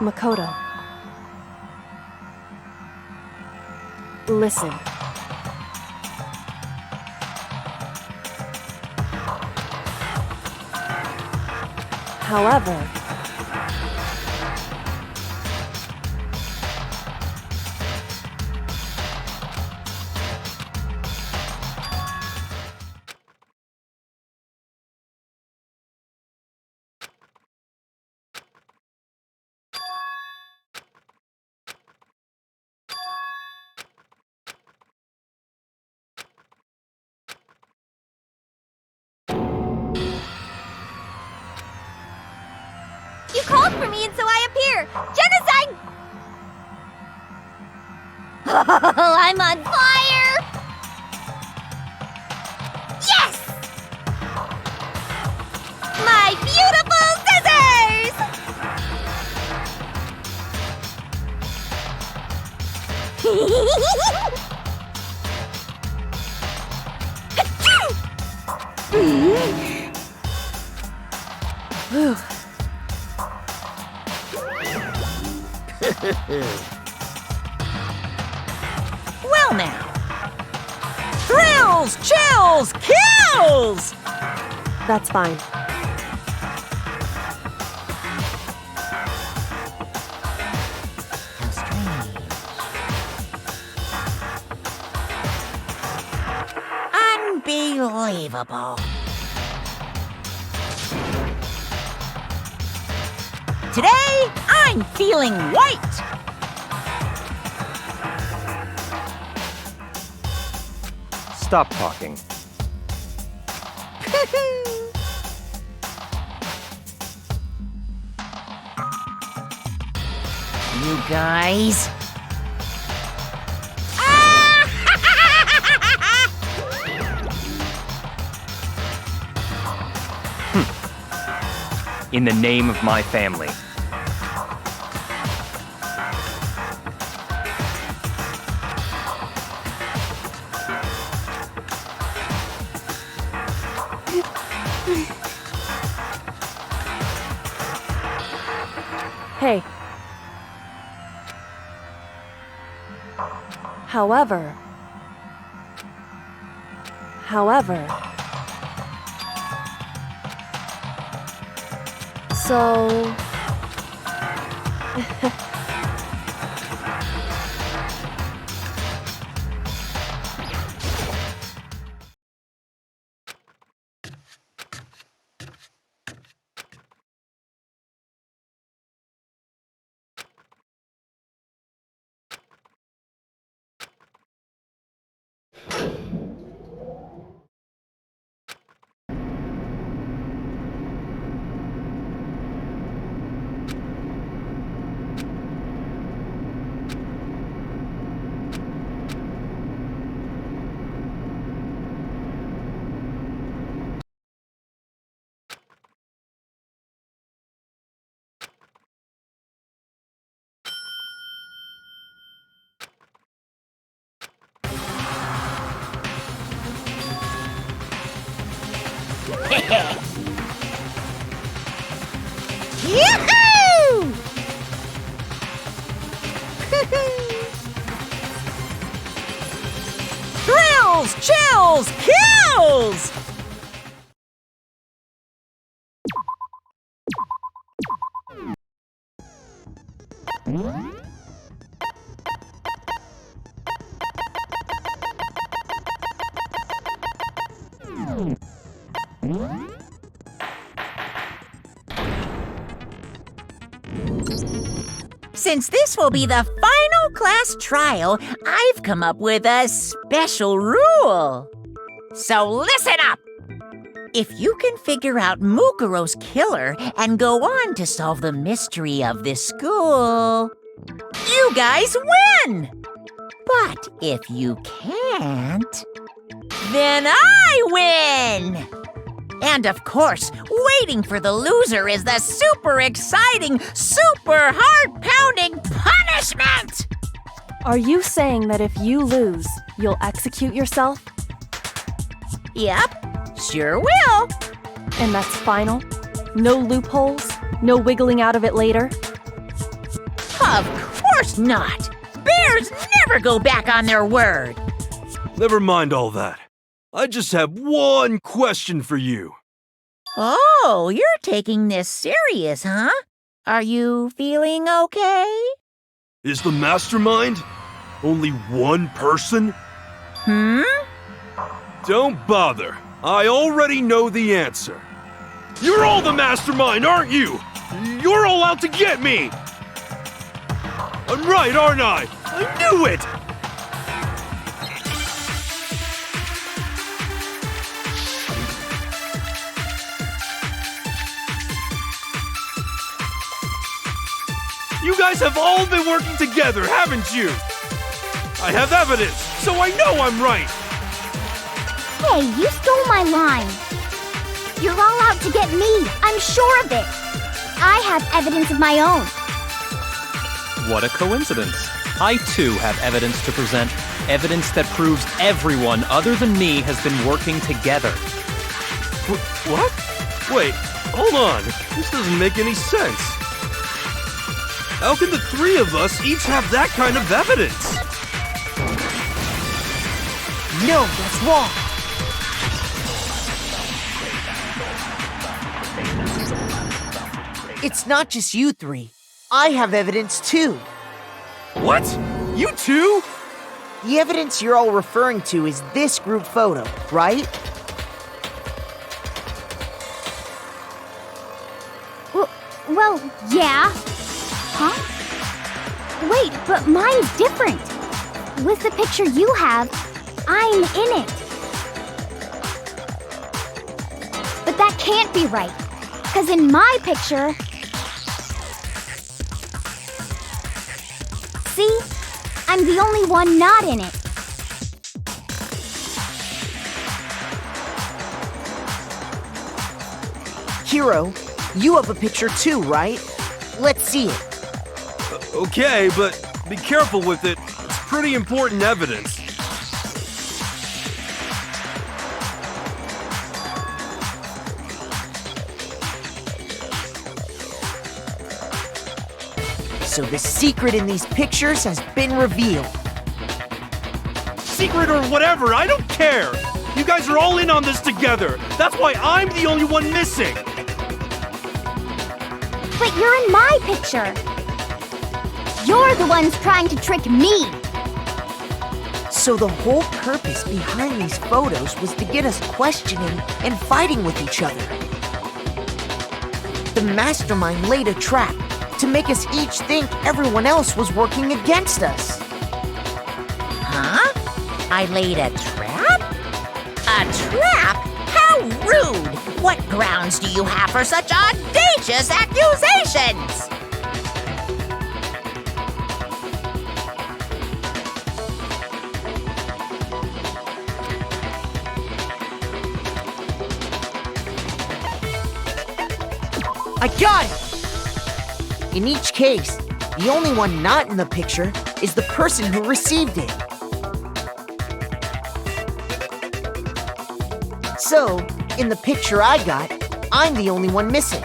Mukuro. Listen. However, you called for me and so I appear! Genocide! Oh, I'm on fire! Yes! My beautiful scissors! whew. Well now. Thrills, chills, kills! That's fine. How strange. Unbelievable. Today, I'm feeling white. Stop talking. You guys. In the name of my family. Hey. However. So... Yoo-hoo! Thrills, chills, kills! Since this will be the final class trial, I've come up with a special rule. So listen up! If you can figure out Mukuro's killer and go on to solve the mystery of this school, you guys win! But if you can't, then I win! And of course, waiting for the loser is the super exciting, super heart-pounding punishment! Are you saying that if you lose, you'll execute yourself? Yep, sure will. And that's final? No loopholes? No wiggling out of it later? Of course not! Bears never go back on their word! Never mind all that. I just have one question for you. Oh, you're taking this serious, huh? Are you feeling okay? Is the mastermind only one person? Don't bother. I already know the answer. You're all the mastermind, aren't you? You're all out to get me! I'm right, aren't I? I knew it! You guys have all been working together, haven't you? I have evidence, so I know I'm right! Hey, you stole my line. You're all out to get me. I'm sure of it. I have evidence of my own. What a coincidence. I too have evidence to present. Evidence that proves everyone other than me has been working together. What? Wait, hold on. This doesn't make any sense. How can the three of us each have that kind of evidence? No, that's wrong. It's not just you three. I have evidence too. What? You too? The evidence you're all referring to is this group photo, right? Well, yeah. Huh? Wait, but mine's different. With the picture you have, I'm in it. But that can't be right, because in my picture... See? I'm the only one not in it. Hero, you have a picture too, right? Let's see it. Okay, but be careful with it. It's pretty important evidence. So the secret in these pictures has been revealed. Secret or whatever, I don't care! You guys are all in on this together! That's why I'm the only one missing! But you're in my picture. You're the ones trying to trick me. So the whole purpose behind these photos was to get us questioning and fighting with each other. The mastermind laid a trap to make us each think everyone else was working against us. Huh? I laid a trap? A trap? How rude! What grounds do you have for such audacious accusations? I got it! In each case, the only one not in the picture is the person who received it. So, in the picture I got, I'm the only one missing.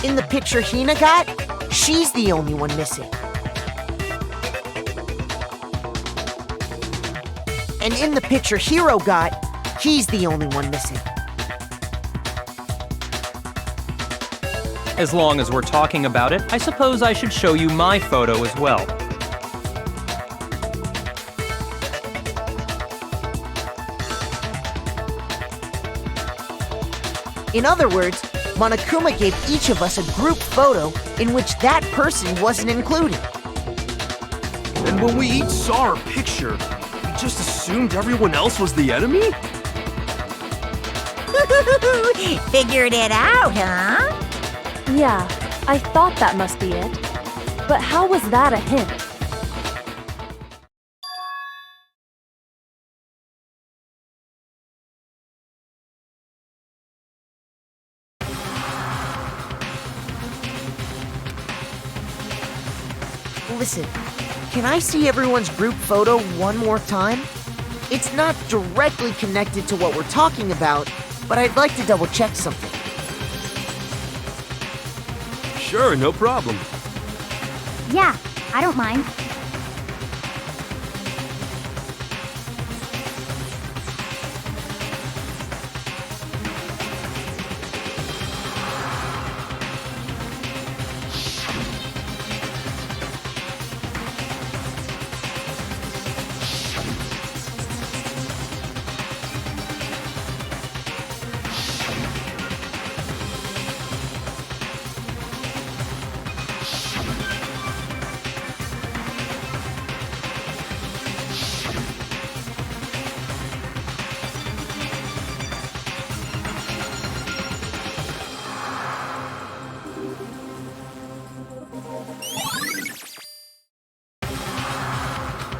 In the picture Hina got, she's the only one missing. And in the picture Hero got, he's the only one missing. As long as we're talking about it, I suppose I should show you my photo as well. In other words, Monokuma gave each of us a group photo in which that person wasn't included. And when we each saw our picture, we just assumed everyone else was the enemy? Figured it out, huh? Yeah, I thought that must be it. But how was that a hint? Listen, can I see everyone's group photo one more time? It's not directly connected to what we're talking about, but I'd like to double check something. Sure, no problem. Yeah, I don't mind.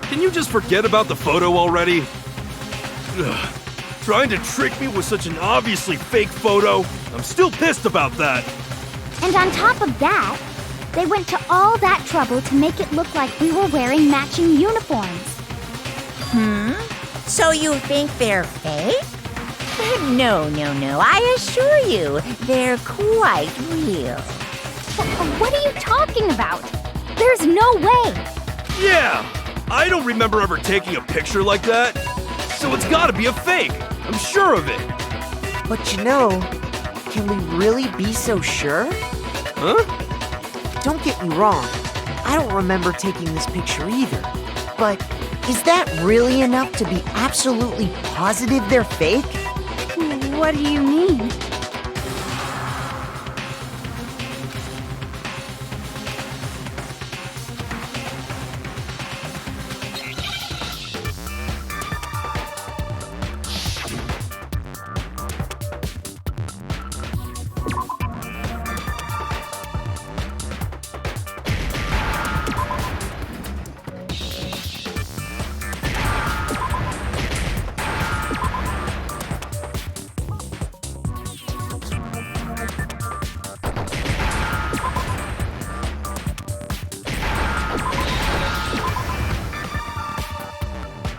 Can you just forget about the photo already? Ugh. Trying to trick me with such an obviously fake photo? I'm still pissed about that. And on top of that, they went to all that trouble to make it look like we were wearing matching uniforms. So you think they're fake? No. I assure you, they're quite real. What are you talking about? There's no way. Yeah! I don't remember ever taking a picture like that. So it's gotta be a fake. I'm sure of it. But you know, can we really be so sure? Huh? Don't get me wrong, I don't remember taking this picture either. But is that really enough to be absolutely positive they're fake? What do you mean?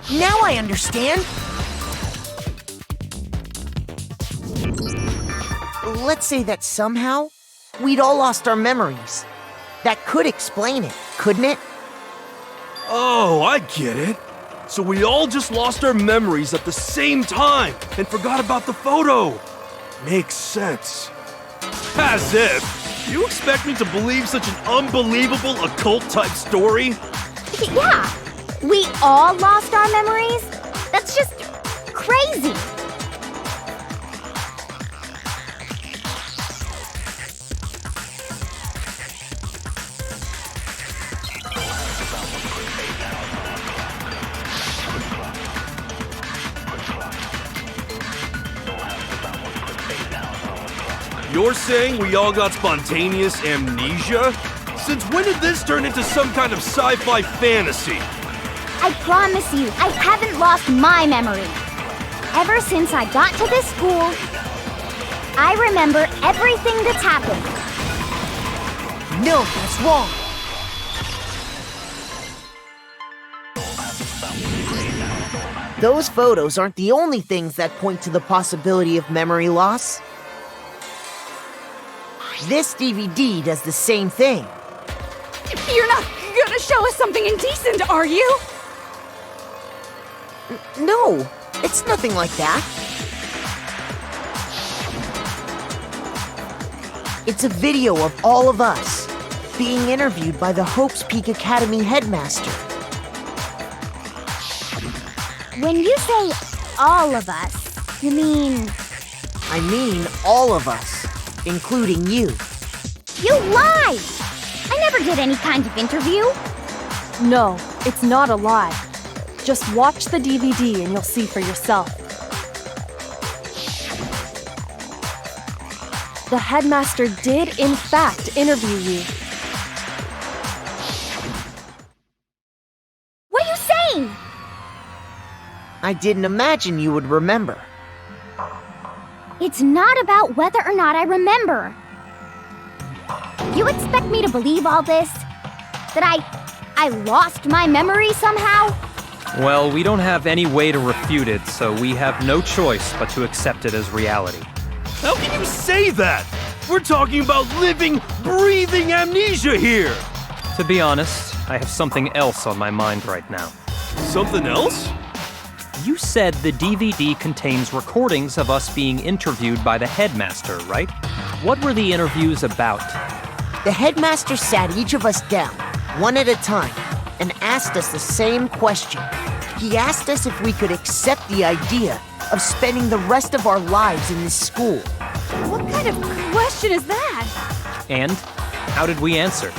Now I understand. Let's say that somehow we'd all lost our memories. That could explain it, couldn't it? Oh, I get it. So we all just lost our memories at the same time and forgot about the photo. Makes sense. As if. You expect me to believe such an unbelievable occult-type story? Yeah, we all lost our memories? That's just crazy. You're saying we all got spontaneous amnesia? Since when did this turn into some kind of sci-fi fantasy? I promise you, I haven't lost my memory. Ever since I got to this school, I remember everything that's happened. No, that's wrong. Those photos aren't the only things that point to the possibility of memory loss. This DVD does the same thing. You're not gonna show us something indecent, are you? No, it's nothing like that. It's a video of all of us being interviewed by the Hope's Peak Academy headmaster. When you say all of us, you mean... I mean all of us, including you. You lied! I never did any kind of interview. No, it's not a lie. Just watch the DVD and you'll see for yourself. The headmaster did, in fact, interview you. What are you saying? I didn't imagine you would remember. It's not about whether or not I remember. You expect me to believe all this? That I lost my memory somehow? Well, we don't have any way to refute it, so we have no choice but to accept it as reality. How can you say that? We're talking about living, breathing amnesia here! To be honest, I have something else on my mind right now. Something else? You said the DVD contains recordings of us being interviewed by the headmaster, right? What were the interviews about? The headmaster sat each of us down, one at a time, and asked us the same question. He asked us if we could accept the idea of spending the rest of our lives in this school. What kind of question is that? And how did we answer?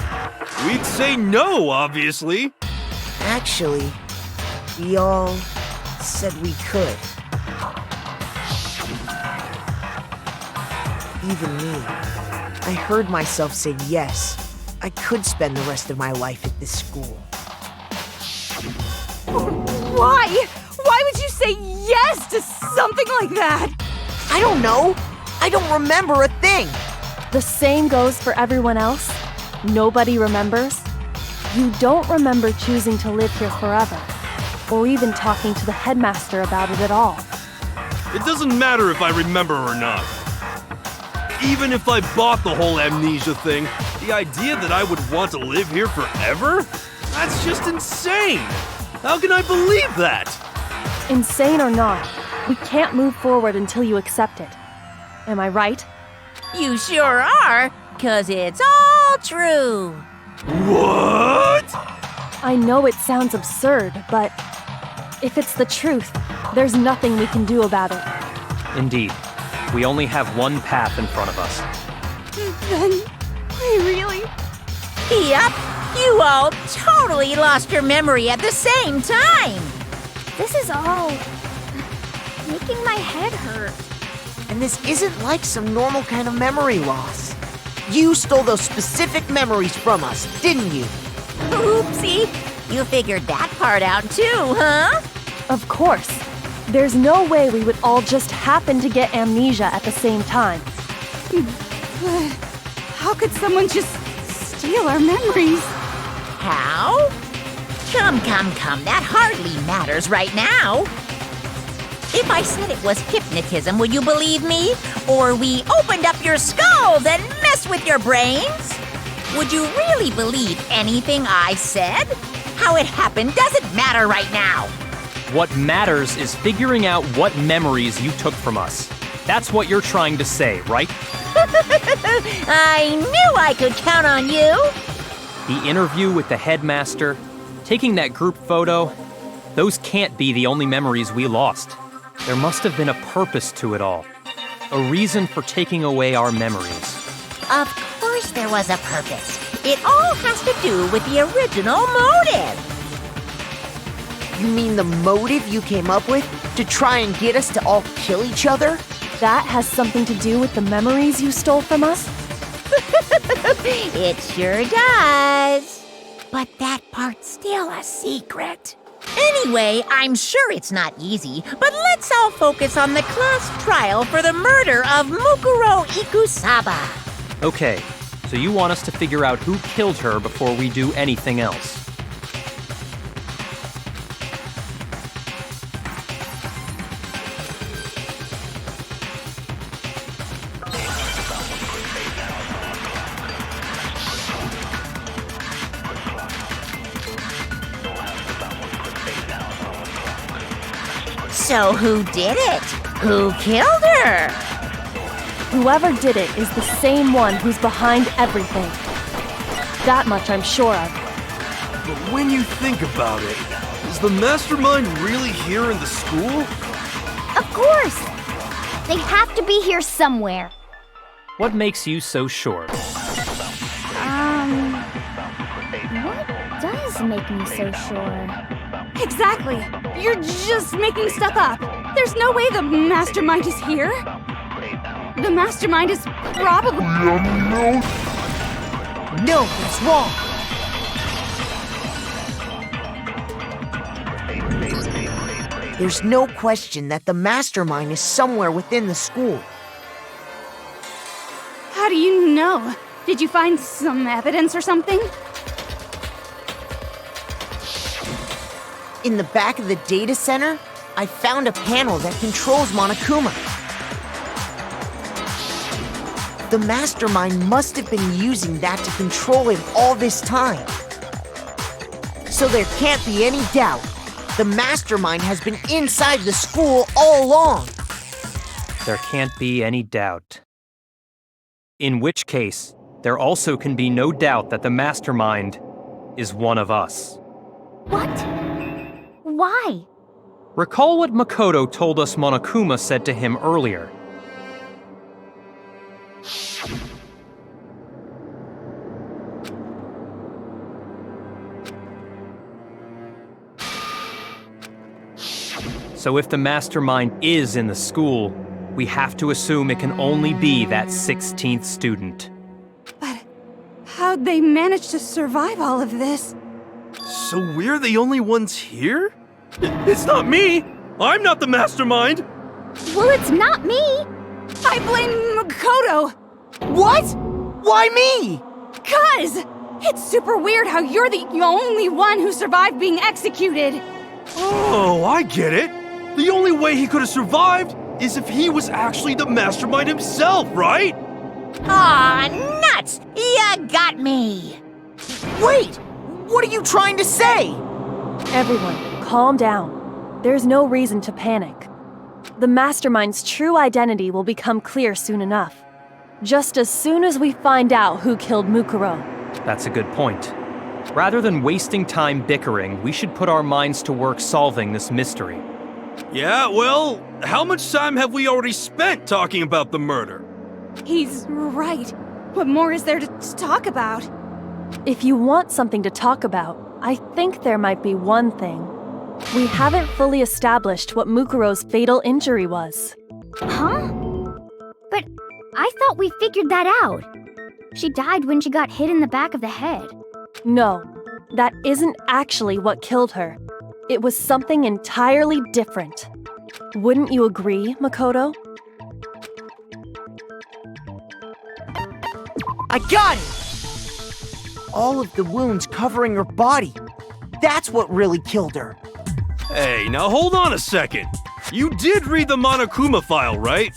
We'd say no, obviously. Actually, we all said we could. Even me. I heard myself say yes. I could spend the rest of my life at this school. Why? Why would you say yes to something like that? I don't know. I don't remember a thing. The same goes for everyone else. Nobody remembers. You don't remember choosing to live here forever, or even talking to the headmaster about it at all. It doesn't matter if I remember or not. Even if I bought the whole amnesia thing, the idea that I would want to live here forever? That's just insane! How can I believe that? Insane or not, we can't move forward until you accept it. Am I right? You sure are, 'cause it's all true. What? I know it sounds absurd, but if it's the truth, there's nothing we can do about it. Indeed, we only have one path in front of us. Then we really... Yep, you all totally lost your memory at the same time. This is all making my head hurt. And this isn't like some normal kind of memory loss. You stole those specific memories from us, didn't you? Oopsie, you figured that part out too, huh? Of course. There's no way we would all just happen to get amnesia at the same time. But how could someone just steal our memories? How? Come, that hardly matters right now. If I said it was hypnotism, would you believe me? Or we opened up your skulls and messed with your brains? Would you really believe anything I said? How it happened doesn't matter right now. What matters is figuring out what memories you took from us. That's what you're trying to say, right? I knew I could count on you. The interview with the headmaster, taking that group photo, those can't be the only memories we lost. There must have been a purpose to it all. A reason for taking away our memories. Of course there was a purpose. It all has to do with the original motive. You mean the motive you came up with to try and get us to all kill each other? That has something to do with the memories you stole from us? It sure does. But that part's still a secret. Anyway, I'm sure it's not easy, but let's all focus on the class trial for the murder of Mukuro Ikusaba. Okay, so you want us to figure out who killed her before we do anything else. So who did it? Who killed her? Whoever did it is the same one who's behind everything. That much I'm sure of. But when you think about it, is the mastermind really here in the school? Of course! They have to be here somewhere. What makes you so sure? What does make me so sure? Exactly. You're just making stuff up. There's no way the mastermind is here. The mastermind is probably... No, that's wrong. There's no question that the mastermind is somewhere within the school. How do you know? Did you find some evidence or something? In the back of the data center, I found a panel that controls Monokuma. The mastermind must have been using that to control him all this time. So there can't be any doubt. The mastermind has been inside the school all along. There can't be any doubt. In which case, there also can be no doubt that the mastermind is one of us. What? Why? Recall what Mukuro told us Monokuma said to him earlier. So if the mastermind is in the school, we have to assume it can only be that 16th student. But how'd they manage to survive all of this? So we're the only ones here? It's not me! I'm not the mastermind! Well, it's not me. I blame Mukuro. What? Why me? 'Cause it's super weird how you're the only one who survived being executed. Oh, I get it! The only way he could have survived is if he was actually the mastermind himself, right? Aw, nuts! You got me! Wait! What are you trying to say? Everyone, calm down. There's no reason to panic. The mastermind's true identity will become clear soon enough. Just as soon as we find out who killed Mukuro. That's a good point. Rather than wasting time bickering, we should put our minds to work solving this mystery. Yeah, well, how much time have we already spent talking about the murder? He's right. What more is there to talk about? If you want something to talk about, I think there might be one thing. We haven't fully established what Mukuro's fatal injury was. Huh? But I thought we figured that out. She died when she got hit in the back of the head. No, that isn't actually what killed her. It was something entirely different. Wouldn't you agree, Mukuro? I got it! All of the wounds covering her body. That's what really killed her. Hey, now hold on a second. You did read the Monokuma file, right?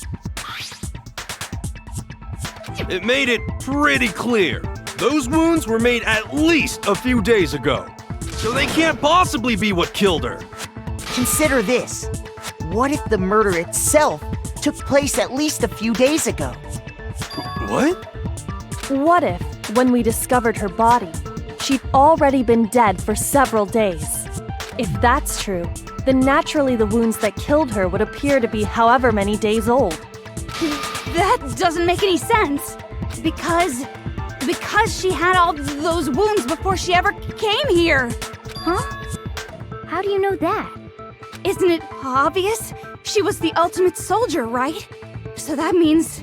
It made it pretty clear. Those wounds were made at least a few days ago. So they can't possibly be what killed her. Consider this. What if the murder itself took place at least a few days ago? What? What if, when we discovered her body, she'd already been dead for several days? If that's true, then naturally the wounds that killed her would appear to be however many days old. That doesn't make any sense. Because she had all those wounds before she ever came here. Huh? How do you know that? Isn't it obvious? She was the ultimate soldier, right? So that means,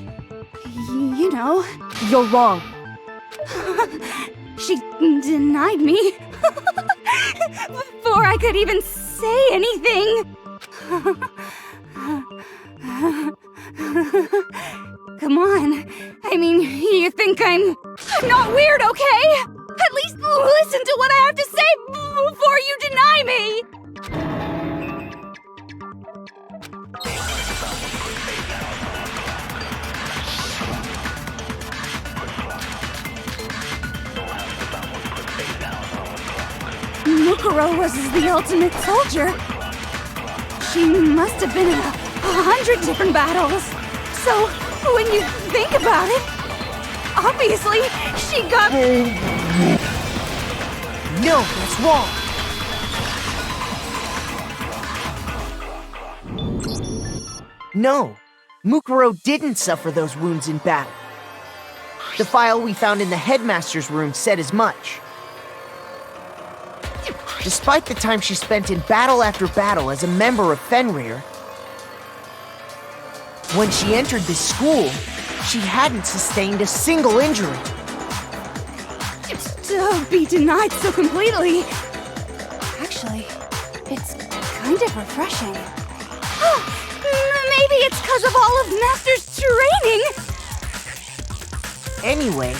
you know, You're wrong. she denied me before I could even say anything. Come on. I mean, you think I'm not weird, okay? At least listen to what I have to say before you deny me. Mukuro was the ultimate soldier. She must have been in 100 different battles. So, when you think about it, obviously, she got... No, that's wrong. No, Mukuro didn't suffer those wounds in battle. The file we found in the headmaster's room said as much. Despite the time she spent in battle after battle as a member of Fenrir, when she entered this school, she hadn't sustained a single injury. To be denied so completely. Actually, it's kind of refreshing. Maybe it's because of all of Master's training. Anyway,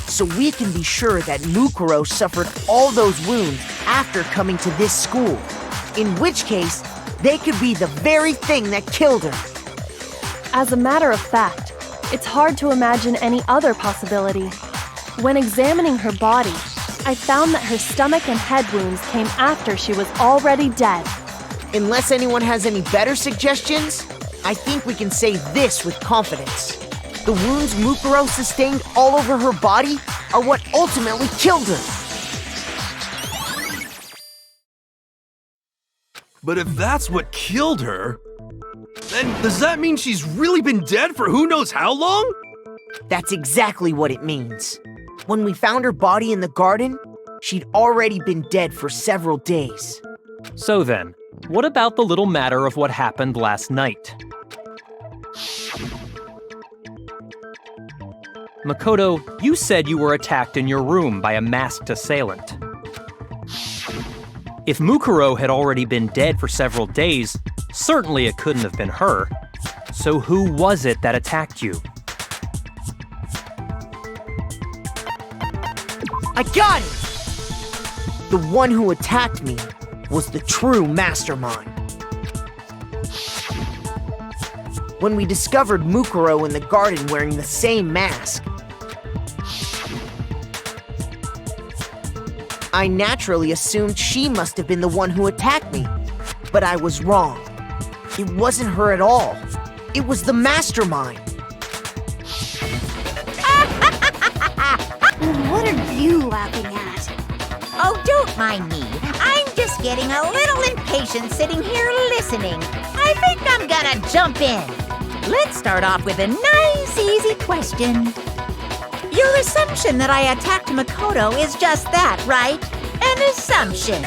so we can be sure that Mukuro suffered all those wounds after coming to this school, in which case, they could be the very thing that killed her. As a matter of fact, It's hard to imagine any other possibility. When examining her body, I found that her stomach and head wounds came after she was already dead. Unless anyone has any better suggestions, I think we can say this with confidence. The wounds Mukuro sustained all over her body are what ultimately killed her. But if that's what killed her, then does that mean she's really been dead for who knows how long? That's exactly what it means. When we found her body in the garden, she'd already been dead for several days. So then, what about the little matter of what happened last night? Makoto, you said you were attacked in your room by a masked assailant. If Mukuro had already been dead for several days, certainly it couldn't have been her. So who was it that attacked you? I got it! The one who attacked me was the true mastermind. When we discovered Mukuro in the garden wearing the same mask, I naturally assumed she must have been the one who attacked me, but I was wrong. It wasn't her at all. It was the mastermind. What are you laughing at? Oh, don't mind me. I'm just getting a little impatient sitting here listening. I think I'm gonna jump in. Let's start off with a nice, easy question. Your assumption that I attacked Makoto is just that, right? An assumption.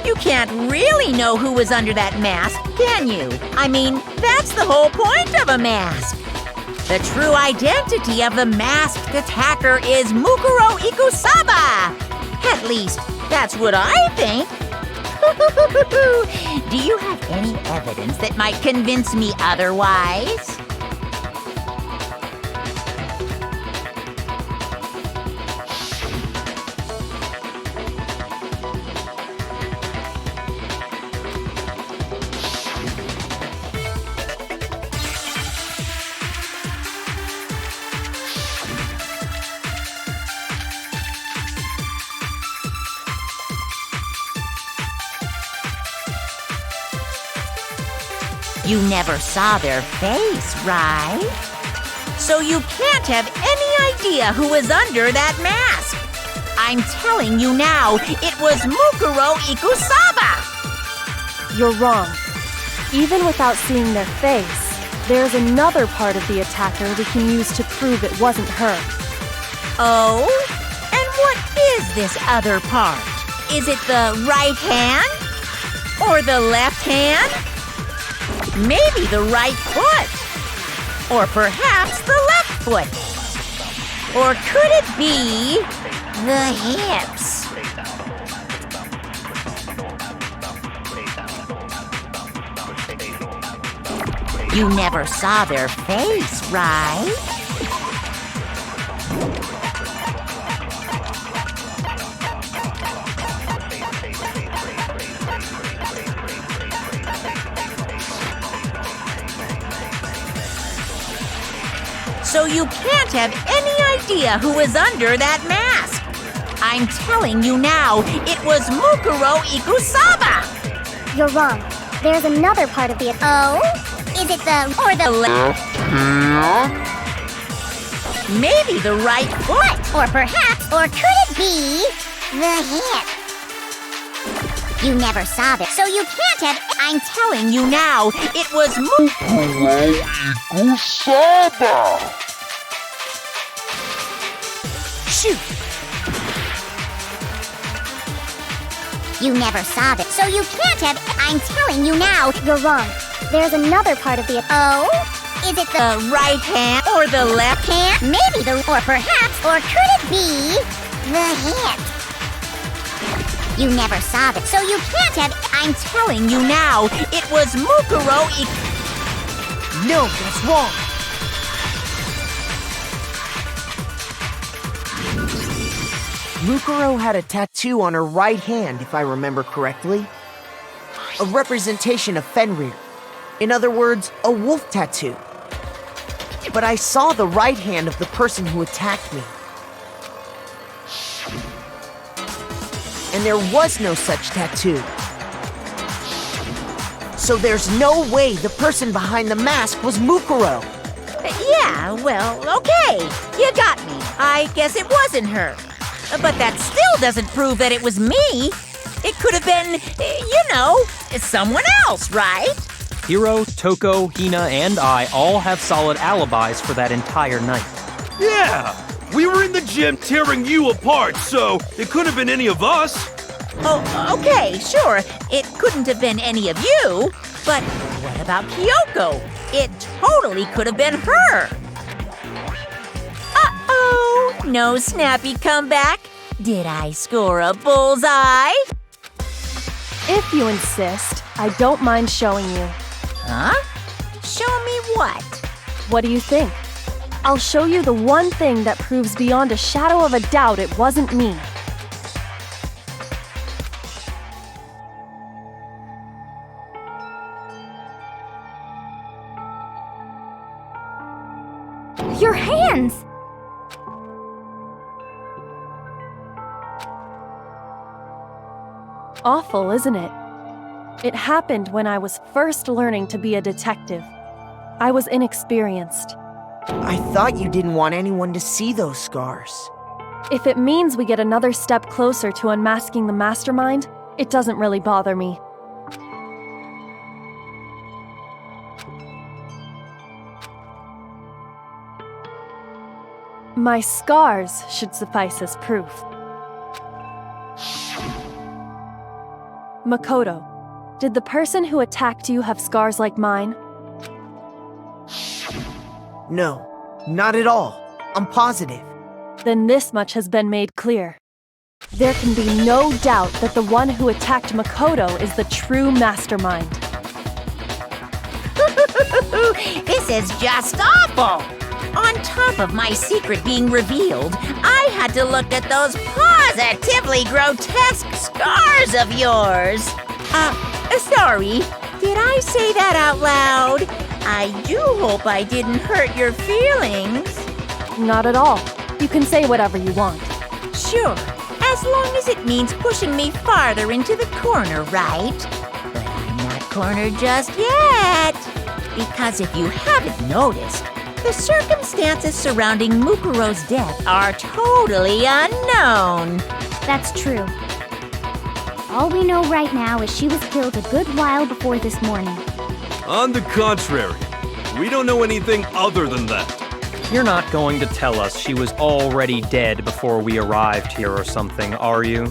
You can't really know who was under that mask, can you? I mean, that's the whole point of a mask. The true identity of the masked attacker is Mukuro Ikusaba. At least, that's what I think. Do you have any evidence that might convince me otherwise? You never saw their face, right? So you can't have any idea who was under that mask. I'm telling you now, it was Mukuro Ikusaba! You're wrong. Even without seeing their face, there's another part of the attacker we can use to prove it wasn't her. Oh? And what is this other part? Is it the right hand? Or the left hand? Maybe the right foot. Or perhaps the left foot. Or could it be the hips? You never saw their face, right? So you can't have any idea who was under that mask. I'm telling you now, it was Mukuro Ikusaba! You're wrong. There's another part of the... Oh? Is it the... or the left? Maybe the right foot. Or perhaps... or could it be... the hip? You never saw this, so you can't have... I'm telling you now, it was Mukuro Ikusaba! Shoot! You never saw this, so you can't have... I'm telling you now, you're wrong. There's another part of the... Oh? Is it the right hand or the left hand? Maybe the... or perhaps... or could it be... the hip? You never saw this, so you can't have... I'm telling you now, it was Mukuro No, that's wrong. Mukuro had a tattoo on her right hand, if I remember correctly. A representation of Fenrir. In other words, a wolf tattoo. but I saw the right hand of the person who attacked me. And there was no such tattoo. So there's no way the person behind the mask was Mukuro. Yeah, well, okay. You got me. I guess it wasn't her. But that still doesn't prove that it was me. It could have been, someone else, right? Hiro, Toko, Hina, and I all have solid alibis for that entire night. Yeah! We were in the gym tearing you apart, so it couldn't have been any of us. Oh, okay, sure. It couldn't have been any of you. But what about Kyoko? It totally could have been her. Uh-oh, no snappy comeback. Did I score a bullseye? If you insist, I don't mind showing you. Huh? Show me what? What do you think? I'll show you the one thing that proves beyond a shadow of a doubt it wasn't me. Your hands! Awful, isn't it? It happened when I was first learning to be a detective. I was inexperienced. I thought you didn't want anyone to see those scars. If it means we get another step closer to unmasking the mastermind, it doesn't really bother me. My scars should suffice as proof. Makoto, did the person who attacked you have scars like mine? No, not at all. I'm positive. Then this much has been made clear. There can be no doubt that the one who attacked Makoto is the true mastermind. This is just awful! On top of my secret being revealed, I had to look at those positively grotesque scars of yours. Sorry, did I say that out loud? I do hope I didn't hurt your feelings. Not at all. You can say whatever you want. Sure, as long as it means pushing me farther into the corner, right? But I'm not cornered just yet. Because if you haven't noticed, the circumstances surrounding Mukuro's death are totally unknown. That's true. All we know right now is she was killed a good while before this morning. On the contrary, we don't know anything other than that. You're not going to tell us she was already dead before we arrived here or something, are you?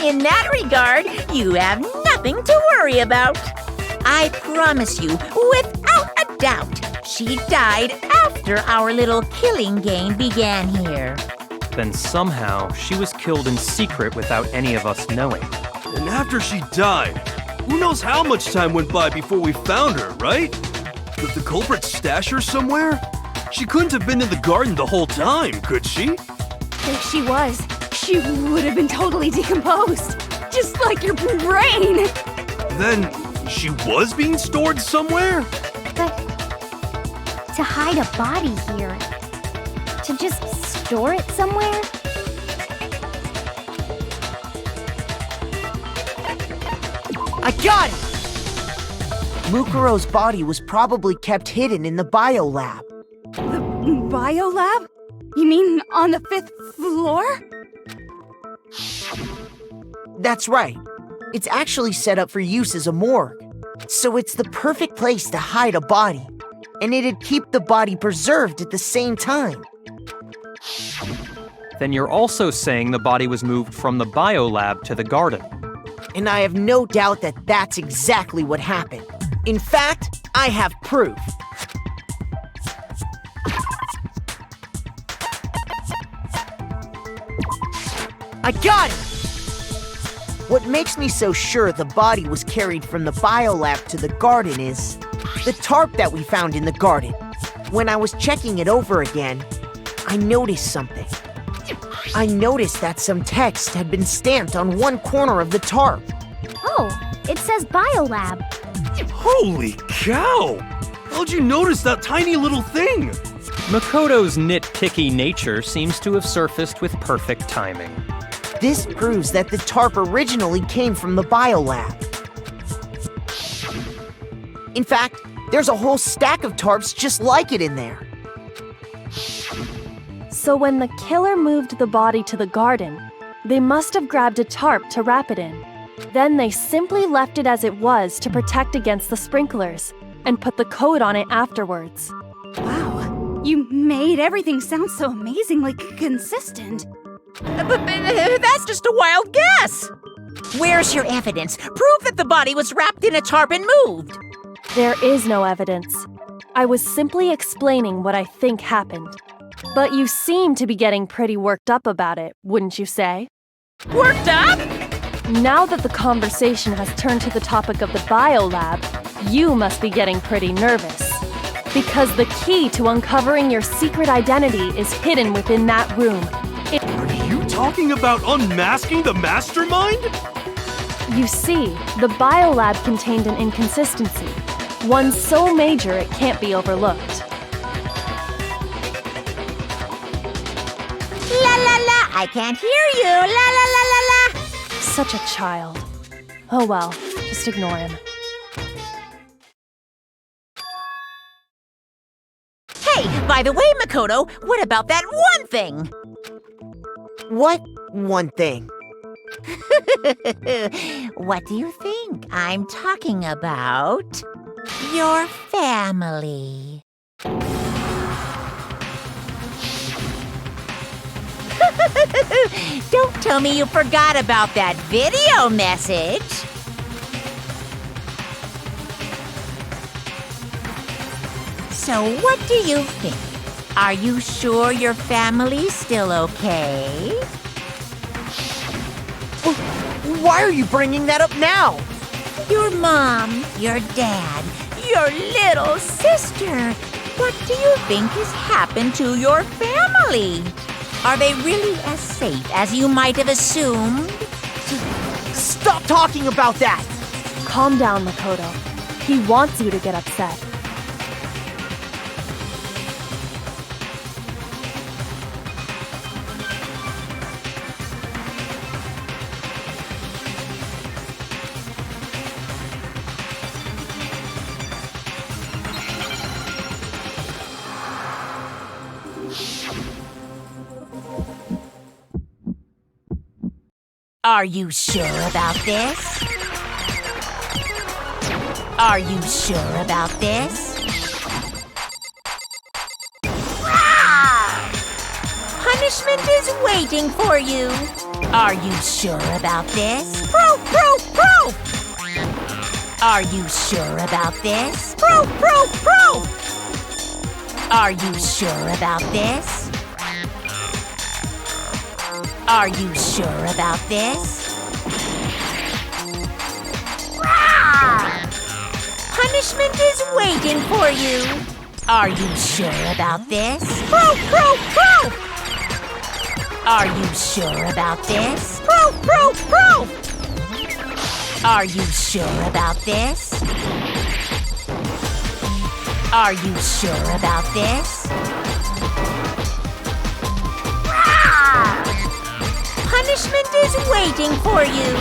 In that regard, you have nothing to worry about. I promise you, without a doubt, she died after our little killing game began here. Then somehow she was killed in secret without any of us knowing. And after she died, who knows how much time went by before we found her, right? Did the culprit stash her somewhere? She couldn't have been in the garden the whole time, could she? If she was, she would have been totally decomposed. Just like your brain. Then she was being stored somewhere? But to hide a body here, to just store it somewhere? I got it! Mukuro's body was probably kept hidden in the biolab. The biolab? You mean on the 5th floor? That's right. It's actually set up for use as a morgue. So it's the perfect place to hide a body. And it'd keep the body preserved at the same time. Then you're also saying the body was moved from the biolab to the garden. And I have no doubt that that's exactly what happened. In fact, I have proof. I got it! What makes me so sure the body was carried from the biolab to the garden is the tarp that we found in the garden. When I was checking it over again, I noticed something. I noticed that some text had been stamped on one corner of the tarp. Oh, it says biolab. Holy cow! How'd you notice that tiny little thing? Mukoto's nitpicky nature seems to have surfaced with perfect timing. This proves that the tarp originally came from the biolab. In fact, there's a whole stack of tarps just like it in there. So when the killer moved the body to the garden, they must have grabbed a tarp to wrap it in. Then they simply left it as it was to protect against the sprinklers, and put the coat on it afterwards. Wow, you made everything sound so amazingly consistent. But that's just a wild guess. Where's your evidence? Prove that the body was wrapped in a tarp and moved. There is no evidence. I was simply explaining what I think happened. But you seem to be getting pretty worked up about it, wouldn't you say? Worked up? Now that the conversation has turned to the topic of the biolab, you must be getting pretty nervous. Because the key to uncovering your secret identity is hidden within that room. Are you talking about unmasking the mastermind? You see, the biolab contained an inconsistency, one so major it can't be overlooked. La la la, I can't hear you. La la la la la. Such a child. Oh well, just ignore him. Hey, by the way, Mukuro, what about that one thing? What one thing? What do you think? I'm talking about your family. Don't tell me you forgot about that video message. So what do you think? Are you sure your family's still okay? Why are you bringing that up now? Your mom, your dad, your little sister. What do you think has happened to your family? Are they really as safe as you might have assumed? Stop talking about that! Calm down, Mukuro. He wants you to get upset. Are you sure about this? Are you sure about this? Punishment is waiting for you. Are you sure about this? Proof, proof, proof! Are you sure about this? Proof, proof, proof! Are you sure about this? Are you sure about this? Punishment is waiting for you. Are you sure about this? Proof, proof, proof! Are you sure about this? Proof, proof, proof! Are you sure about this? Are you sure about this? Punishment is waiting for you.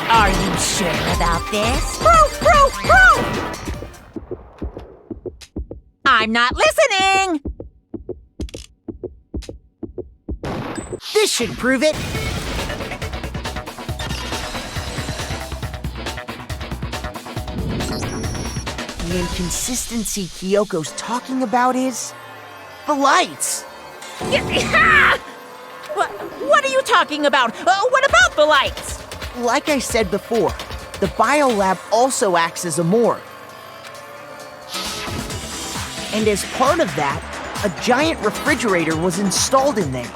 Are you sure about this? Proof, proof, proof! I'm not listening! This should prove it! The inconsistency Kyoko's talking about is... the lights! What are you talking about? What about the lights? Like I said before, the biolab also acts as a morgue. And as part of that, a giant refrigerator was installed in there.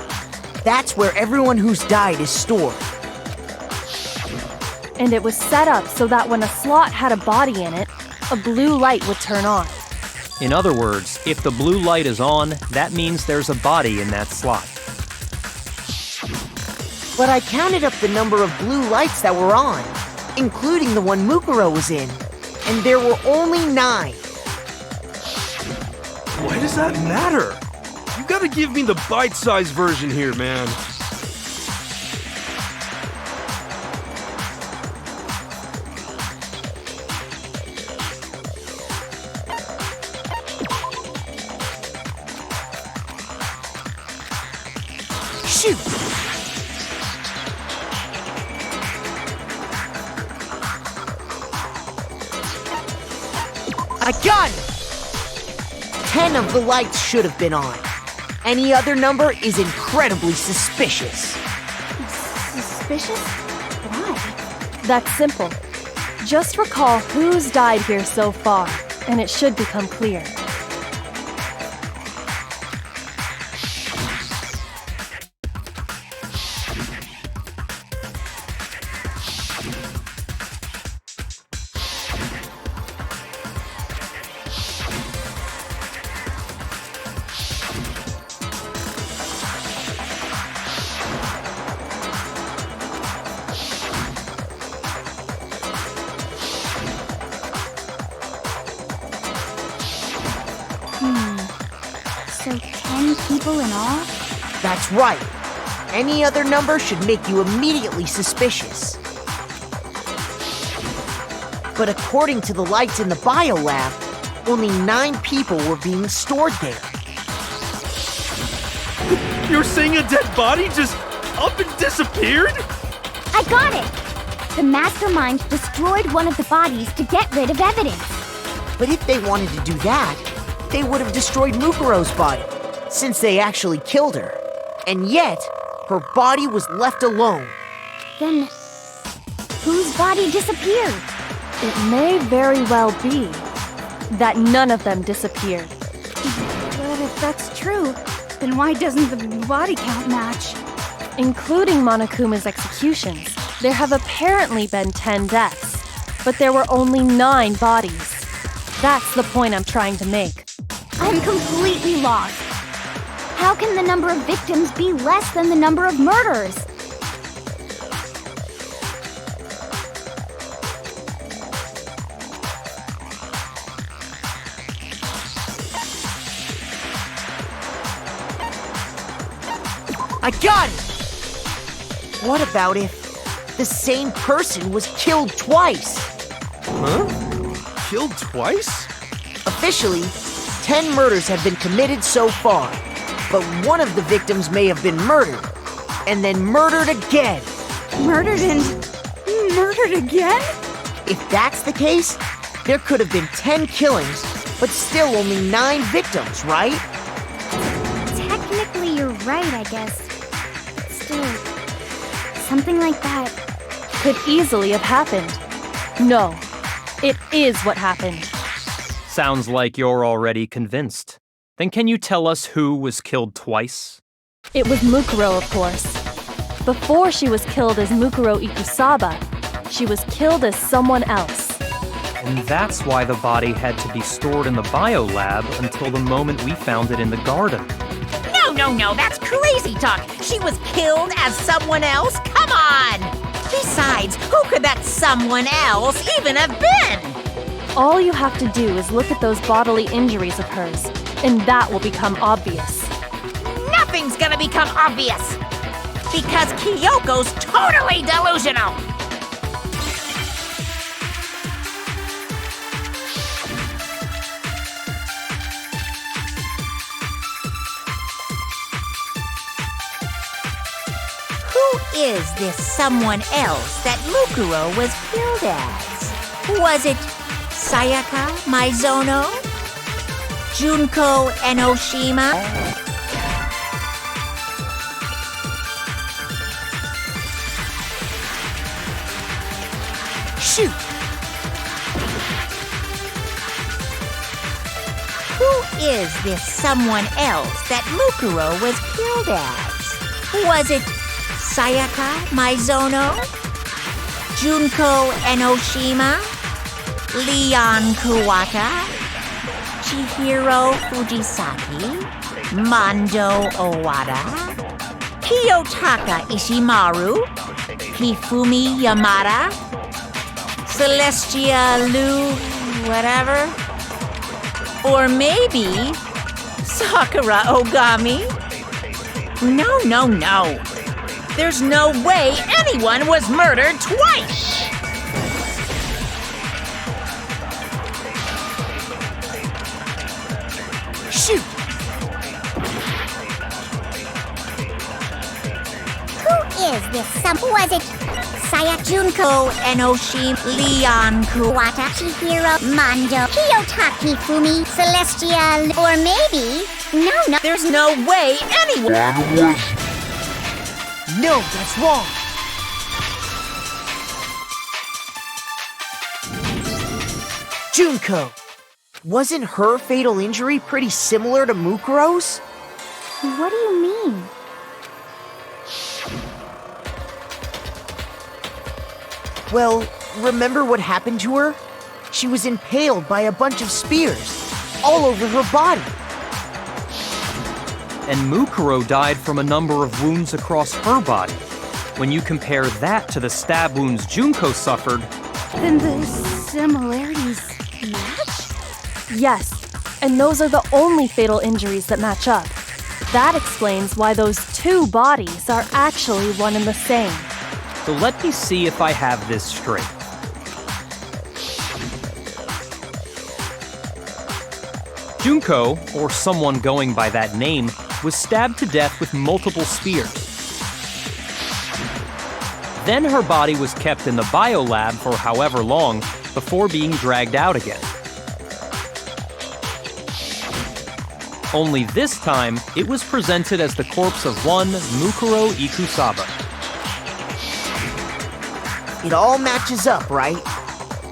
That's where everyone who's died is stored. And it was set up so that when a slot had a body in it, a blue light would turn on. In other words, if the blue light is on, that means there's a body in that slot. But I counted up the number of blue lights that were on, including the one Mukuro was in, and there were only 9. Why does that matter? You gotta give me the bite-sized version here, man. Shoot! I got it! 10 of the lights should have been on. Any other number is incredibly suspicious. Suspicious? Why? That's simple. Just recall who's died here so far, and it should become clear. So 10 people in all? That's right. Any other number should make you immediately suspicious. But according to the lights in the biolab, only 9 people were being stored there. You're saying a dead body just up and disappeared? I got it! The mastermind destroyed one of the bodies to get rid of evidence. But if they wanted to do that, they would have destroyed Mukuro's body, since they actually killed her. And yet, her body was left alone. Then, whose body disappeared? It may very well be that none of them disappeared. But if that's true, then why doesn't the body count match? Including Monokuma's executions, there have apparently been 10 deaths, but there were only 9 bodies. That's the point I'm trying to make. I'm completely lost. How can the number of victims be less than the number of murders? I got it! What about if the same person was killed twice? Huh? Killed twice? Officially, 10 murders have been committed so far, but one of the victims may have been murdered, and then murdered again. Murdered and murdered again? If that's the case, there could have been 10 killings, but still only 9 victims, right? Technically, you're right, I guess. But still, something like that. Could easily have happened. No, it is what happened. Sounds like you're already convinced. Then can you tell us who was killed twice? It was Mukuro, of course. Before she was killed as Mukuro Ikusaba, she was killed as someone else. And that's why the body had to be stored in the biolab until the moment we found it in the garden. No, that's crazy talk. She was killed as someone else? Come on! Besides, who could that someone else even have been? All you have to do is look at those bodily injuries of hers, and that will become obvious. Nothing's gonna become obvious! Because Kyoko's totally delusional! Who is this someone else that Mukuro was killed as? Was it Sayaka Maizono? Junko Enoshima? Shoot! Who is this someone else that Mukuro was killed as? Was it Sayaka Maizono? Junko Enoshima? Leon Kuwata? Chihiro Fujisaki? Mando Owada? Kiyotaka Ishimaru? Hifumi Yamada? Celestia Lu whatever? Or maybe Sakura Ogami? No. There's no way anyone was murdered twice! Shoot! Who is this? Was it Sayajunko, Enoshi, Leon, Kuwata, Chihiro, Mondo, Kiyotaki, Fumi, Celestial, or maybe... No. There's no way anyone... No, that's wrong. Junko. Wasn't her fatal injury pretty similar to Mukuro's? What do you mean? Well, remember what happened to her? She was impaled by a bunch of spears, all over her body. And Mukuro died from a number of wounds across her body. When you compare that to the stab wounds Junko suffered... Then the similarities match? Yes, and those are the only fatal injuries that match up. That explains why those two bodies are actually one and the same. So let me see if I have this straight. Junko, or someone going by that name, was stabbed to death with multiple spears. Then her body was kept in the biolab for however long before being dragged out again. Only this time, it was presented as the corpse of one Mukuro Ikusaba. It all matches up, right?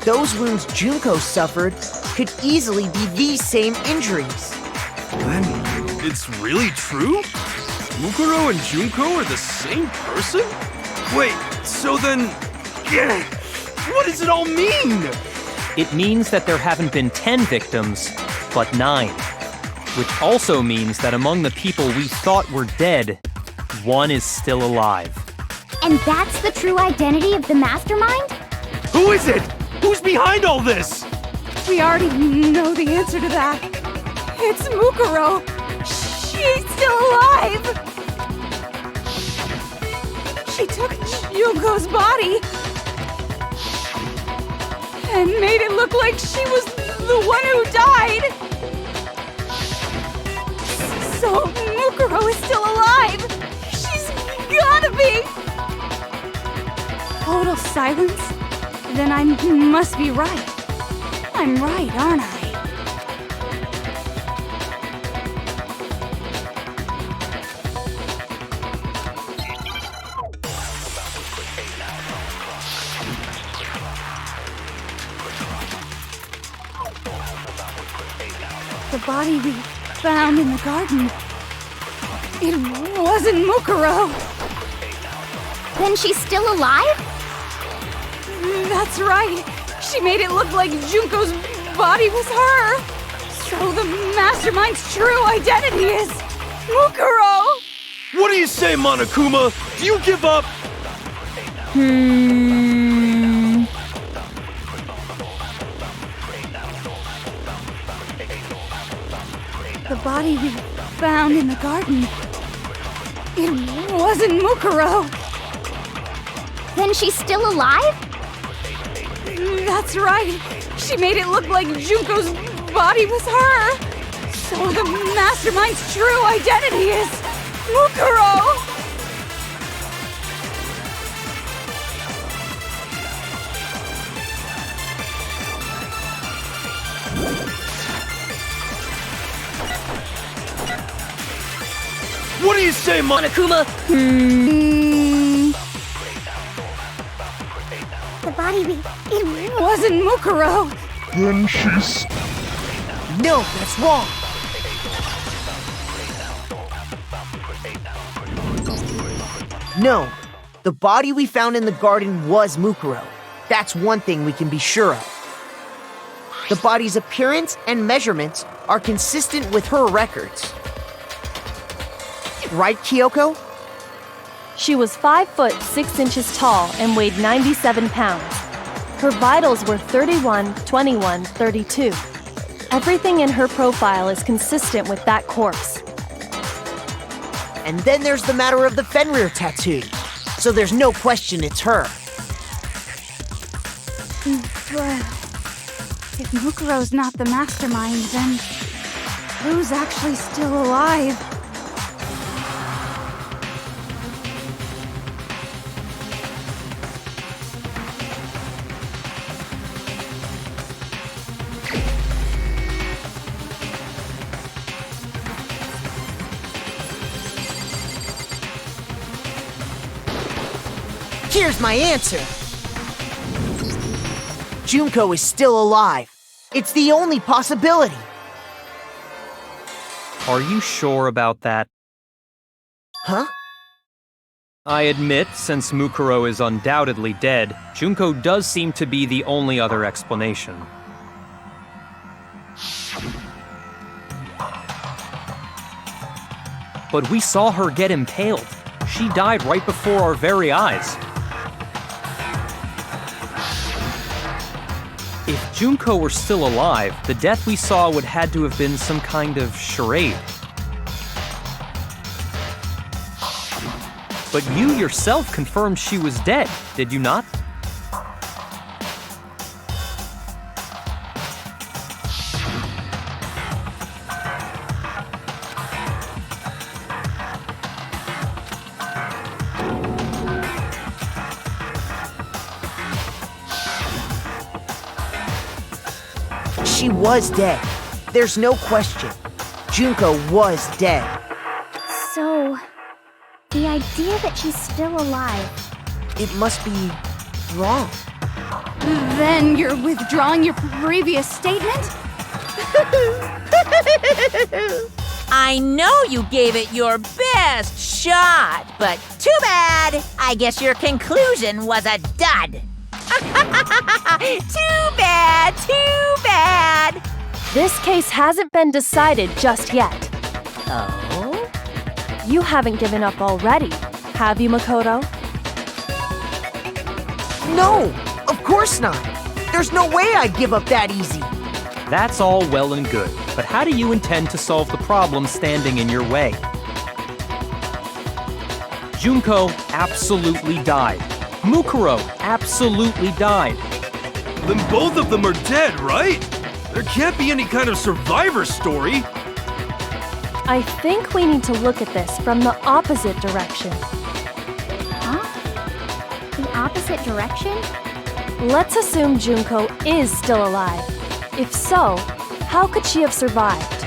Those wounds Junko suffered could easily be these same injuries. Then, it's really true? Mukuro and Junko are the same person? Wait, so then... what does it all mean? It means that there haven't been 10 victims, but 9. Which also means that among the people we thought were dead, one is still alive. And that's the true identity of the mastermind? Who is it? Who's behind all this? We already know the answer to that. It's Mukuro. She's still alive. She took Junko's body and made it look like she was the one who died. So Mukuro is still alive. She's gotta be. Total silence? Then I must be right. I'm right, aren't I? The body we found in the garden. It wasn't Mukuro. Then she's still alive? That's right. She made it look like Junko's body was her. So the mastermind's true identity is Mukuro. What do you say, Monokuma? Do you give up? The body we found in the garden. It wasn't Mukuro. Then she's still alive? That's right. She made it look like Junko's body was her. So the mastermind's true identity is Mukuro. What do you say, Monokuma? The body It wasn't Mukuro. Then she's... No, that's wrong. No, the body we found in the garden was Mukuro. That's one thing we can be sure of. The body's appearance and measurements are consistent with her records. Right, Kyoko? She was 5 foot 6 inches tall and weighed 97 pounds. Her vitals were 31, 21, 32. Everything in her profile is consistent with that corpse. And then there's the matter of the Fenrir tattoo. So there's no question it's her. But if Mukuro's not the mastermind, then who's actually still alive? Here's my answer. Junko is still alive. It's the only possibility. Are you sure about that? Huh? I admit, since Mukuro is undoubtedly dead, Junko does seem to be the only other explanation. But we saw her get impaled. She died right before our very eyes. If Junko were still alive, the death we saw would had to have been some kind of charade. But you yourself confirmed she was dead, did you not? She was dead. There's no question. Junko was dead. So, the idea that she's still alive. It must be wrong. Then you're withdrawing your previous statement? I know you gave it your best shot, but too bad. I guess your conclusion was a dud. Too bad, too bad. This case hasn't been decided just yet. Oh? You haven't given up already, have you, Mukuro? No, of course not. There's no way I'd give up that easy. That's all well and good, but how do you intend to solve the problem standing in your way? Junko absolutely died. Mukuro absolutely died. Then both of them are dead, right? There can't be any kind of survivor story. I think we need to look at this from the opposite direction. Huh? The opposite direction? Let's assume Junko is still alive. If so, how could she have survived?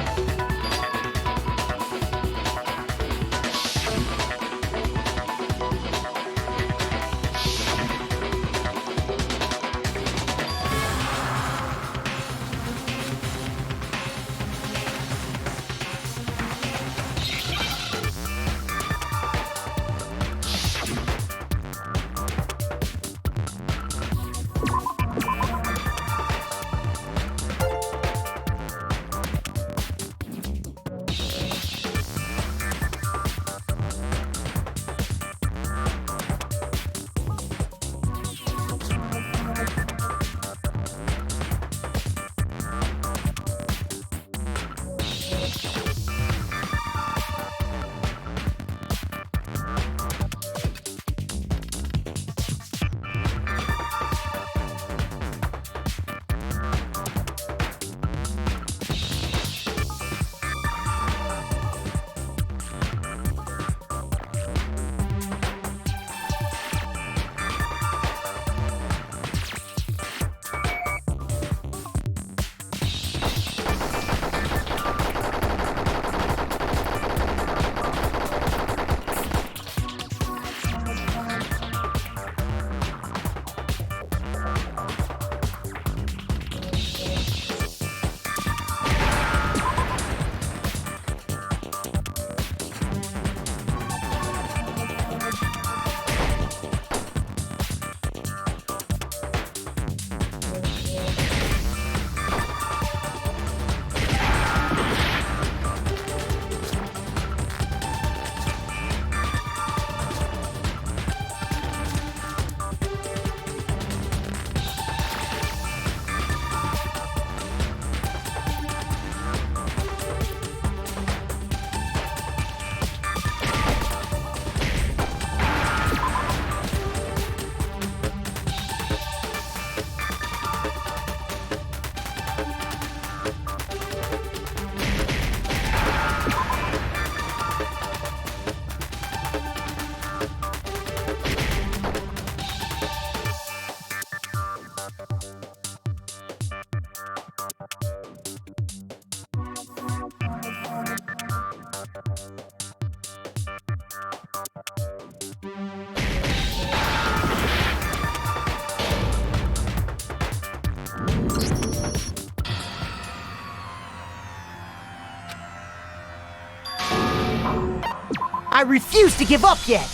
I refuse to give up yet.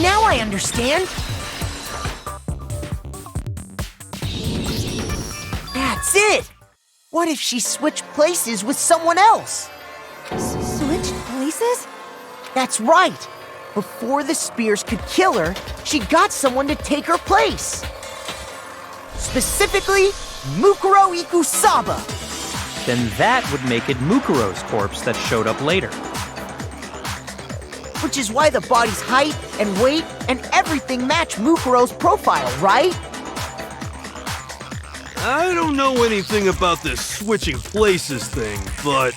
Now I understand. That's it! What if she switched places with someone else? Switched places? That's right! Before the spears could kill her, she got someone to take her place. Specifically, Mukuro Ikusaba. Then that would make it Mukuro's corpse that showed up later. Which is why the body's height and weight and everything match Mukuro's profile, right? I don't know anything about this switching places thing, but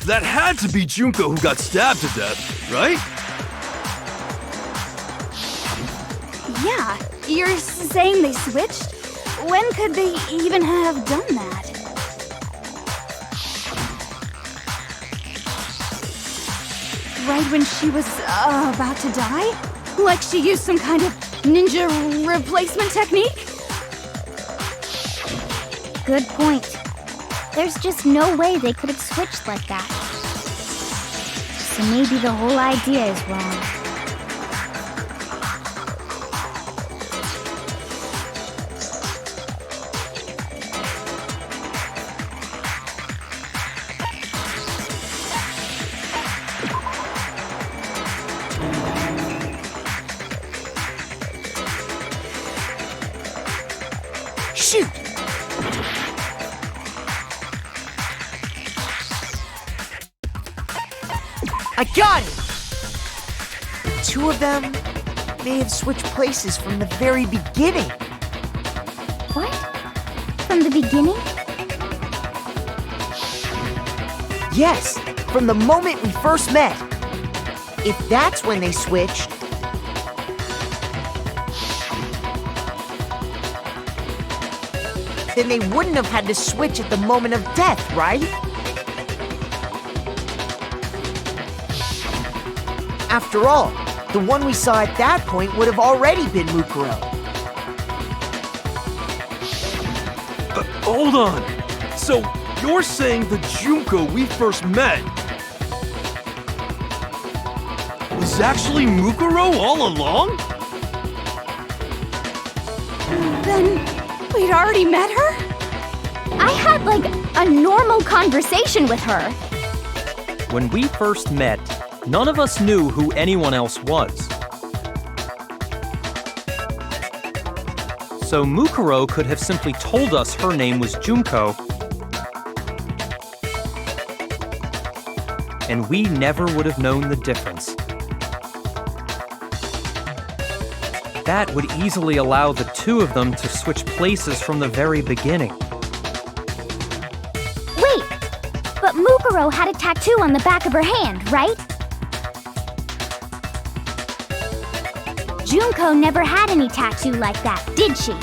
that had to be Junko who got stabbed to death, right? Yeah, you're saying they switched? When could they even have done that? Right when she was about to die? Like she used some kind of ninja replacement technique? Good point. There's just no way they could have switched like that. So maybe the whole idea is wrong. Shoot! I got it! The two of them may have switched places from the very beginning. What? From the beginning? Yes, from the moment we first met. If that's when they switched, then they wouldn't have had to switch at the moment of death, right? After all, the one we saw at that point would have already been Mukuro. Hold on. So you're saying the Junko we first met was actually Mukuro all along? Then we'd already met her? I had like a normal conversation with her. When we first met, none of us knew who anyone else was. So Mukuro could have simply told us her name was Junko, and we never would have known the difference. That would easily allow the two of them to switch places from the very beginning. Wait, but Mukuro had a tattoo on the back of her hand, right? Junko never had any tattoo like that, did she?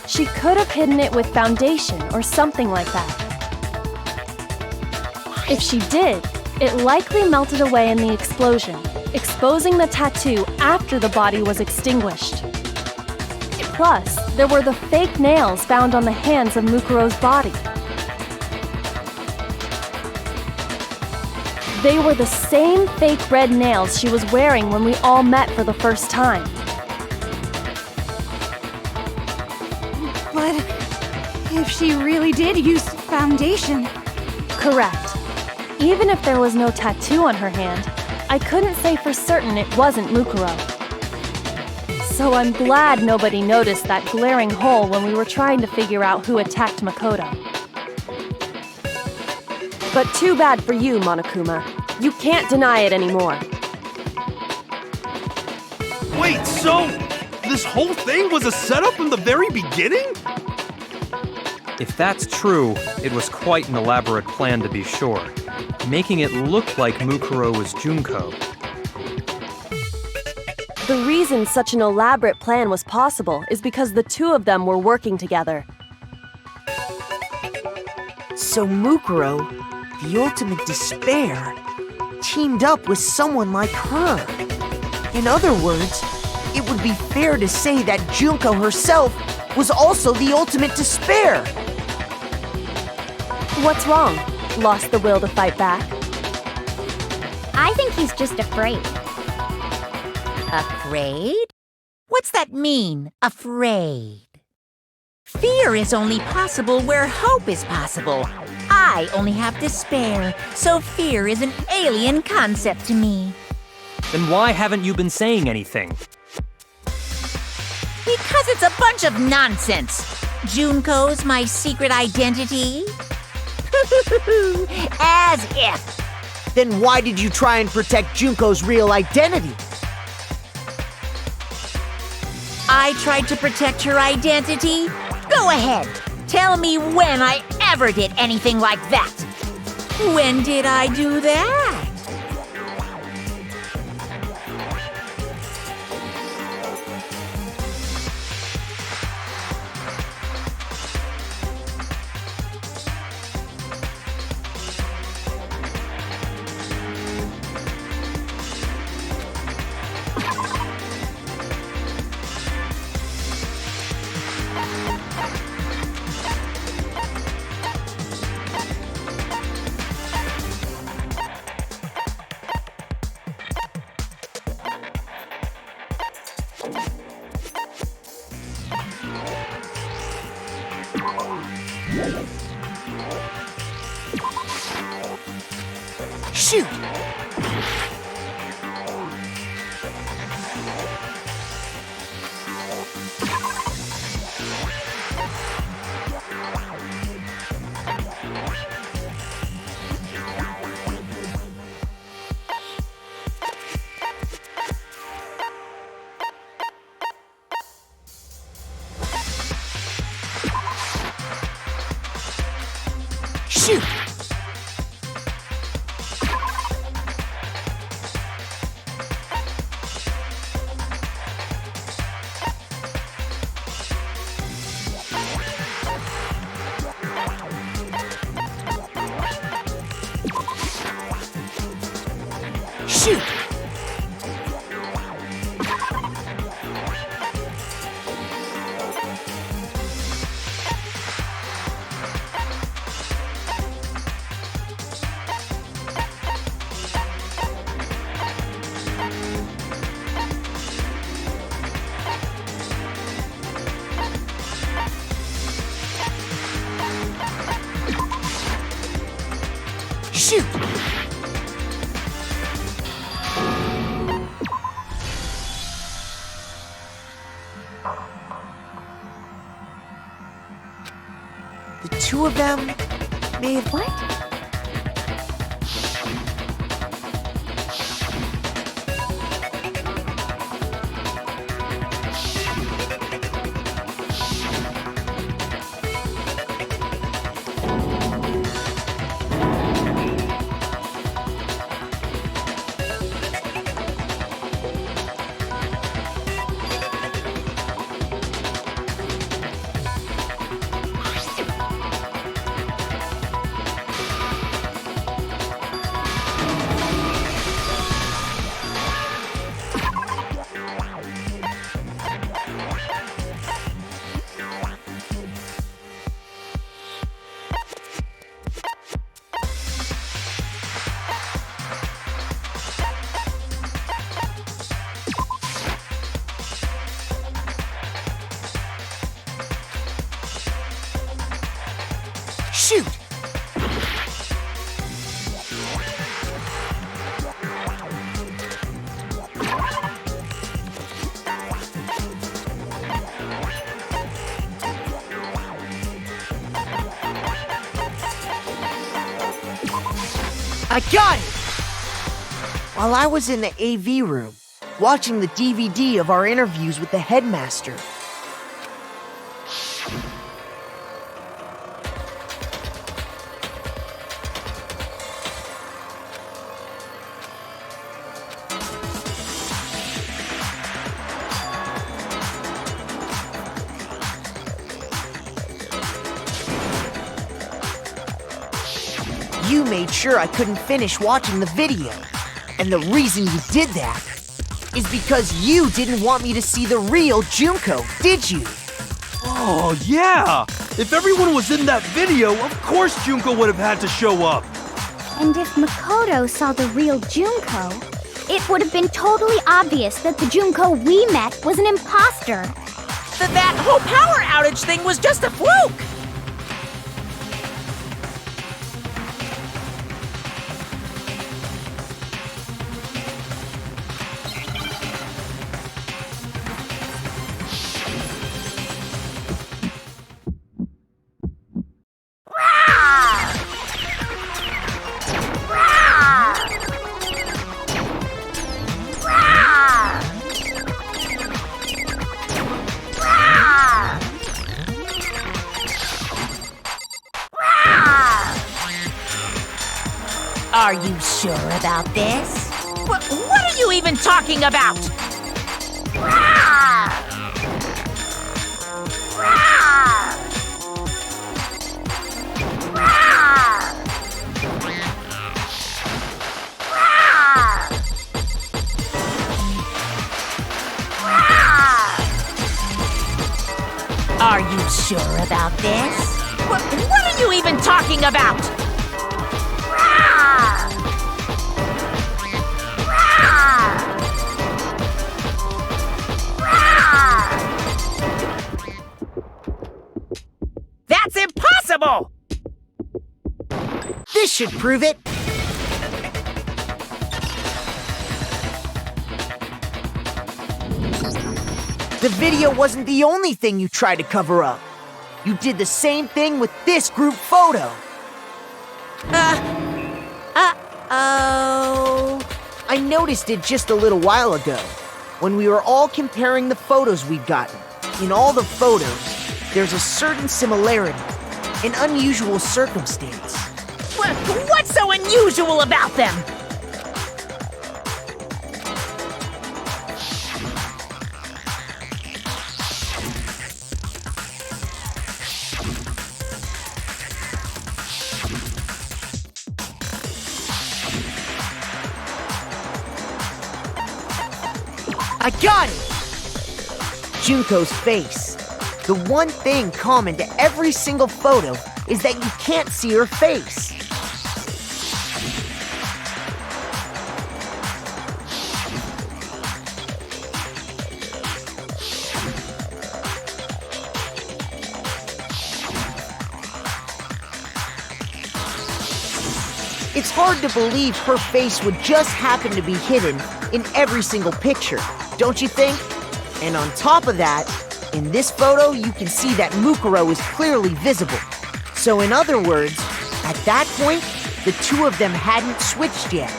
She could have hidden it with foundation or something like that. If she did, it likely melted away in the explosion, exposing the tattoo after the body was extinguished. Plus, there were the fake nails found on the hands of Mukuro's body. They were the same fake red nails she was wearing when we all met for the first time. But if she really did use foundation... Correct. Even if there was no tattoo on her hand, I couldn't say for certain it wasn't Mukuro. So I'm glad nobody noticed that glaring hole when we were trying to figure out who attacked Makoto. But too bad for you, Monokuma. You can't deny it anymore. Wait, so this whole thing was a setup from the very beginning? If that's true, it was quite an elaborate plan to be sure, making it look like Mukuro was Junko. The reason such an elaborate plan was possible is because the two of them were working together. So Mukuro, the ultimate despair, teamed up with someone like her. In other words, it would be fair to say that Junko herself was also the ultimate despair. What's wrong? Lost the will to fight back? I think he's just afraid. Afraid? What's that mean, afraid? Fear is only possible where hope is possible. I only have despair, so fear is an alien concept to me. Then why haven't you been saying anything? Because it's a bunch of nonsense. Junko's my secret identity? As if. Then why did you try and protect Junko's real identity? I tried to protect her identity? Go ahead. Tell me when I ever did anything like that. When did I do that? Shoot! Shoot! Shoot! Shoot! The two of them may have... What? Shoot! I got it! While I was in the AV room, watching the DVD of our interviews with the headmaster, you made sure I couldn't finish watching the video. And the reason you did that is because you didn't want me to see the real Junko, did you? Oh, yeah! If everyone was in that video, of course Junko would have had to show up. And if Mukuro saw the real Junko, it would have been totally obvious that the Junko we met was an imposter. That whole power outage thing was just a fluke! Are you sure about this? What are you even talking about? Are you sure about this? What are you even talking about? That's impossible! This should prove it. The video wasn't the only thing you tried to cover up. You did the same thing with this group photo. Uh-oh. I noticed it just a little while ago, when we were all comparing the photos we'd gotten. In all the photos, there's a certain similarity, an unusual circumstance. What's so unusual about them? I got it! Junko's face. The one thing common to every single photo is that you can't see her face. It's hard to believe her face would just happen to be hidden in every single picture, don't you think? And on top of that, in this photo, you can see that Mukuro is clearly visible. So in other words, at that point, the two of them hadn't switched yet.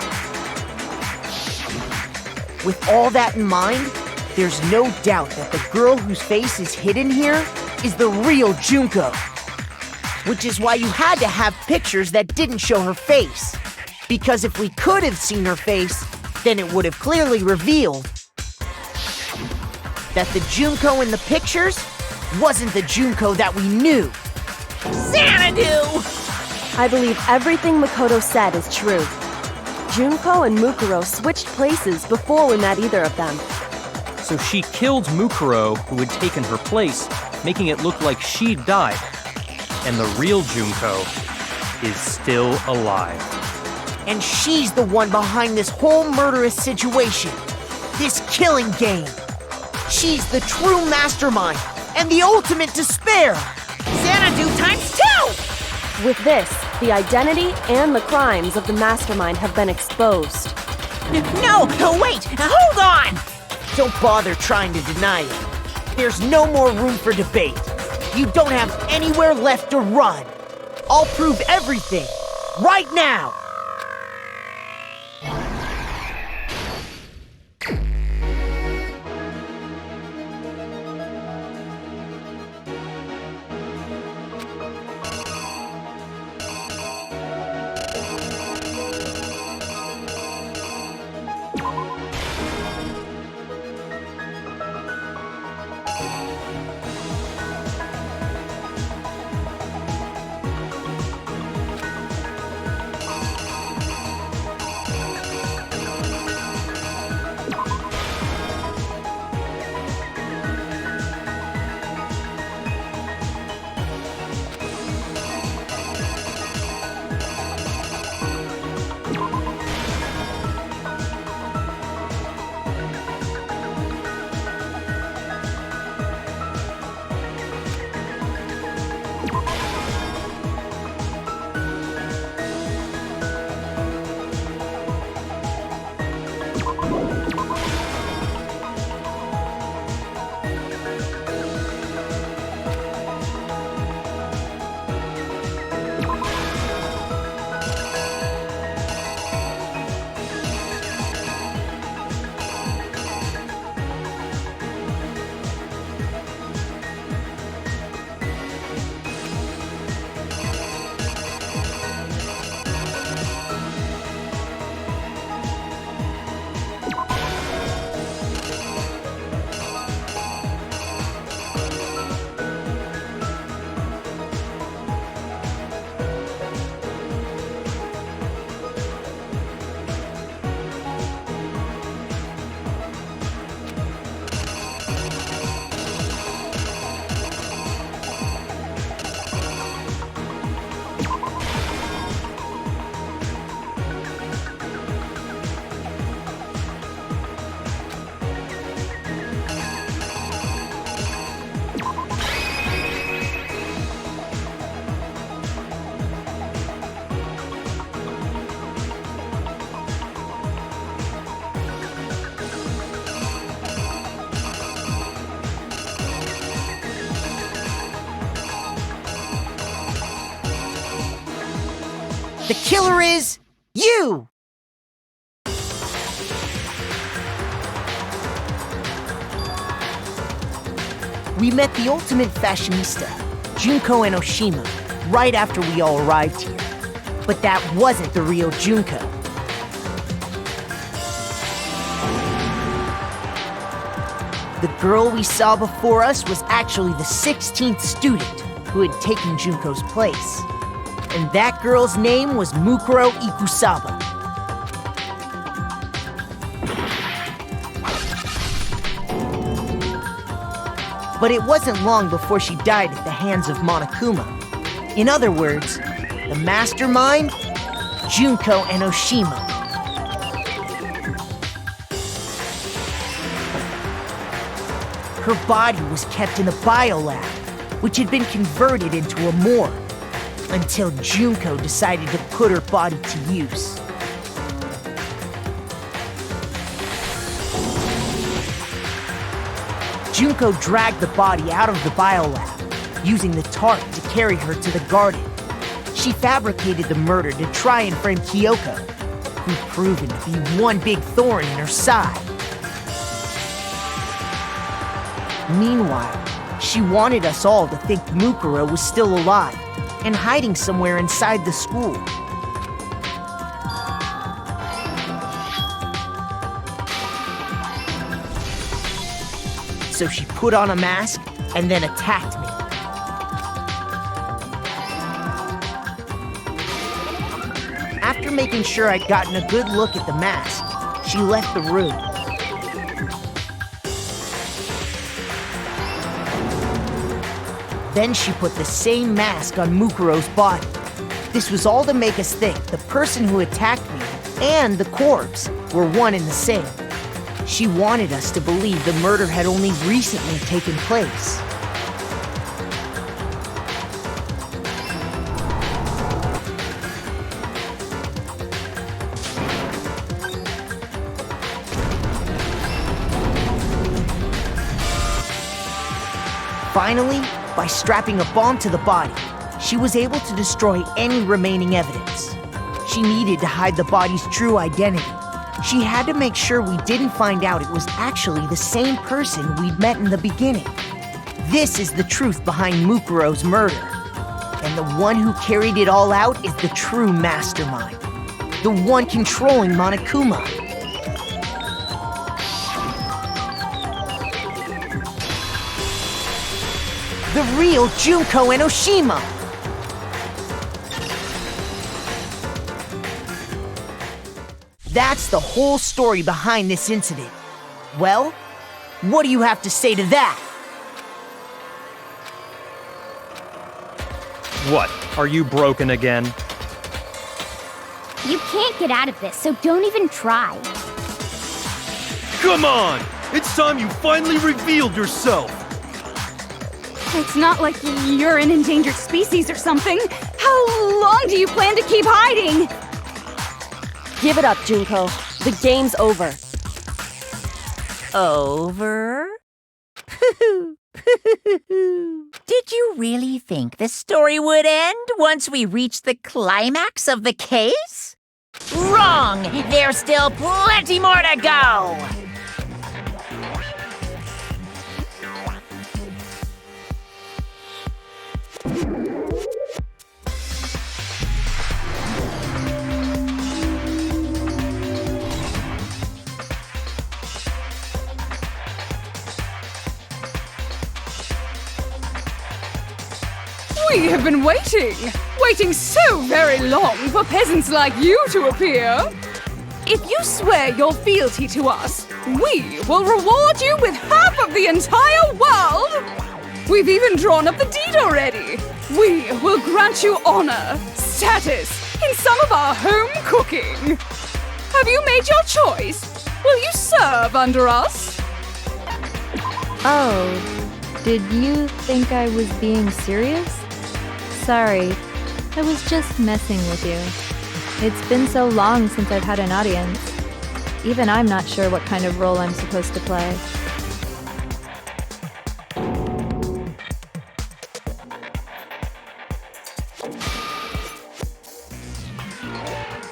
With all that in mind, there's no doubt that the girl whose face is hidden here is the real Junko. Which is why you had to have pictures that didn't show her face. Because if we could have seen her face, then it would have clearly revealed that the Junko in the pictures wasn't the Junko that we knew. Xanadu! I believe everything Makoto said is true. Junko and Mukuro switched places before we met either of them. So she killed Mukuro, who had taken her place, making it look like she'd died. And the real Junko is still alive. And she's the one behind this whole murderous situation. This killing game. She's the true mastermind and the ultimate despair. Xanadu times 2! With this, the identity and the crimes of the mastermind have been exposed. No, wait, hold on! Don't bother trying to deny it. There's no more room for debate. You don't have anywhere left to run. I'll prove everything, right now. The killer is you! We met the ultimate fashionista, Junko Enoshima, right after we all arrived here. But that wasn't the real Junko. The girl we saw before us was actually the 16th student who had taken Junko's place. And that girl's name was Mukuro Ikusaba. But it wasn't long before she died at the hands of Monokuma. In other words, the mastermind, Junko Enoshima. Her body was kept in the biolab, which had been converted into a morgue, until Junko decided to put her body to use. Junko dragged the body out of the biolab, using the tarp to carry her to the garden. She fabricated the murder to try and frame Kyoko, who'd proven to be one big thorn in her side. Meanwhile, she wanted us all to think Mukuro was still alive and hiding somewhere inside the school. So she put on a mask and then attacked me. After making sure I'd gotten a good look at the mask, she left the room. Then she put the same mask on Mukuro's body. This was all to make us think the person who attacked me and the corpse were one and the same. She wanted us to believe the murder had only recently taken place. Finally, by strapping a bomb to the body, she was able to destroy any remaining evidence. She needed to hide the body's true identity. She had to make sure we didn't find out it was actually the same person we'd met in the beginning. This is the truth behind Mukuro's murder. And the one who carried it all out is the true mastermind. The one controlling Monokuma. The real Junko Enoshima! That's the whole story behind this incident. Well, what do you have to say to that? What? Are you broken again? You can't get out of this, so don't even try. Come on! It's time you finally revealed yourself! It's not like you're an endangered species or something. How long do you plan to keep hiding? Give it up, Junko. The game's over. Over? Did you really think the story would end once we reached the climax of the case? Wrong! There's still plenty more to go! We have been waiting so very long for peasants like you to appear. If you swear your fealty to us, we will reward you with half of the entire world. We've even drawn up the deed already. We will grant you honor, status, in some of our home cooking. Have you made your choice? Will you serve under us? Oh, did you think I was being serious? Sorry, I was just messing with you. It's been so long since I've had an audience. Even I'm not sure what kind of role I'm supposed to play.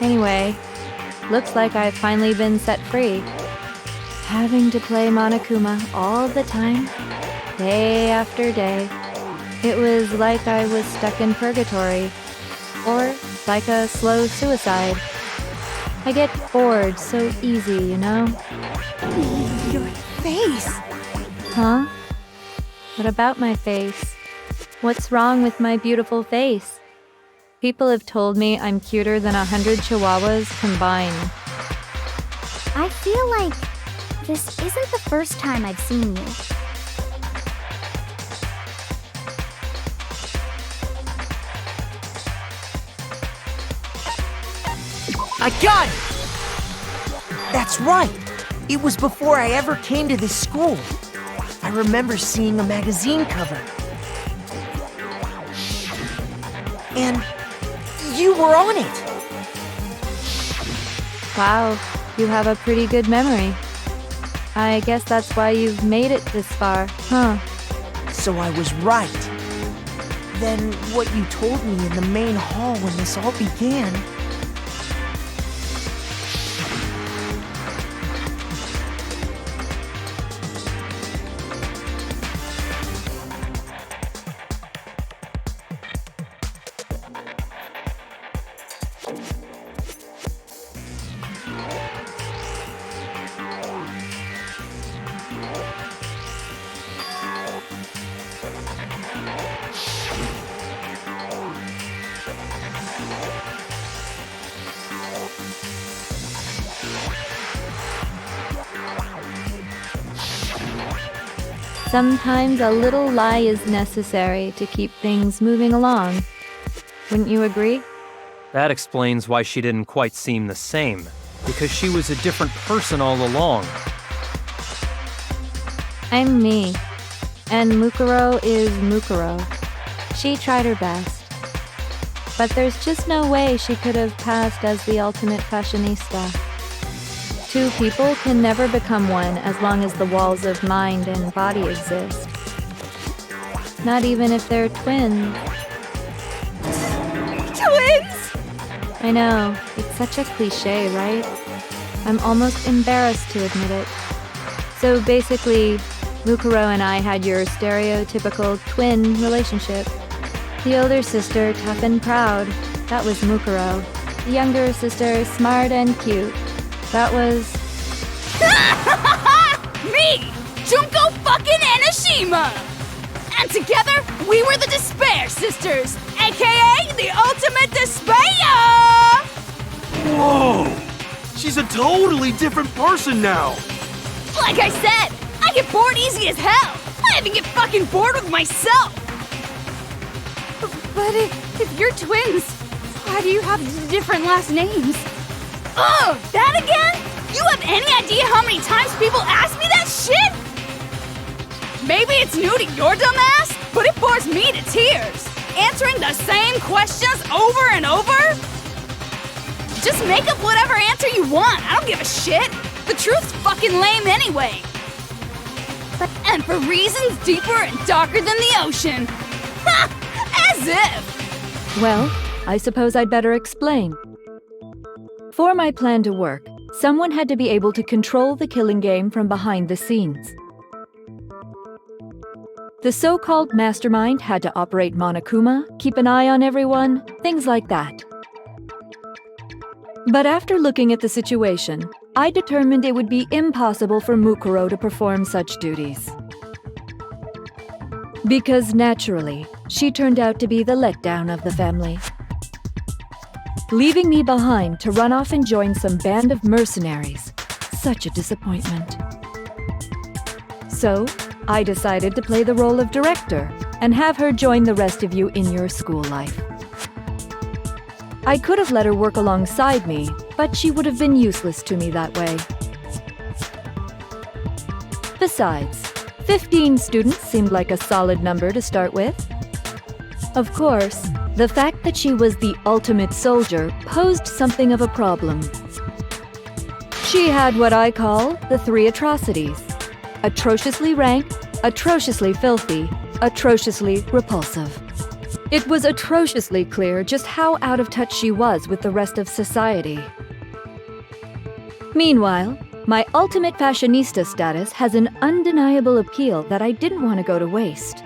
Anyway, looks like I've finally been set free. Having to play Monokuma all the time, day after day. It was like I was stuck in purgatory, or like a slow suicide. I get bored so easy, you know? Your face! Huh? What about my face? What's wrong with my beautiful face? People have told me I'm cuter than 100 chihuahuas combined. I feel like this isn't the first time I've seen you. I got it! That's right! It was before I ever came to this school. I remember seeing a magazine cover. And you were on it! Wow, you have a pretty good memory. I guess that's why you've made it this far, huh? So I was right. Then what you told me in the main hall when this all began... Sometimes a little lie is necessary to keep things moving along. Wouldn't you agree? That explains why she didn't quite seem the same, because she was a different person all along. I'm me, and Mukuro is Mukuro. She tried her best. But there's just no way she could have passed as the ultimate fashionista. Two people can never become one as long as the walls of mind and body exist. Not even if they're twins. Twins! I know, it's such a cliche, right? I'm almost embarrassed to admit it. So basically, Mukuro and I had your stereotypical twin relationship. The older sister, tough and proud. That was Mukuro. The younger sister, smart and cute. That was... Me! Junko fucking Enoshima! And together, we were the Despair Sisters, aka the Ultimate Despair! Whoa! She's a totally different person now! Like I said, I get bored easy as hell! I even get fucking bored with myself! But if you're twins, why do you have different last names? Oh, that again? You have any idea how many times people ask me that shit? Maybe it's new to your dumb ass, but it bores me to tears. Answering the same questions over and over? Just make up whatever answer you want. I don't give a shit. The truth's fucking lame anyway. And for reasons deeper and darker than the ocean. Ha! As if! Well, I suppose I'd better explain. For my plan to work, someone had to be able to control the killing game from behind the scenes. The so-called mastermind had to operate Monokuma, keep an eye on everyone, things like that. But after looking at the situation, I determined it would be impossible for Mukuro to perform such duties. Because naturally, she turned out to be the letdown of the family, leaving me behind to run off and join some band of mercenaries. Such a disappointment. So, I decided to play the role of director and have her join the rest of you in your school life. I could have let her work alongside me, but she would have been useless to me that way. Besides, 15 students seemed like a solid number to start with. Of course, the fact that she was the ultimate soldier posed something of a problem. She had what I call the three atrocities: atrociously rank, atrociously filthy, atrociously repulsive. It was atrociously clear just how out of touch she was with the rest of society. Meanwhile, my ultimate fashionista status has an undeniable appeal that I didn't want to go to waste.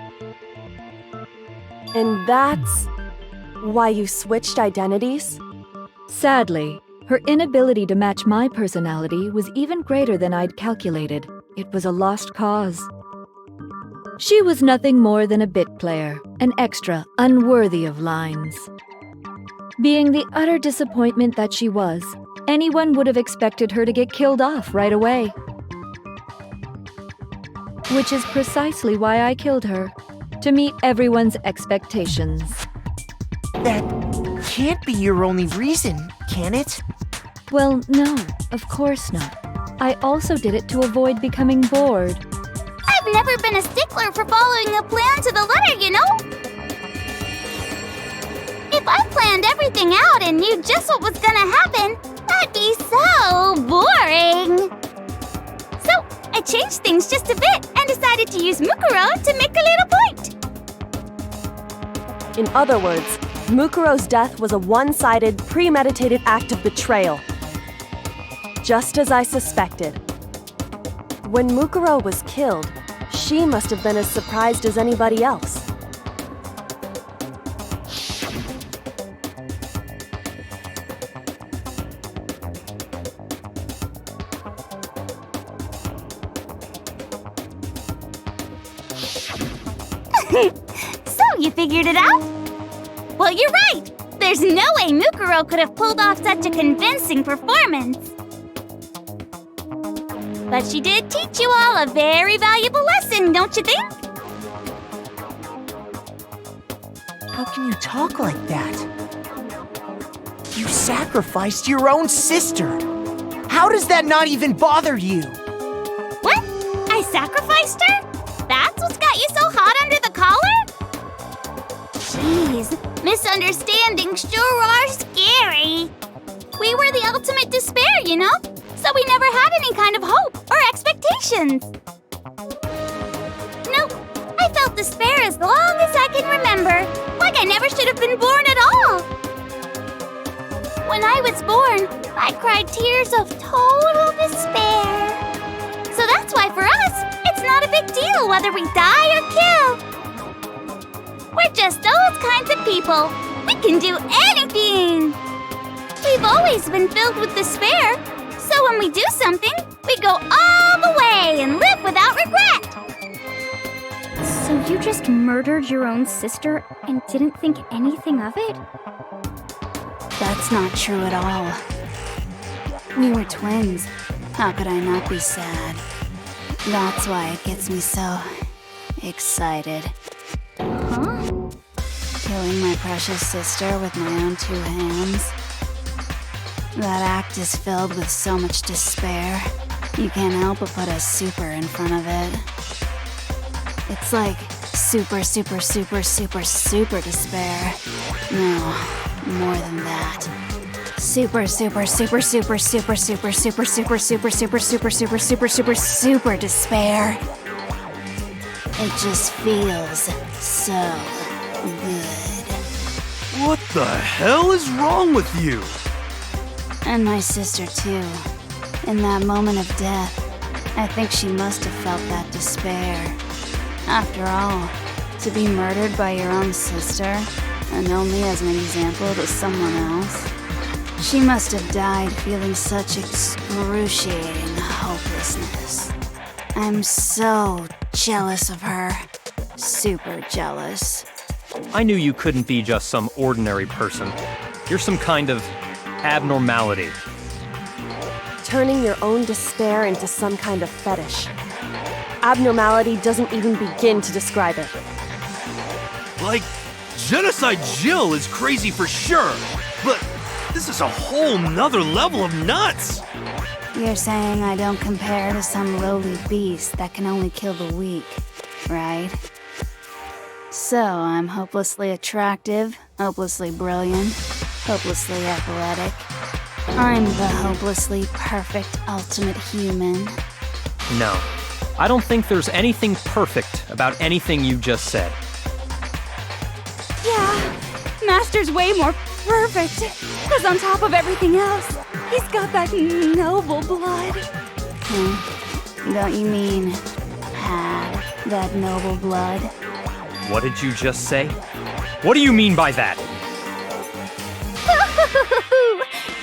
And that's why you switched identities? Sadly, her inability to match my personality was even greater than I'd calculated. It was a lost cause. She was nothing more than a bit player, an extra unworthy of lines. Being the utter disappointment that she was, anyone would have expected her to get killed off right away. Which is precisely why I killed her, to meet everyone's expectations. That can't be your only reason, can it? Well, no, of course not. I also did it to avoid becoming bored. I've never been a stickler for following a plan to the letter, you know? If I planned everything out and knew just what was gonna happen, that'd be so boring. So, I changed things just a bit and decided to use Mukuro to make a little point. In other words, Mukuro's death was a one-sided, premeditated act of betrayal. Just as I suspected. When Mukuro was killed, she must have been as surprised as anybody else. So, you figured it out? Well, you're right! There's no way Mukuro could have pulled off such a convincing performance. But she did teach you all a very valuable lesson, don't you think? How can you talk like that? You sacrificed your own sister. How does that not even bother you? What? I sacrificed her? That's what's got you so hot under the collar? Jeez, misunderstandings sure are scary. We were the ultimate despair, you know? So we never had any kind of hope or expectations. Nope, I felt despair as long as I can remember, like I never should have been born at all. When I was born, I cried tears of total despair. So that's why for us, it's not a big deal whether we die or kill. We're just those kinds of people. We can do anything. We've always been filled with despair. So when we do something, we go all the way and live without regret. So you just murdered your own sister and didn't think anything of it? That's not true at all. We were twins. How could I not be sad? That's why it gets me so excited. Huh? Killing my precious sister with my own two hands. That act is filled with so much despair. You can't help but put a super in front of it. It's like super, super, super, super, super despair. No, more than that. Super, super, super, super, super, super, super, super, super, super, super, super, super, super, super despair. It just feels so good. What the hell is wrong with you? And my sister, too. In that moment of death, I think she must have felt that despair. After all, to be murdered by your own sister, and only as an example to someone else, she must have died feeling such excruciating hopelessness. I'm so jealous of her. Super jealous. I knew you couldn't be just some ordinary person. You're some kind of abnormality. Turning your own despair into some kind of fetish. Abnormality doesn't even begin to describe it. Like, Genocide Jill is crazy for sure, but this is a whole nother level of nuts! You're saying I don't compare to some lowly beast that can only kill the weak, right? So I'm hopelessly attractive, hopelessly brilliant, hopelessly athletic. I'm the hopelessly perfect ultimate human. No, I don't think there's anything perfect about anything you just said. Yeah, Master's way more perfect. Because on top of everything else, he's got that noble blood. Don't you mean had that noble blood? What did you just say? What do you mean by that?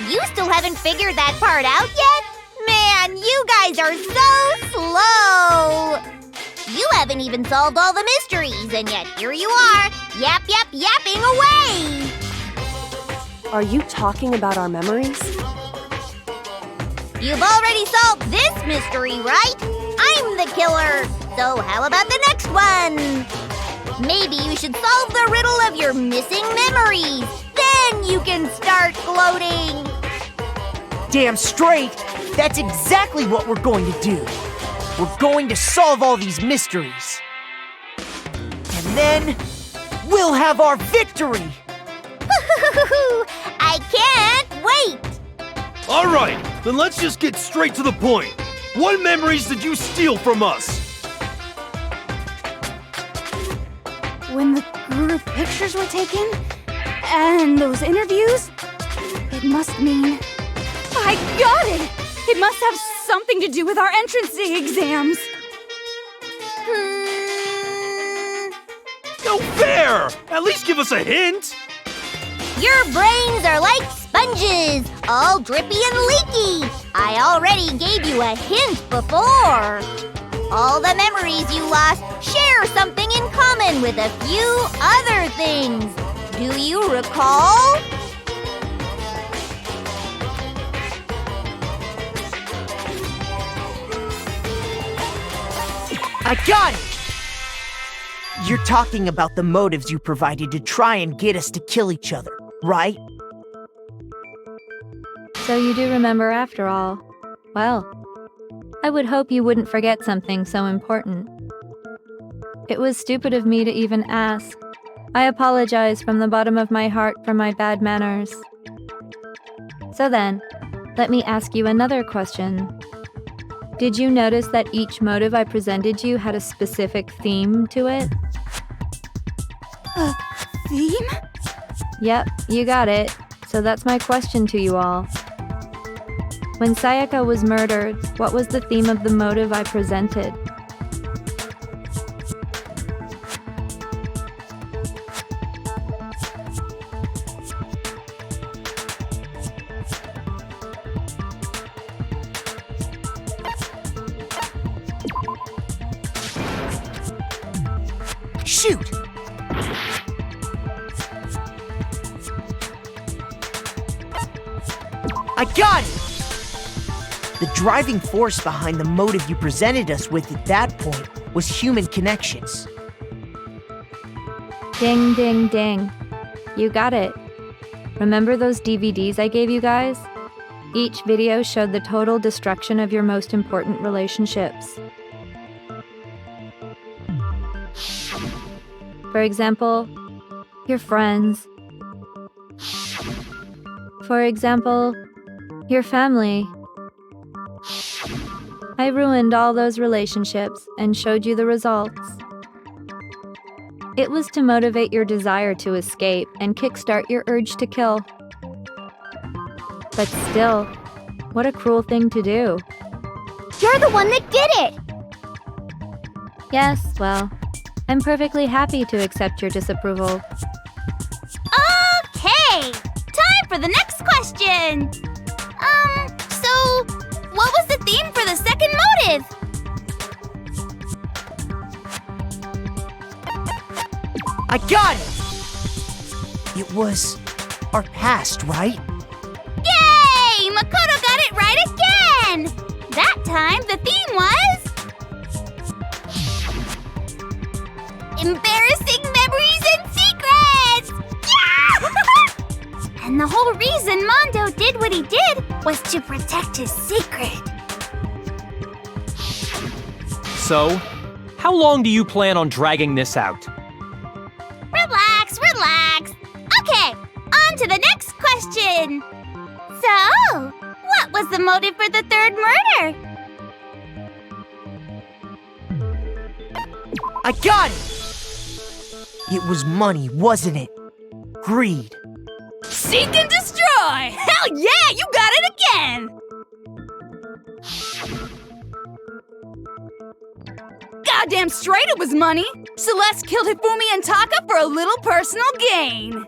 You still haven't figured that part out yet? Man, you guys are so slow! You haven't even solved all the mysteries, and yet here you are, yapping away! Are you talking about our memories? You've already solved this mystery, right? I'm the killer, so how about the next one? Maybe you should solve the riddle of your missing memories. Then you can start gloating. Damn straight! That's exactly what we're going to do. We're going to solve all these mysteries. And then, we'll have our victory! I can't wait! All right, then let's just get straight to the point. What memories did you steal from us? When the group pictures were taken, and those interviews, it must mean... I got it! It must have something to do with our entrance exams. No fair! At least give us a hint! Your brains are like sponges, all drippy and leaky. I already gave you a hint before. All the memories you lost share something in common with a few other things. Do you recall? I got it! You're talking about the motives you provided to try and get us to kill each other, right? So you do remember after all. Well, I would hope you wouldn't forget something so important. It was stupid of me to even ask. I apologize from the bottom of my heart for my bad manners. So then, let me ask you another question. Did you notice that each motive I presented you had a specific theme to it? A theme? Yep, you got it. So that's my question to you all. When Sayaka was murdered, what was the theme of the motive I presented? Shoot! I got it! The driving force behind the motive you presented us with at that point was human connections. Ding, ding, ding. You got it. Remember those DVDs I gave you guys? Each video showed the total destruction of your most important relationships. For example, your friends. For example, your family. I ruined all those relationships and showed you the results. It was to motivate your desire to escape and kickstart your urge to kill. But still, what a cruel thing to do. You're the one that did it! Yes, well, I'm perfectly happy to accept your disapproval. Okay! Time for the next question! So, what was the theme for the second motive? I got it! It was our past, right? Yay! Mukuro got it right again! That time, the theme was... embarrassing memories and secrets! Yeah! And the whole reason Mondo did what he did was to protect his secret. So, how long do you plan on dragging this out? Relax, relax. Okay, on to the next question. So, what was the motive for the third murder? I got it! It was money, wasn't it? Greed. Seek and destroy! Hell yeah, you got it again! Goddamn straight it was money! Celeste killed Hifumi and Taka for a little personal gain.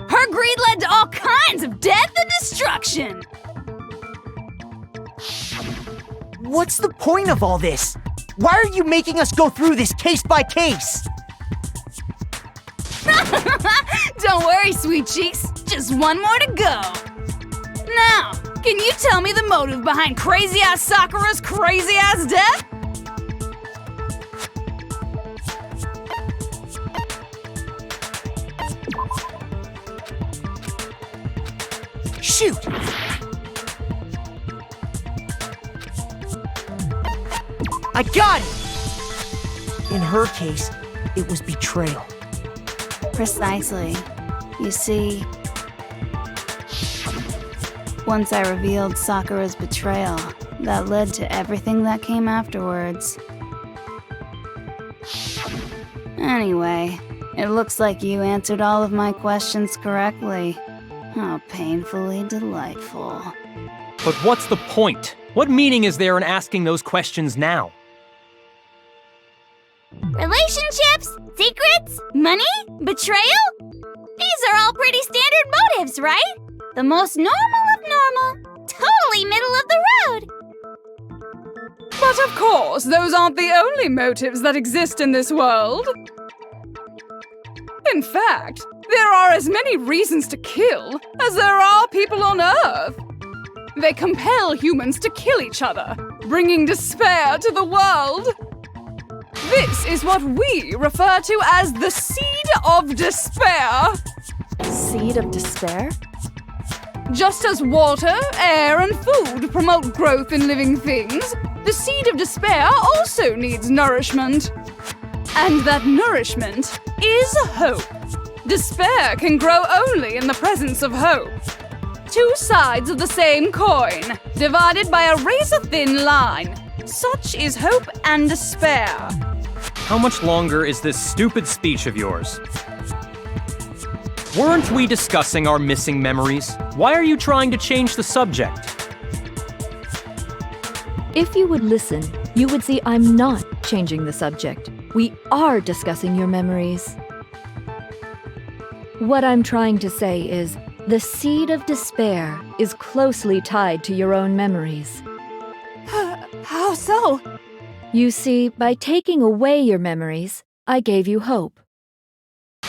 Her greed led to all kinds of death and destruction. What's the point of all this? Why are you making us go through this case by case? Don't worry, sweet cheeks. Just one more to go. Now, can you tell me the motive behind crazy-ass Sakura's crazy-ass death? Shoot! I got it! In her case, it was betrayal. Precisely. You see, once I revealed Sakura's betrayal, that led to everything that came afterwards. Anyway, it looks like you answered all of my questions correctly. How painfully delightful. But what's the point? What meaning is there in asking those questions now? Relationships? Secrets? Money? Betrayal? These are all pretty standard motives, right? The most normal of normal. Totally middle of the road. But of course, those aren't the only motives that exist in this world. In fact, there are as many reasons to kill as there are people on Earth. They compel humans to kill each other, bringing despair to the world. This is what we refer to as the seed of despair. Seed of despair? Just as water, air, and food promote growth in living things, the seed of despair also needs nourishment. And that nourishment is hope. Despair can grow only in the presence of hope. Two sides of the same coin, divided by a razor-thin line. Such is hope and despair. How much longer is this stupid speech of yours? Weren't we discussing our missing memories? Why are you trying to change the subject? If you would listen, you would see I'm not changing the subject. We are discussing your memories. What I'm trying to say is, the seed of despair is closely tied to your own memories. How so? You see, by taking away your memories, I gave you hope.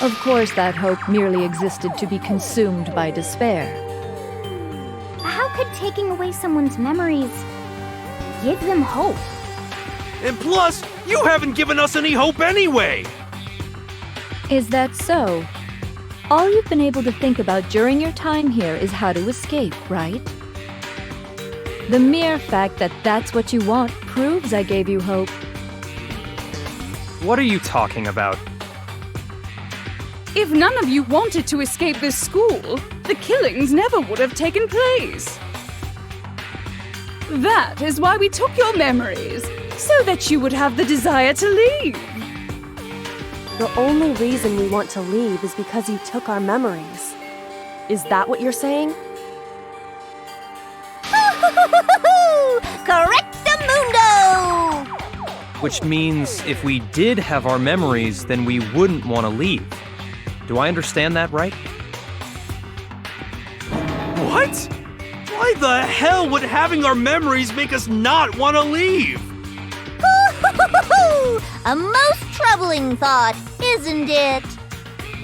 Of course, that hope merely existed to be consumed by despair. How could taking away someone's memories give them hope? And plus, you haven't given us any hope anyway! Is that so? All you've been able to think about during your time here is how to escape, right? The mere fact that that's what you want proves I gave you hope. What are you talking about? If none of you wanted to escape this school, the killings never would have taken place. That is why we took your memories, so that you would have the desire to leave. The only reason we want to leave is because you took our memories. Is that what you're saying? Correctamundo! Which means if we did have our memories, then we wouldn't want to leave. Do I understand that right? What? Why the hell would having our memories make us not want to leave? A most troubling thought, isn't it?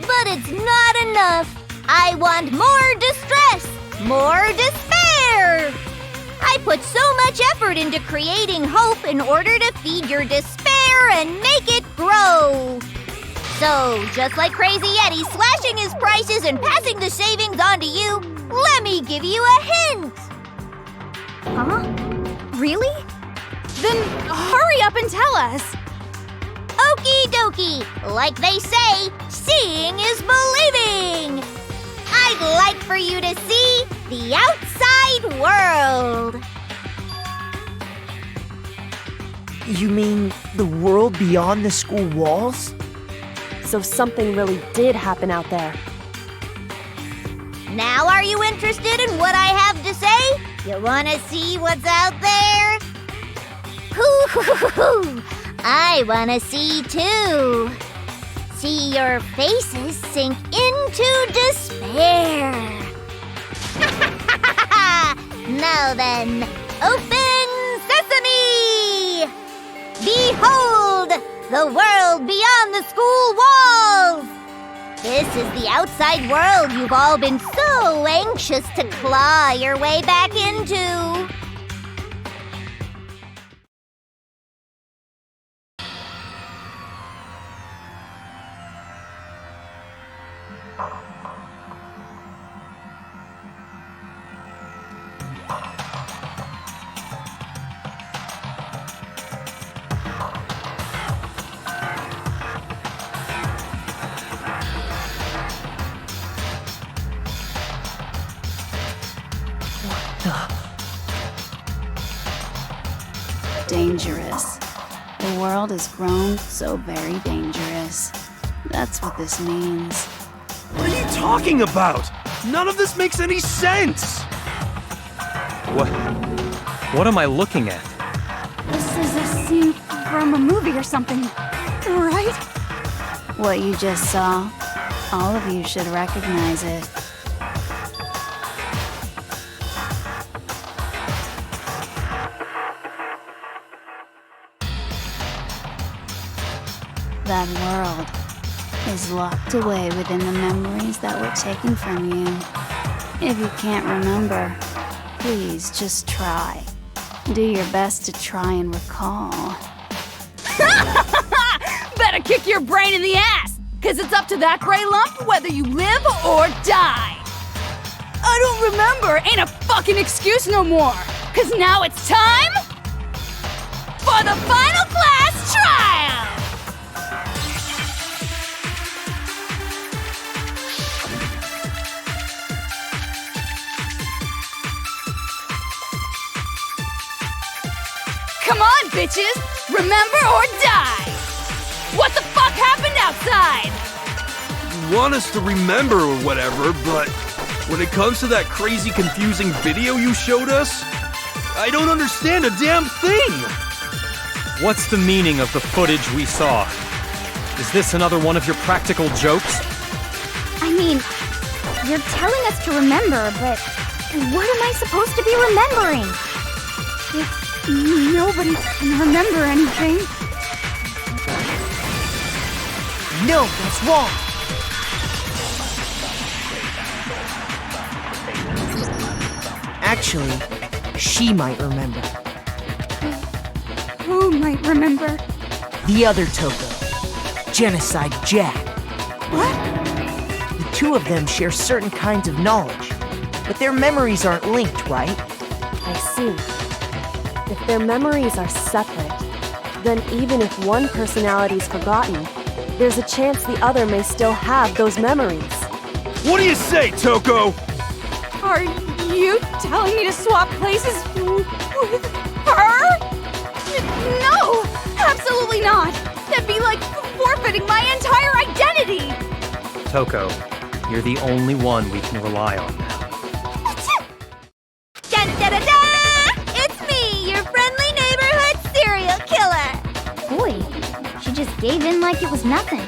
But it's not enough. I want more distress, more despair. I put so much effort into creating hope in order to feed your despair and make it grow. So, just like Crazy Yeti slashing his prices and passing the savings on to you, let me give you a hint. Huh? Really? Then hurry up and tell us. Okie dokie. Like they say, seeing is believing. I'd like for you to see the outside world. You mean the world beyond the school walls? so something really did happen out there. Now are you interested in what I have to say? You wanna see what's out there? Hoo-hoo-hoo-hoo! I wanna see too. See your faces sink into despair. Now then, open sesame! Behold, the world beyond the school walls! This is the outside world you've all been so anxious to claw your way back into. Dangerous. The world has grown so very dangerous. That's what this means. What are you talking about? None of this makes any sense! What am I looking at? This is a scene from a movie or something, right? What you just saw, all of you should recognize it. That world is locked away within the memories that were taken from you. If you can't remember, please just try. Do your best to try and recall. Better kick your brain in the ass, cause it's up to that gray lump whether you live or die. I don't remember ain't a fucking excuse no more, cause now it's time for the final class trial! Come on, bitches! Remember or die! What the fuck happened outside? You want us to remember or whatever, but when it comes to that crazy, confusing video you showed us, I don't understand a damn thing! What's the meaning of the footage we saw? Is this another one of your practical jokes? I mean, you're telling us to remember, but what am I supposed to be remembering? Nobody can remember anything. No, that's wrong. Actually, she might remember. Who might remember? The other Toko, Genocide Jack. What? The two of them share certain kinds of knowledge, but their memories aren't linked, right? I see. If their memories are separate, then even if one personality's forgotten, there's a chance the other may still have those memories. What do you say, Toko? Are you telling me to swap places with her? No! Absolutely not! That'd be like forfeiting my entire identity! Toko, you're the only one we can rely on now. Da-da-da-da! It's me, your friendly neighborhood serial killer! Boy, she just gave in like it was nothing.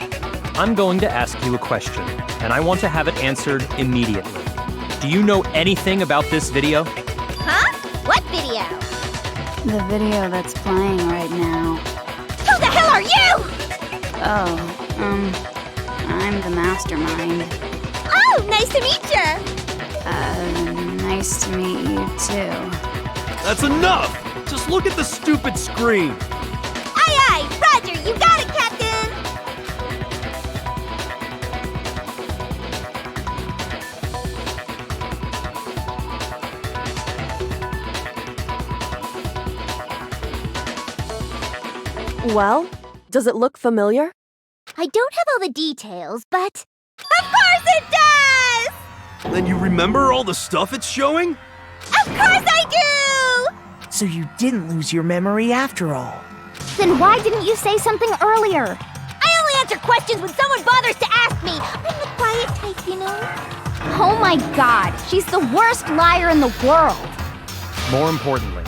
I'm going to ask you a question, and I want to have it answered immediately. Do you know anything about this video? Huh? What video? The video that's playing right now. Who the hell are you? I'm the mastermind. Oh, nice to meet you. Nice to meet you too. That's enough! Just look at the stupid screen! Aye, aye, Roger, you got it, Captain! Well, does it look familiar? I don't have all the details, but... Of course it does! Then you remember all the stuff it's showing? Of course I do! So you didn't lose your memory after all. Then why didn't you say something earlier? I only answer questions when someone bothers to ask me. I'm the quiet type, you know? Oh my god, she's the worst liar in the world. More importantly,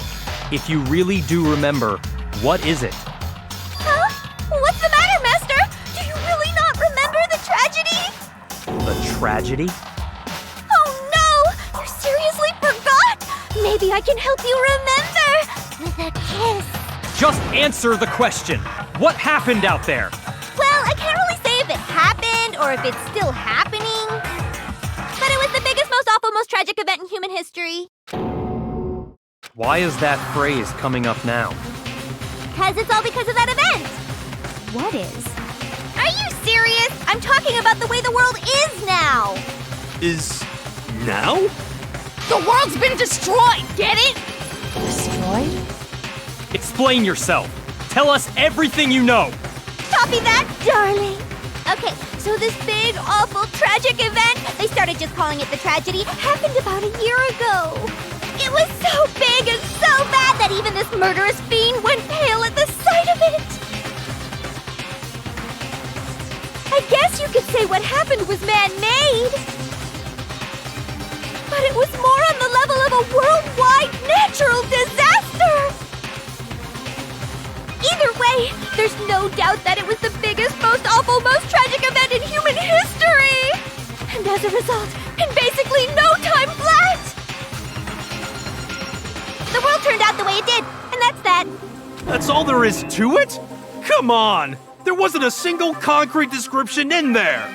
if you really do remember, what is it? Huh? What's the matter, Master? Do you really not remember the tragedy? The tragedy? Oh no! You seriously forgot? Maybe I can help you remember with a kiss. Just answer the question. What happened out there? Well, I can't really say if it happened or if it's still happening. But it was the biggest, most awful, most tragic event in human history. Why is that phrase coming up now? Because it's all because of that event. What is? Are you serious? I'm talking about the way the world is now. Is now? The world's been destroyed, get it? Destroyed? Explain yourself. Tell us everything you know. Copy that, darling. Okay, so this big, awful, tragic event, they started just calling it the tragedy, happened about a year ago. It was so big and so bad that even this murderous fiend went pale at the sight of it. I guess you could say what happened was man-made. But it was more on the level of a worldwide natural disaster. Either way, there's no doubt that it was the biggest, most awful, most tragic event in human history! And as a result, in basically no time flat! The world turned out the way it did, and that's that. That's all there is to it? Come on! There wasn't a single concrete description in there!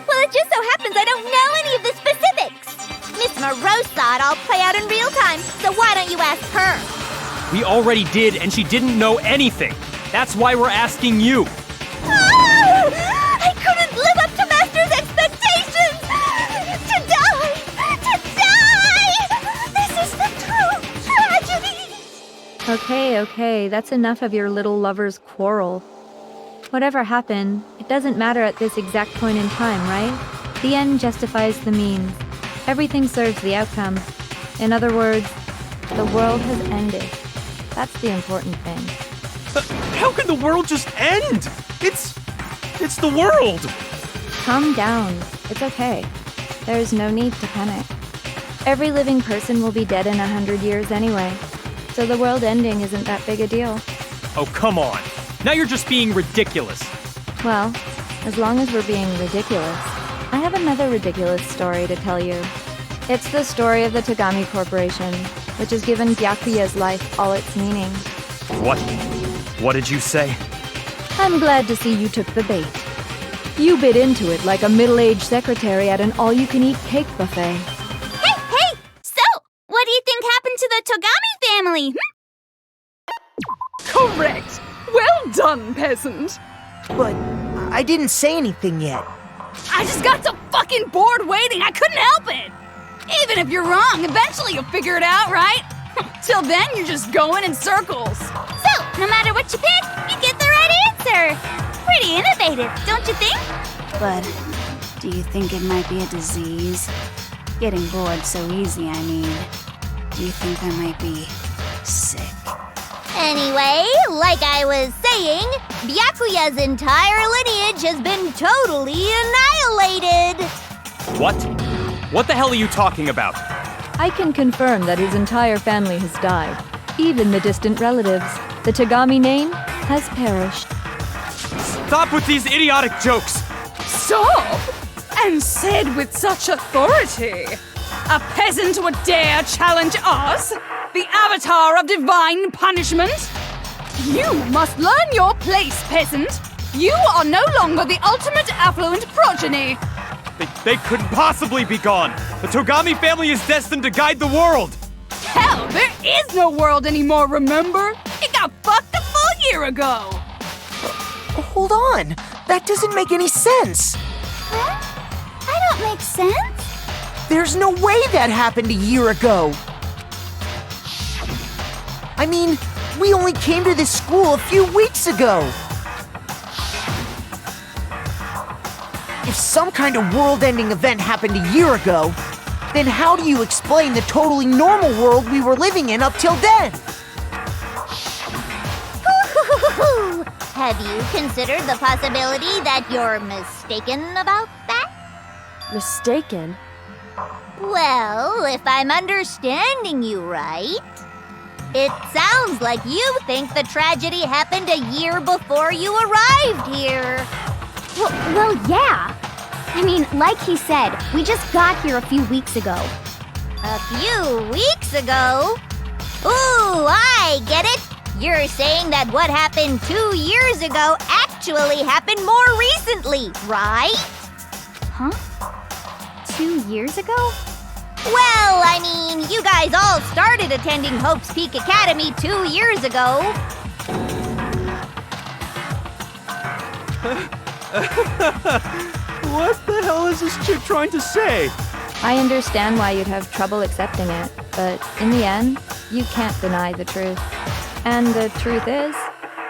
Well, it just so happens I don't know any of the specifics. Miss Moreau saw it all play out in real time, so why don't you ask her? We already did, and she didn't know anything. That's why we're asking you. I couldn't live up to Master's expectations! To die! This is the true tragedy! Okay, that's enough of your little lover's quarrel. Whatever happened, it doesn't matter at this exact point in time, right? The end justifies the means. Everything serves the outcome. In other words, the world has ended. That's the important thing. How can the world just end? It's the world! Calm down. It's okay. There's no need to panic. Every living person will be dead in 100 years anyway, so the world ending isn't that big a deal. Oh, come on. Now you're just being ridiculous. Well, as long as we're being ridiculous, I have another ridiculous story to tell you. It's the story of the Togami Corporation, which has given Byakuya's life all its meaning. What? What did you say? I'm glad to see you took the bait. You bit into it like a middle-aged secretary at an all-you-can-eat cake buffet. Hey! So, what do you think happened to the Togami family? Correct. Well done, peasant. But I didn't say anything yet. I just got so fucking bored waiting, I couldn't help it. Even if you're wrong, eventually you'll figure it out, right? Till then, you're just going in circles. So, no matter what you pick, you get the right answer. Pretty innovative, don't you think? But do you think it might be a disease? Getting bored so easy, I mean. Do you think I might be sick? Anyway, like I was saying, Byakuya's entire lineage has been totally annihilated. What? What the hell are you talking about? I can confirm that his entire family has died. Even the distant relatives. The Togami name has perished. Stop with these idiotic jokes! Stop! And said with such authority. A peasant would dare challenge us? The avatar of divine punishment? You must learn your place, peasant. You are no longer the ultimate affluent progeny. They couldn't possibly be gone! The Togami family is destined to guide the world! Hell, there is no world anymore, remember? It got fucked a full year ago. Hold on. That doesn't make any sense. Huh? I don't make sense. There's no way that happened a year ago. I mean, we only came to this school a few weeks ago. If some kind of world-ending event happened a year ago, then how do you explain the totally normal world we were living in up till then? Have you considered the possibility that you're mistaken about that? Mistaken? Well, if I'm understanding you right, it sounds like you think the tragedy happened a year before you arrived here. Well, yeah. I mean, like he said, we just got here a few weeks ago. A few weeks ago? Ooh, I get it. You're saying that what happened 2 years ago actually happened more recently, right? Huh? 2 years ago? Well, I mean, you guys all started attending Hope's Peak Academy 2 years ago. What the hell is this chick trying to say? I understand why you'd have trouble accepting it, but in the end, you can't deny the truth. And the truth is,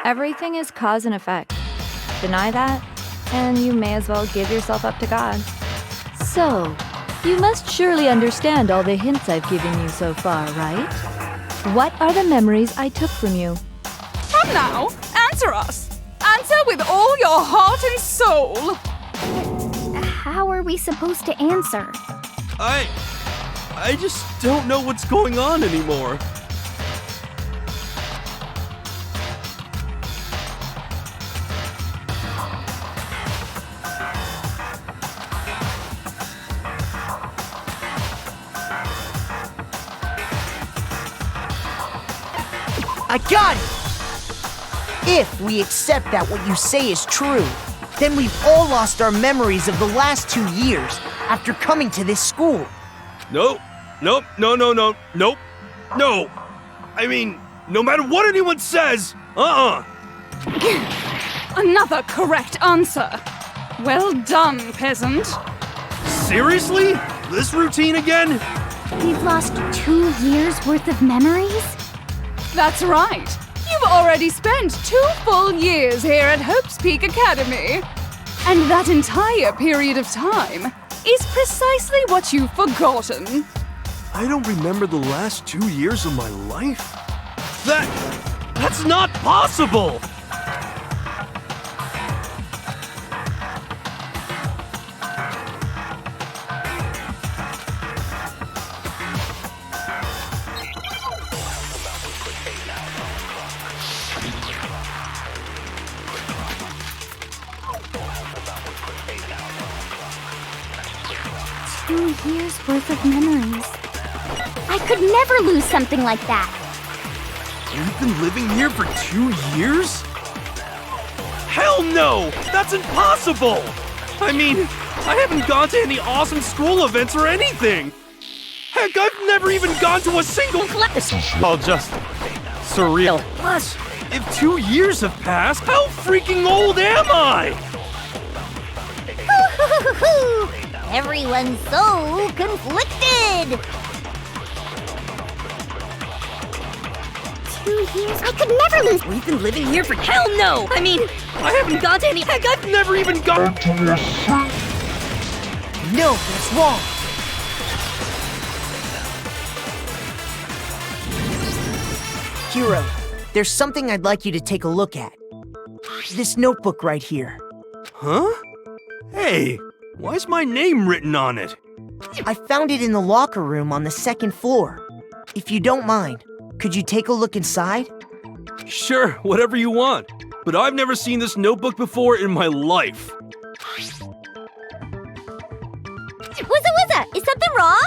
everything is cause and effect. Deny that, and you may as well give yourself up to God. So, you must surely understand all the hints I've given you so far, right? What are the memories I took from you? And now, answer us. Answer with all your heart and soul. How are we supposed to answer? I just don't know what's going on anymore. I got it! If we accept that what you say is true, then we've all lost our memories of the last 2 years after coming to this school. Nope. No. I mean, no matter what anyone says, Another correct answer. Well done, peasant. Seriously? This routine again? We've lost 2 years worth of memories? That's right. You've already spent 2 full years here at Hope's Peak Academy. And that entire period of time is precisely what you've forgotten. I don't remember the last 2 years of my life? That's not possible! Years worth of memories. I could never lose something like that. You've been living here for 2 years? Hell no! That's impossible! I mean, I haven't gone to any awesome school events or anything! Heck, I've never even gone to a single class! All just surreal. Plus, if 2 years have passed, how freaking old am I? Everyone's so conflicted. 2 years? I could never lose. We've been living here for hell no! I mean, I haven't gone to any. Heck, I've Never even gone to a No, that's wrong. Hero, there's something I'd like you to take a look at. This notebook right here. Huh? Hey, why's my name written on it? I found it in the locker room on the 2nd floor. If you don't mind, could you take a look inside? Sure, whatever you want. But I've never seen this notebook before in my life. Wuzza, is something wrong?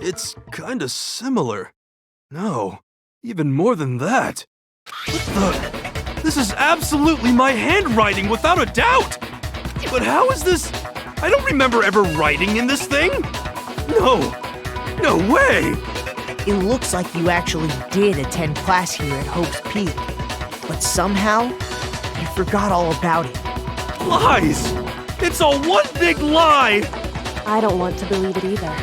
It's kinda similar. No, even more than that. What the? This is absolutely my handwriting, without a doubt! But how is this? I don't remember ever writing in this thing! No way! It looks like you actually did attend class here at Hope's Peak. But somehow, you forgot all about it. Lies! It's all one big lie! I don't want to believe it either.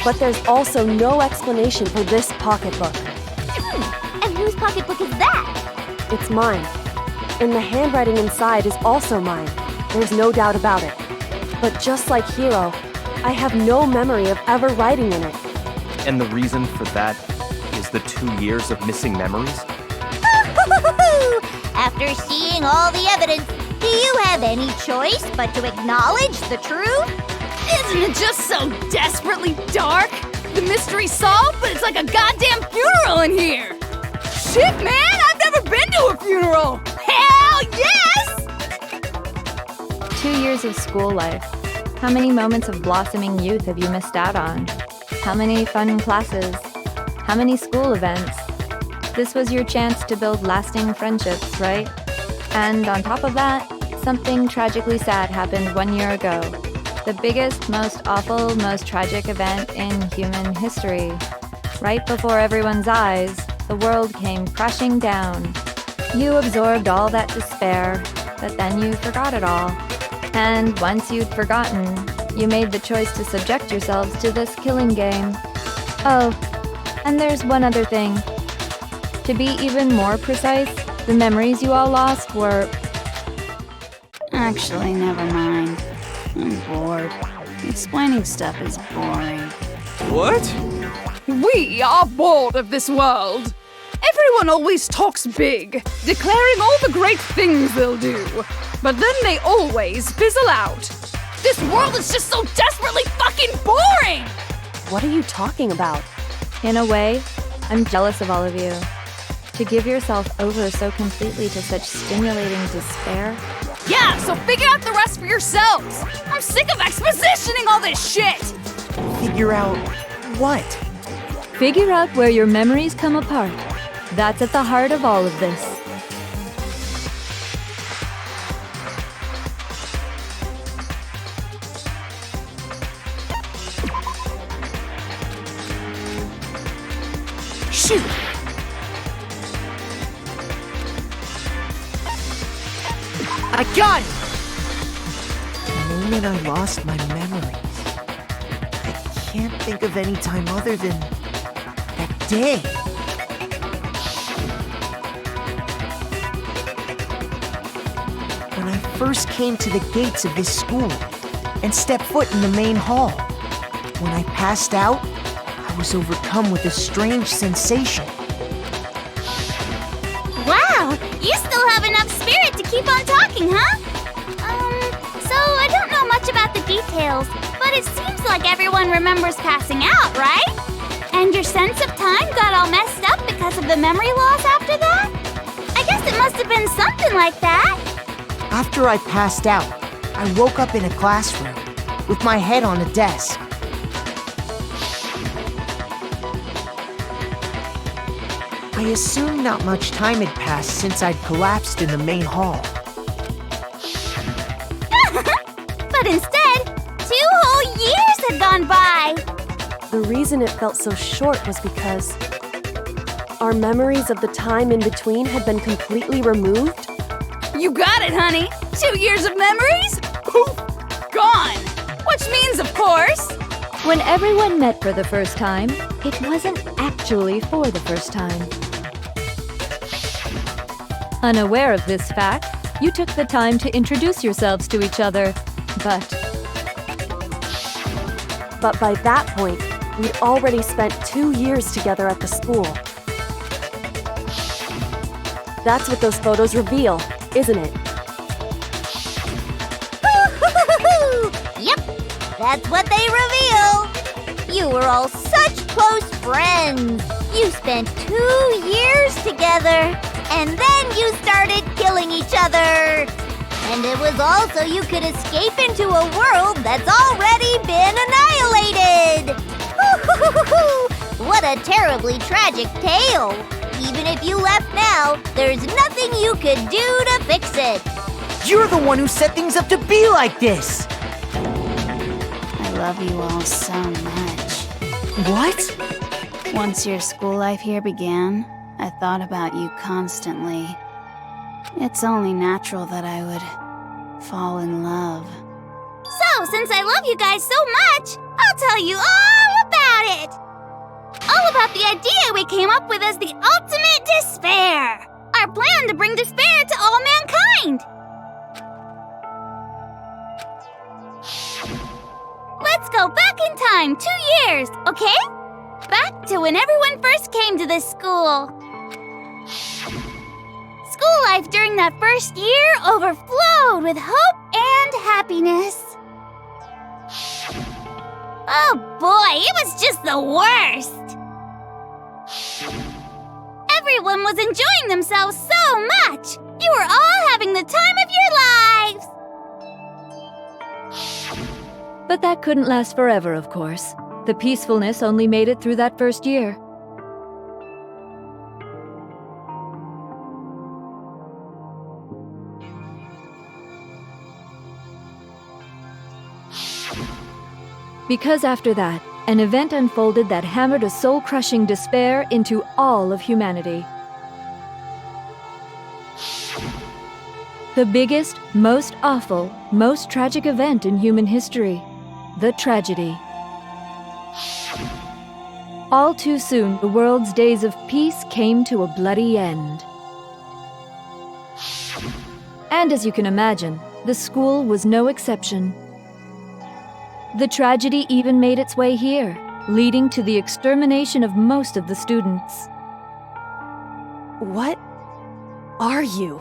But there's also no explanation for this pocketbook. And whose pocketbook is that? It's mine. And the handwriting inside is also mine. There's no doubt about it. But just like Hiro, I have no memory of ever writing in it. And the reason for that is the 2 years of missing memories? After seeing all the evidence, do you have any choice but to acknowledge the truth? Isn't it just so desperately dark? The mystery's solved, but it's like a goddamn funeral in here! Shit, man! I've never been to a funeral! Hell yes! 2 years of school life. How many moments of blossoming youth have you missed out on? How many fun classes? How many school events? This was your chance to build lasting friendships, right? And on top of that, something tragically sad happened 1 year ago. The biggest, most awful, most tragic event in human history. Right before everyone's eyes, the world came crashing down. You absorbed all that despair, but then you forgot it all. And once you'd forgotten, you made the choice to subject yourselves to this killing game. Oh, and there's one other thing. To be even more precise, the memories you all lost were... Actually, never mind. I'm bored. Explaining stuff is boring. What? We are bored of this world. Everyone always talks big, declaring all the great things they'll do. But then they always fizzle out. This world is just so desperately fucking boring! What are you talking about? In a way, I'm jealous of all of you. To give yourself over so completely to such stimulating despair. Yeah, so figure out the rest for yourselves! I'm sick of expositioning all this shit! Figure out what? Figure out where your memories come apart. That's at the heart of all of this. Shoot! I got it! The moment I lost my memories, I can't think of any time other than that day. When I first came to the gates of this school and stepped foot in the main hall, when I passed out, I was overcome with a strange sensation. Wow, you still have enough spirit to keep on talking, huh? So I don't know much about the details, but it seems like everyone remembers passing out, right? And your sense of time got all messed up because of the memory loss after that? I guess it must have been something like that. After I passed out, I woke up in a classroom with my head on a desk. I assumed not much time had passed since I'd collapsed in the main hall. But instead, 2 whole years had gone by. The reason it felt so short was because our memories of the time in between had been completely removed. You got it, honey! 2 years of memories? Poof! Gone! Which means, of course... When everyone met for the first time, it wasn't actually for the first time. Unaware of this fact, you took the time to introduce yourselves to each other, But by that point, we'd already spent 2 years together at the school. That's what those photos reveal, isn't it? Yep, that's what they reveal. You were all such close friends. You spent 2 years together, and then you started killing each other. And it was all so you could escape into a world that's already been annihilated. What a terribly tragic tale. Even if you left now, there's nothing you could do to fix it. You're the one who set things up to be like this! I love you all so much. What? Once your school life here began, I thought about you constantly. It's only natural that I would fall in love. So, since I love you guys so much, I'll tell you all about it. All about the idea we came up with as the ultimate despair. Our plan to bring despair to all mankind. Let's go back in time 2 years, okay? Back to when everyone first came to this school. School school life during that first year overflowed with hope and happiness. Oh boy, it was just the worst! Everyone was enjoying themselves so much! You were all having the time of your lives! But that couldn't last forever, of course. The peacefulness only made it through that first year. Because after that, an event unfolded that hammered a soul-crushing despair into all of humanity. The biggest, most awful, most tragic event in human history. The tragedy. All too soon, the world's days of peace came to a bloody end. And as you can imagine, the school was no exception. The tragedy even made its way here, leading to the extermination of most of the students. What are you?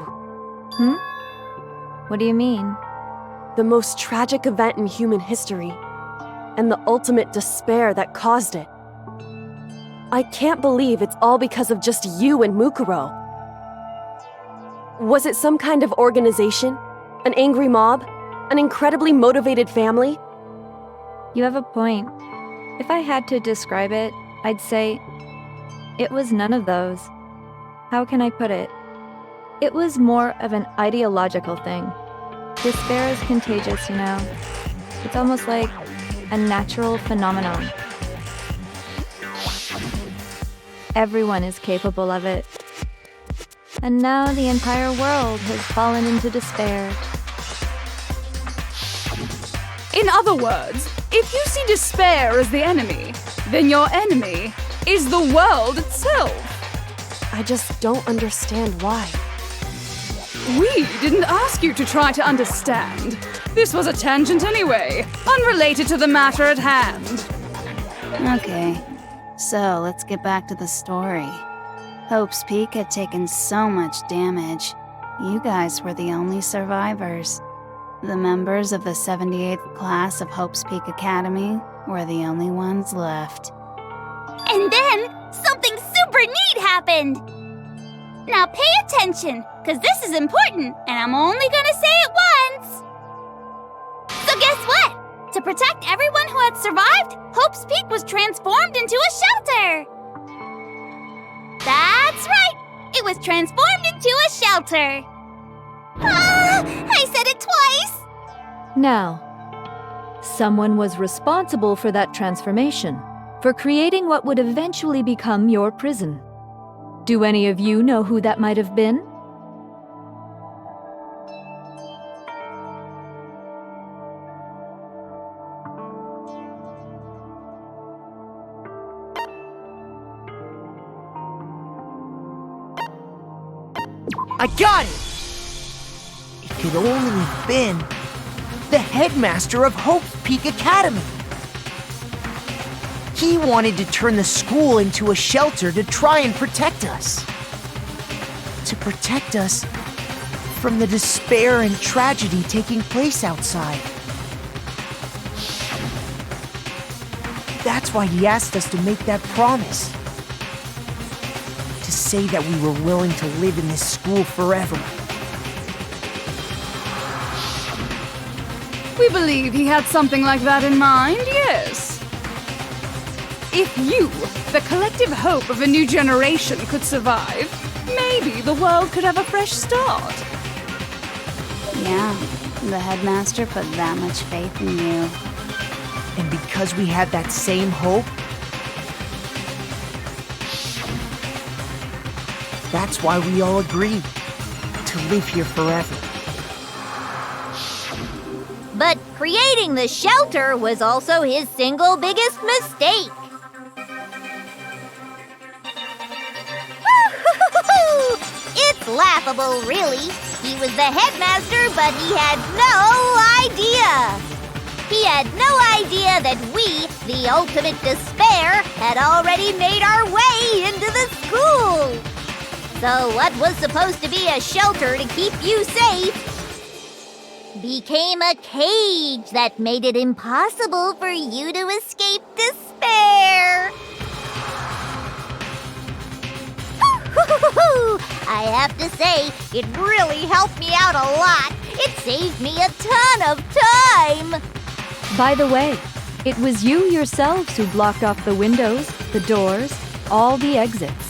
What do you mean? The most tragic event in human history, and the ultimate despair that caused it. I can't believe it's all because of just you and Mukuro. Was it some kind of organization? An angry mob? An incredibly motivated family? You have a point. If I had to describe it, I'd say it was none of those. How can I put it? It was more of an ideological thing. Despair is contagious, you know. It's almost like a natural phenomenon. Everyone is capable of it. And now the entire world has fallen into despair. In other words, if you see despair as the enemy, then your enemy is the world itself. I just don't understand why. We didn't ask you to try to understand. This was a tangent anyway, unrelated to the matter at hand. Okay, so let's get back to the story. Hope's Peak had taken so much damage. You guys were the only survivors. The members of the 78th class of Hope's Peak Academy were the only ones left. And then, something super neat happened! Now pay attention, because this is important, and I'm only gonna say it once! So guess what? To protect everyone who had survived, Hope's Peak was transformed into a shelter! That's right! It was transformed into a shelter! Ah! I said it twice! Now, someone was responsible for that transformation, for creating what would eventually become your prison. Do any of you know who that might have been? I got it! It could only have been the headmaster of Hope's Peak Academy. He wanted to turn the school into a shelter to try and protect us. To protect us from the despair and tragedy taking place outside. That's why he asked us to make that promise. To say that we were willing to live in this school forever. We believe he had something like that in mind, yes. If you, the collective hope of a new generation, could survive, maybe the world could have a fresh start. Yeah, the headmaster put that much faith in you. And because we had that same hope, that's why we all agreed to live here forever. But creating the shelter was also his single biggest mistake. It's laughable, really. He was the headmaster, but he had no idea. He had no idea that we, the ultimate despair, had already made our way into the school. So what was supposed to be a shelter to keep you safe became a cage that made it impossible for you to escape despair. I have to say, it really helped me out a lot. It saved me a ton of time. By the way, it was you yourselves who blocked off the windows, the doors, all the exits.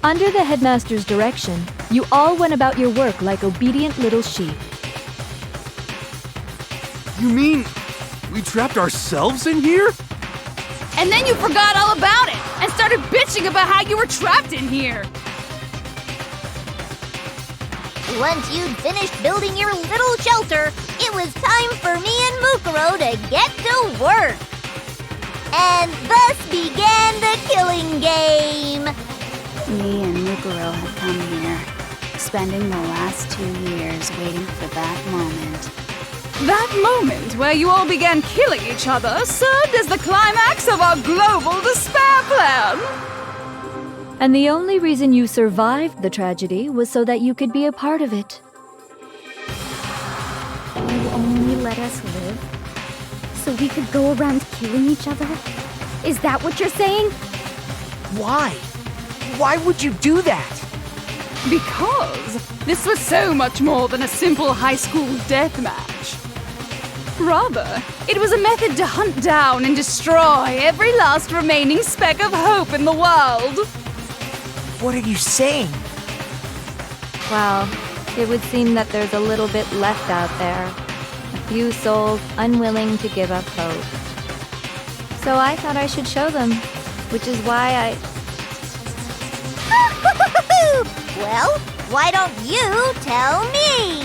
Under the headmaster's direction, you all went about your work like obedient little sheep. You mean we trapped ourselves in here? And then you forgot all about it and started bitching about how you were trapped in here. Once you'd finished building your little shelter, it was time for me and Mukuro to get to work. And thus began the killing game. Me and Mukuro have come here, spending the last 2 years waiting for that moment. That moment where you all began killing each other served as the climax of our global despair plan. And the only reason you survived the tragedy was so that you could be a part of it. You only let us live so we could go around killing each other? Is that what you're saying? Why? Why would you do that? Because this was so much more than a simple high school deathmatch. Rather, it was a method to hunt down and destroy every last remaining speck of hope in the world. What are you saying? Well, it would seem that there's a little bit left out there. A few souls unwilling to give up hope. So I thought I should show them, which is why Well, why don't you tell me?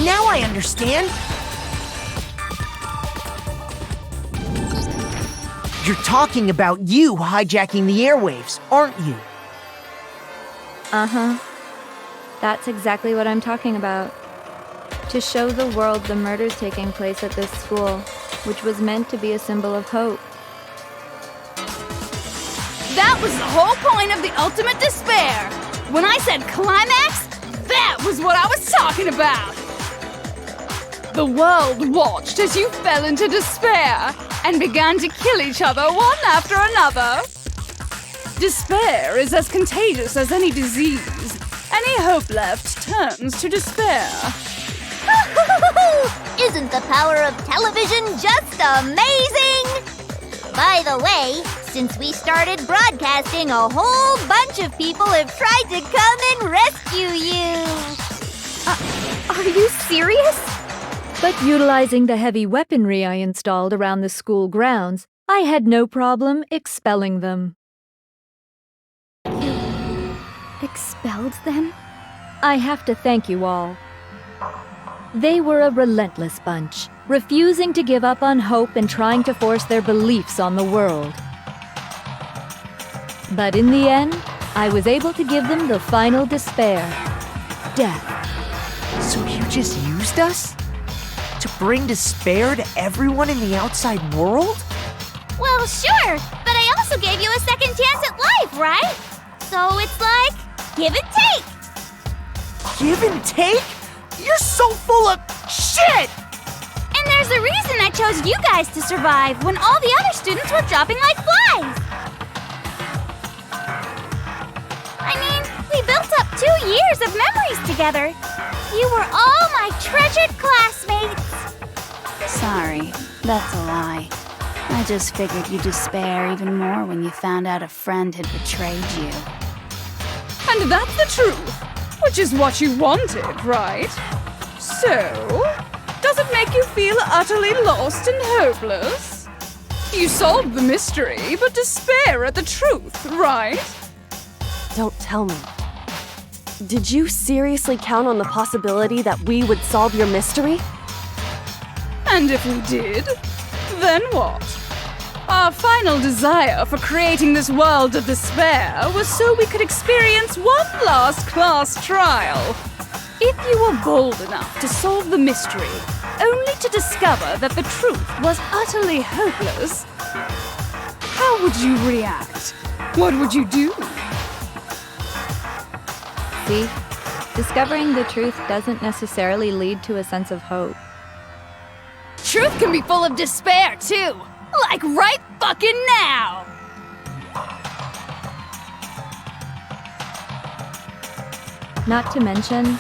Now I understand. You're talking about you hijacking the airwaves, aren't you? Uh-huh. That's exactly what I'm talking about. To show the world the murders taking place at this school, which was meant to be a symbol of hope. That was the whole point of the ultimate despair. When I said climax, that was what I was talking about. The world watched as you fell into despair and began to kill each other one after another. Despair is as contagious as any disease. Any hope left turns to despair. Isn't the power of television just amazing? By the way, since we started broadcasting, a whole bunch of people have tried to come and rescue you. Are you serious? But utilizing the heavy weaponry I installed around the school grounds, I had no problem expelling them. You Expelled them? I have to thank you all. They were a relentless bunch, refusing to give up on hope and trying to force their beliefs on the world. But in the end, I was able to give them the final despair: death. So you just used us? To bring despair to everyone in the outside world? Well, sure, but I also gave you a second chance at life, right? So it's like, give and take. Give and take? You're so full of shit! And there's a reason I chose you guys to survive when all the other students were dropping like flies. I mean, we built up 2 years of memories together. You were all my treasured classmates. Sorry, that's a lie. I just figured you'd despair even more when you found out a friend had betrayed you. And that's the truth, which is what you wanted, right? So, does it make you feel utterly lost and hopeless? You solved the mystery, but despair at the truth, right? Don't tell me. Did you seriously count on the possibility that we would solve your mystery? And if we did, then what? Our final desire for creating this world of despair was so we could experience one last class trial. If you were bold enough to solve the mystery, only to discover that the truth was utterly hopeless, how would you react? What would you do? See, discovering the truth doesn't necessarily lead to a sense of hope. Truth can be full of despair, too! Like right fucking now! Not to mention,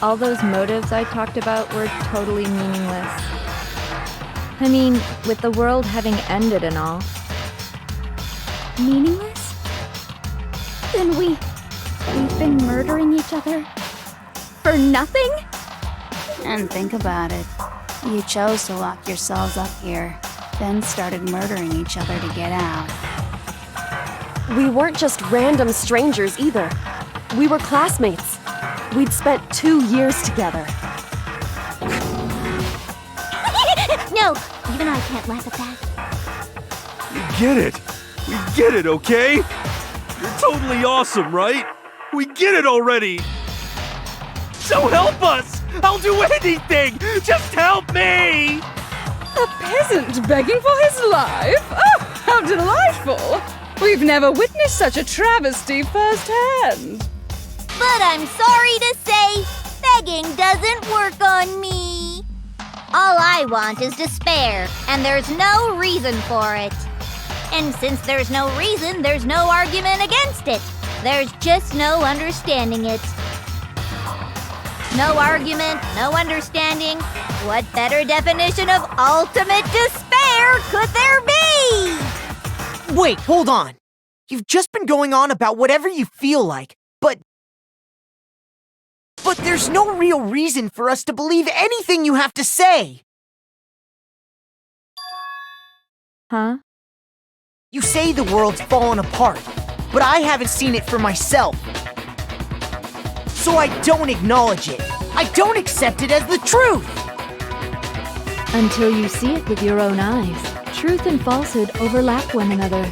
all those motives I talked about were totally meaningless. I mean, with the world having ended and all. Meaningless? Then we've been murdering each other? For nothing? And think about it. You chose to lock yourselves up here, then started murdering each other to get out. We weren't just random strangers either. We were classmates. We'd spent 2 years together. No, even I can't laugh at that. We get it. We get it, okay? You're totally awesome, right? We get it already. So help us! I'll do anything! Just help me! A peasant begging for his life? Oh, how delightful! We've never witnessed such a travesty firsthand. But I'm sorry to say, begging doesn't work on me. All I want is despair, and there's no reason for it. And since there's no reason, there's no argument against it. There's just no understanding it. No argument, no understanding. What better definition of ultimate despair could there be? Wait, hold on. You've just been going on about whatever you feel like, but there's no real reason for us to believe anything you have to say. Huh? You say the world's fallen apart, but I haven't seen it for myself. So I don't acknowledge it. I don't accept it as the truth. Until you see it with your own eyes, truth and falsehood overlap one another.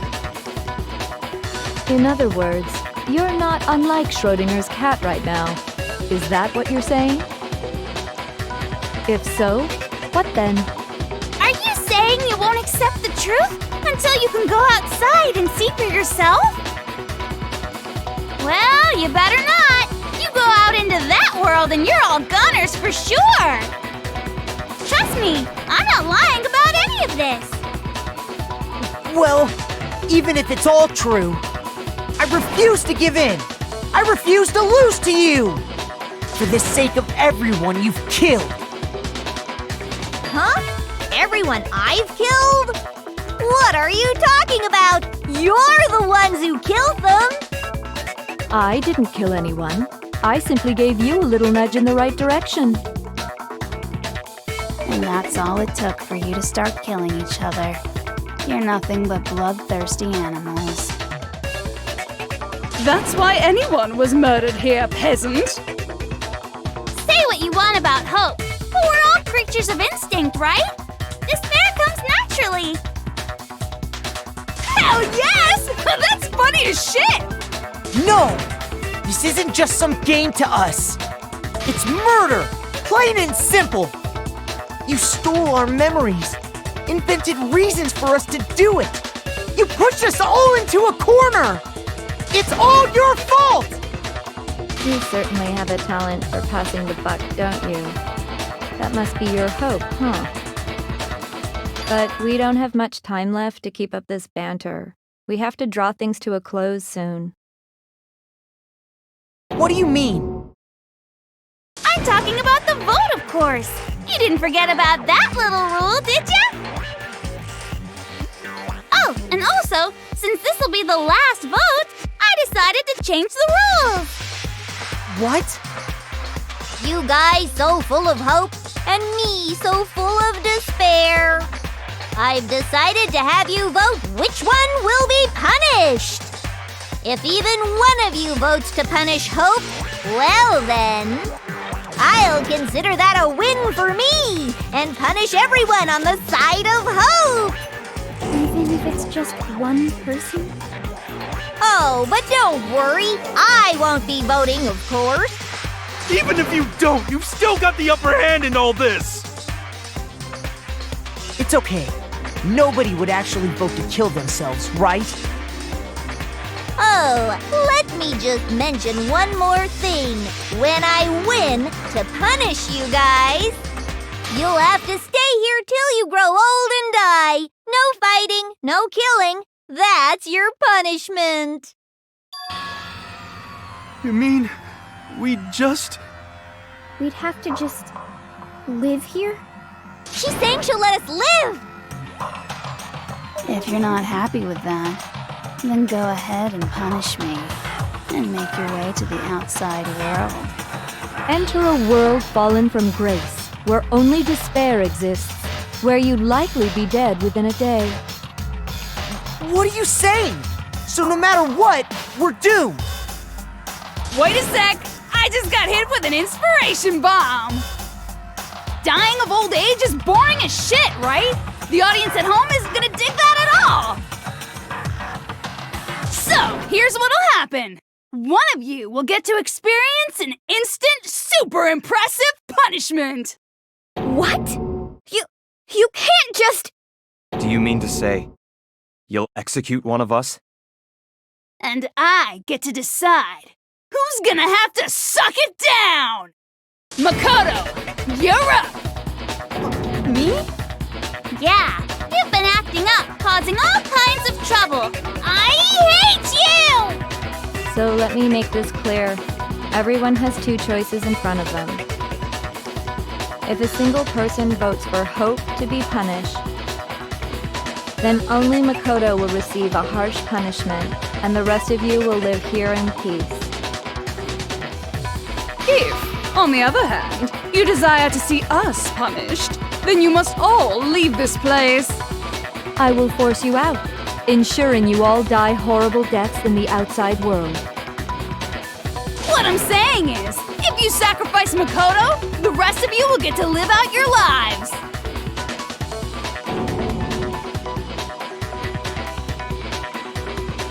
In other words, you're not unlike Schrodinger's cat right now. Is that what you're saying? If so, what then? Are you saying you won't accept the truth until you can go outside and see for yourself? Well, you better not. You go out into that world and you're all goners for sure. Trust me, I'm not lying about any of this. Well, even if it's all true, I refuse to give in. I refuse to lose to you. For the sake of everyone you've killed. Huh? Everyone I've killed? What are you talking about? You're the ones who killed them. I didn't kill anyone. I simply gave you a little nudge in the right direction. And that's all it took for you to start killing each other. You're nothing but bloodthirsty animals. That's why anyone was murdered here, peasant. Say what you want about hope, but we're all creatures of instinct, right? Despair comes naturally. Hell yes! That's funny as shit! No! This isn't just some game to us. It's murder, plain and simple. You stole our memories, invented reasons for us to do it. You pushed us all into a corner. It's all your fault! You certainly have a talent for passing the buck, don't you? That must be your hope, huh? But we don't have much time left to keep up this banter. We have to draw things to a close soon. What do you mean? I'm talking about the vote, of course. You didn't forget about that little rule, did ya? Oh, and also, since this will be the last vote, I decided to change the rules. What? You guys so full of hope, and me so full of despair. I've decided to have you vote which one will be punished. If even one of you votes to punish Hope, well then, I'll consider that a win for me and punish everyone on the side of Hope. Even if it's just one person? Oh, but don't worry, I won't be voting, of course. Even if you don't, you've still got the upper hand in all this! It's okay. Nobody would actually vote to kill themselves, right? Oh, let me just mention one more thing. When I win to punish you guys, you'll have to stay here till you grow old and die. No fighting, no killing. That's your punishment. You mean, we'd We'd have to just live here? She's saying she'll let us live. If you're not happy with that, then go ahead and punish me and make your way to the outside world. Enter a world fallen from grace, where only despair exists, where you'd likely be dead within a day. What are you saying? So no matter what, we're doomed. Wait a sec! I just got hit with an inspiration bomb! Dying of old age is boring as shit, right? The audience at home isn't gonna dig that at all! So, here's what'll happen. One of you will get to experience an instant, super impressive punishment! What? You can't just... Do you mean to say you'll execute one of us? And I get to decide who's gonna have to suck it down! Mukuro, you're up! Me? Yeah, you've been acting up, causing all kinds of trouble. I hate you! So let me make this clear. Everyone has two choices in front of them. If a single person votes for Hope to be punished, then only Mukuro will receive a harsh punishment, and the rest of you will live here in peace. If, on the other hand, you desire to see us punished, then you must all leave this place. I will force you out, ensuring you all die horrible deaths in the outside world. What I'm saying is, if you sacrifice Mukuro, the rest of you will get to live out your lives.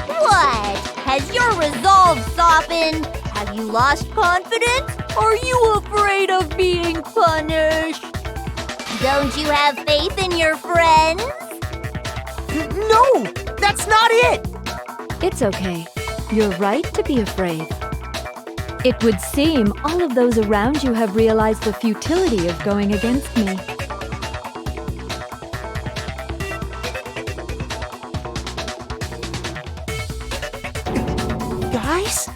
What? Has your resolve softened? Have you lost confidence? Are you afraid of being punished? Don't you have faith in your friends? No, that's not it. It's okay. You're right to be afraid. It would seem all of those around you have realized the futility of going against me. Guys?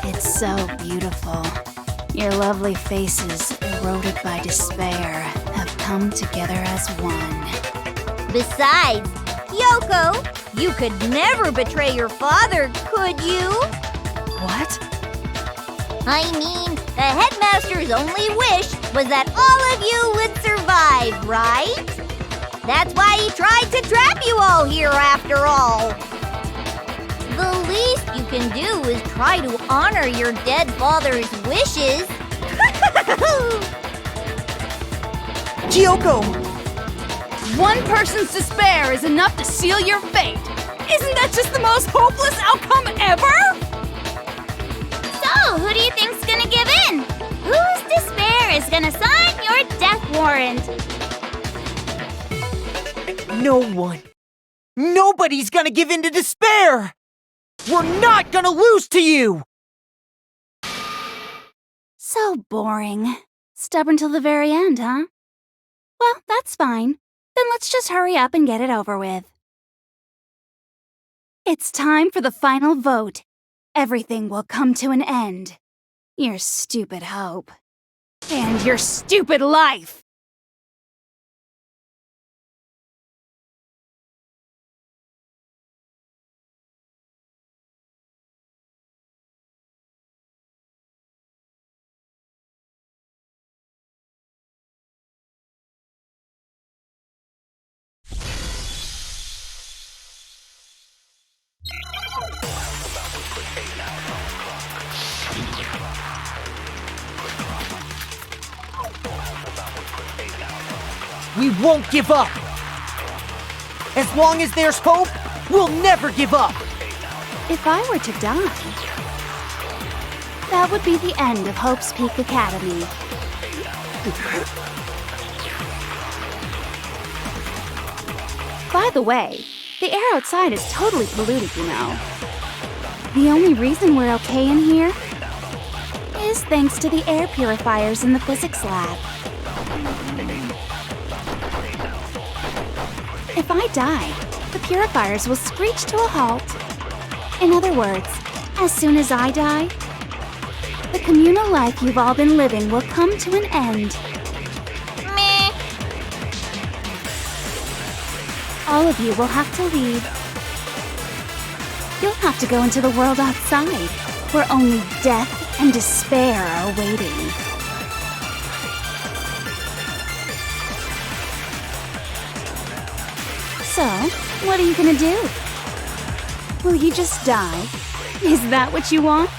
It's so beautiful. Your lovely faces, eroded by despair, have come together as one. Besides, Yoko, you could never betray your father, could you? What? I mean, the headmaster's only wish was that all of you would survive, right? That's why he tried to trap you all here after all. The least you can do is try to honor your dead father's wishes. Kyoko! One person's despair is enough to seal your fate. Isn't that just the most hopeless outcome ever? So, who do you think's gonna give in? Whose despair is gonna sign your death warrant? No one. Nobody's gonna give in to despair! We're not gonna lose to you! So boring. Stubborn till the very end, huh? Well, that's fine. Then let's just hurry up and get it over with. It's time for the final vote. Everything will come to an end. Your stupid hope. And your stupid life! We won't give up! As long as there's hope, we'll never give up! If I were to die, that would be the end of Hope's Peak Academy. By the way, the air outside is totally polluted, you know. The only reason we're okay in here is thanks to the air purifiers in the physics lab. If I die, the purifiers will screech to a halt. In other words, as soon as I die, the communal life you've all been living will come to an end. Meh. All of you will have to leave. You'll have to go into the world outside, where only death and despair are waiting. So, what are you gonna do? Will you just die? Is that what you want?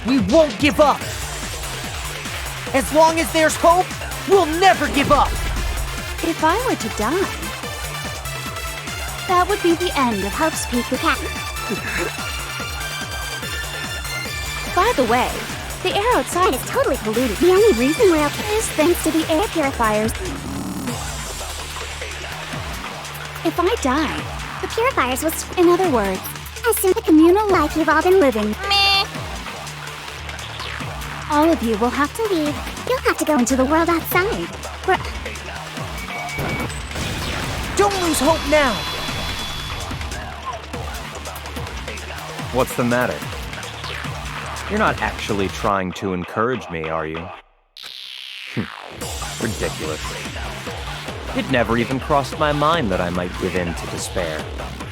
We won't give up! As long as there's hope, we'll never give up! If I were to die, that would be the end of Hope's Peak Academy. By the way, the air outside is totally polluted. The only reason we're okay is thanks to the air purifiers. If I die, the purifiers will... In other words, as soon as the communal life you've all been living... Meh. All of you will have to leave. You'll have to go into the world outside. Where... Don't lose hope now! What's the matter? You're not actually trying to encourage me, are you? Ridiculous. It never even crossed my mind that I might give in to despair.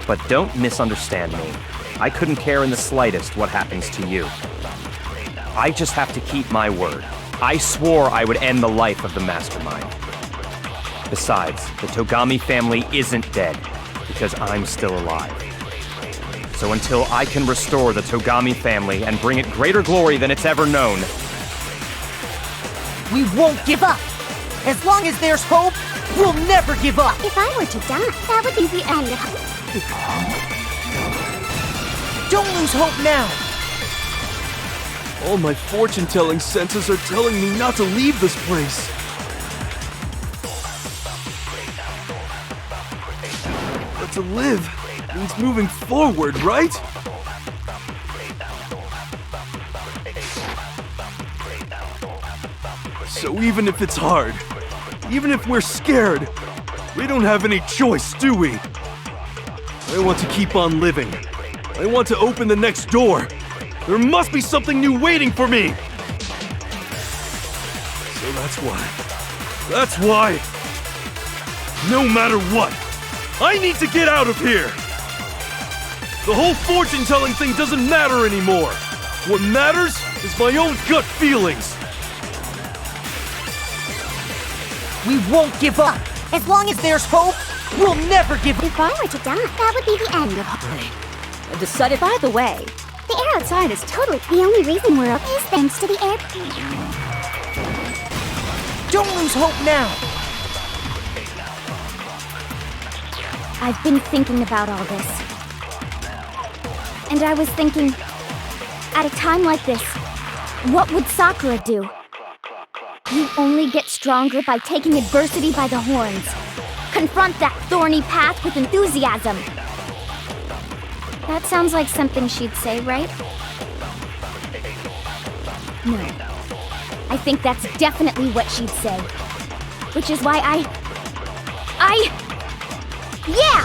But don't misunderstand me. I couldn't care in the slightest what happens to you. I just have to keep my word. I swore I would end the life of the mastermind. Besides, the Togami family isn't dead, because I'm still alive. So until I can restore the Togami family and bring it greater glory than it's ever known, We won't give up! As long as there's hope, we'll never give up! If I were to die, that would be the end of... Don't lose hope now! All my fortune-telling senses are telling me not to leave this place. But to live means moving forward, right? So even if it's hard, even if we're scared, we don't have any choice, do we? I want to keep on living. I want to open the next door. There must be something new waiting for me! So that's why That's why. No matter what, I need to get out of here! The whole fortune-telling thing doesn't matter anymore! What matters is my own gut feelings! We won't give up! As long as there's hope, we'll never give up! If I were to die, that would be the end of it. I decided, by the way, The air outside is totally... The only reason we're up is thanks to the air... Don't lose hope now! I've been thinking about all this. And I was thinking, at a time like this, what would Sakura do? You only get stronger by taking adversity by the horns. Confront that thorny path with enthusiasm. That sounds like something she'd say, right? No. I think that's definitely what she'd say. Which is why Yeah!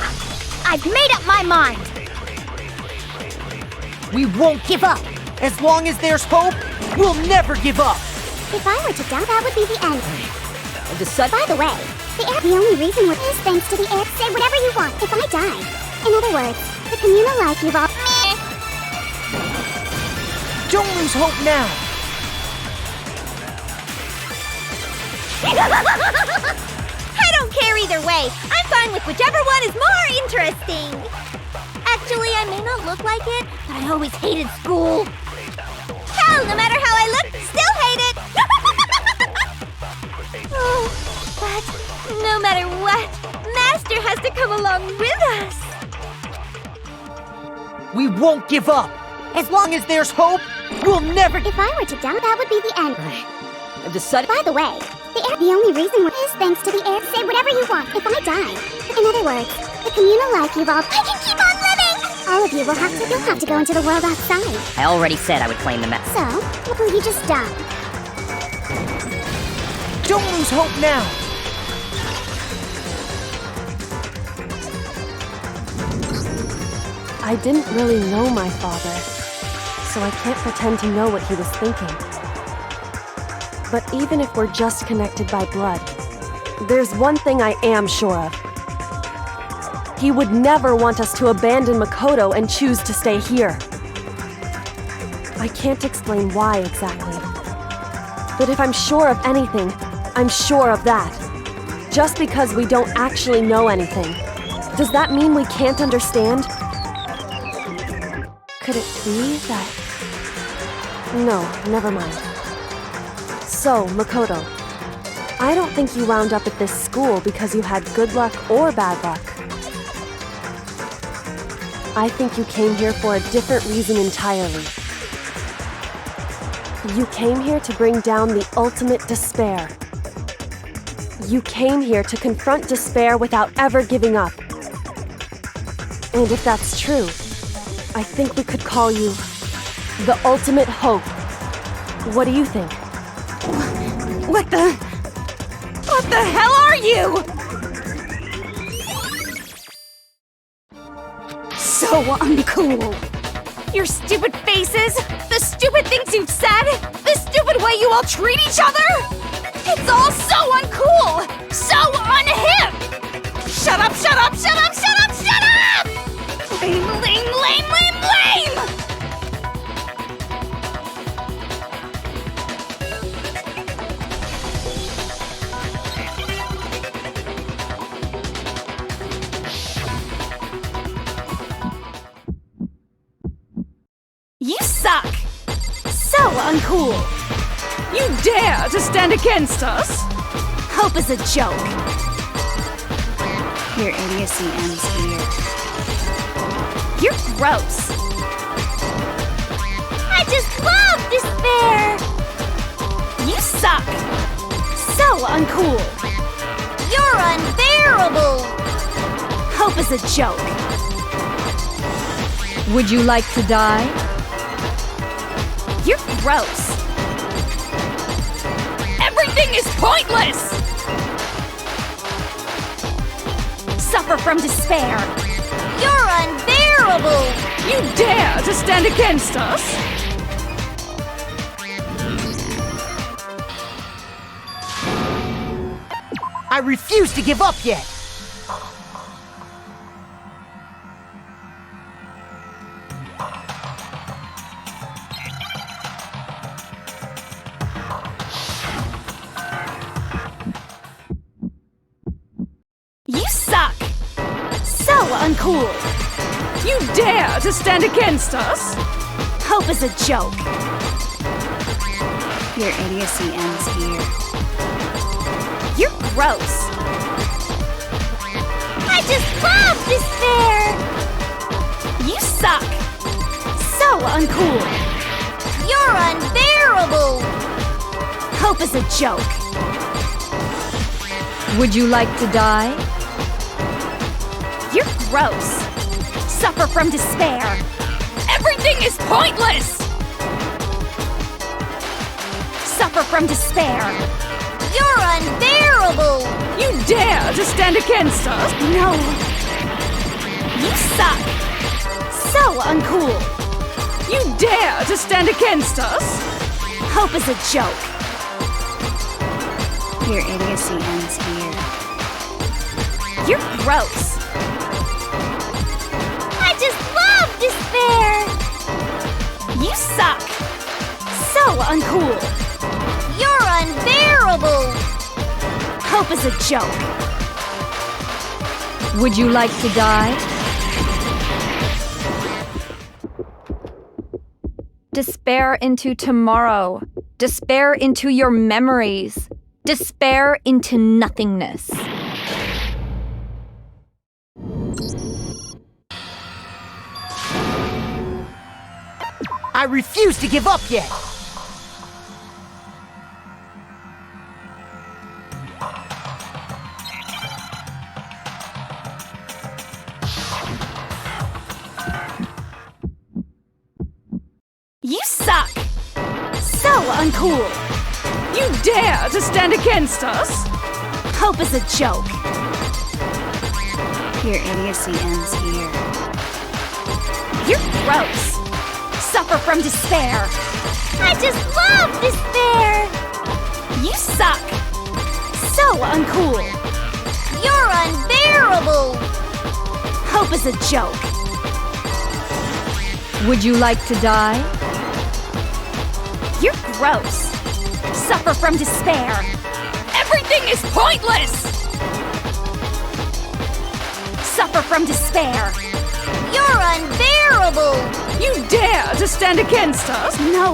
I've made up my mind! We won't give up! As long as there's hope, we'll never give up! If I were to die, that would be the end. I decided. By the way, the only reason we're is thanks to the air. Say whatever you want if I die. In other words, the communal life you've all... Don't lose hope now! I don't care either way. I'm fine with whichever one is more interesting. Actually, I may not look like it, but I always hated school. Hell, no matter how I look, still hate it. Oh, but no matter what, Master has to come along with us. We won't give up! As long as there's hope, we'll never... If I were to die, that would be the end. I decided. By the way, the only reason we're is thanks to the air. Say whatever you want if I die. In other words, the communal life you've all... I can keep on living! All of you will have to... You'll have to go into the world outside. I already said I would claim the map. So, will you just die? Don't lose hope now! I didn't really know my father, so I can't pretend to know what he was thinking. But even if we're just connected by blood, there's one thing I am sure of. He would never want us to abandon Mukuro and choose to stay here. I can't explain why exactly. But if I'm sure of anything, I'm sure of that. Just because we don't actually know anything, does that mean we can't understand? Could it be that... No, never mind. So, Mukuro, I don't think you wound up at this school because you had good luck or bad luck. I think you came here for a different reason entirely. You came here to bring down the ultimate despair. You came here to confront despair without ever giving up. And if that's true, I think we could call you the ultimate hope. What do you think? What the hell are you? So uncool. Your stupid faces, the stupid things you've said, the stupid way you all treat each other. It's all so uncool, so unhip. Shut up, shut up, shut up, shut up, shut up! Lame, lame, lame, lame, lame! You suck! So uncool! You dare to stand against us? Hope is a joke. Your idiocy ends here. You're gross. I just love despair! You suck! So uncool! You're unbearable! Hope is a joke. Would you like to die? You're gross. Everything is pointless! Suffer from despair. You're unbearable! You dare to stand against us? I refuse to give up yet! You suck! So uncool! You dare to stand against us? Hope is a joke. Your idiocy ends here. You're gross. I just love despair! You suck! So uncool. You're unbearable! Hope is a joke. Would you like to die? You're gross. Suffer from despair. Everything is pointless! Suffer from despair. You're unbearable! You dare to stand against us? No. You suck. So uncool. You dare to stand against us? Hope is a joke. Your idiocy ends here. You're gross. I just love despair! You suck! So uncool. You're unbearable! Hope is a joke. Would you like to die? Despair into tomorrow. Despair into your memories. Despair into nothingness. I refuse to give up yet! You suck! So uncool. You dare to stand against us? Hope is a joke. Your idiocy ends here. You're gross. Suffer from despair. I just love despair! You suck. So uncool. You're unbearable! Hope is a joke. Would you like to die? You're gross. Suffer from despair. Everything is pointless! Suffer from despair. You're unbearable! You dare to stand against us? No.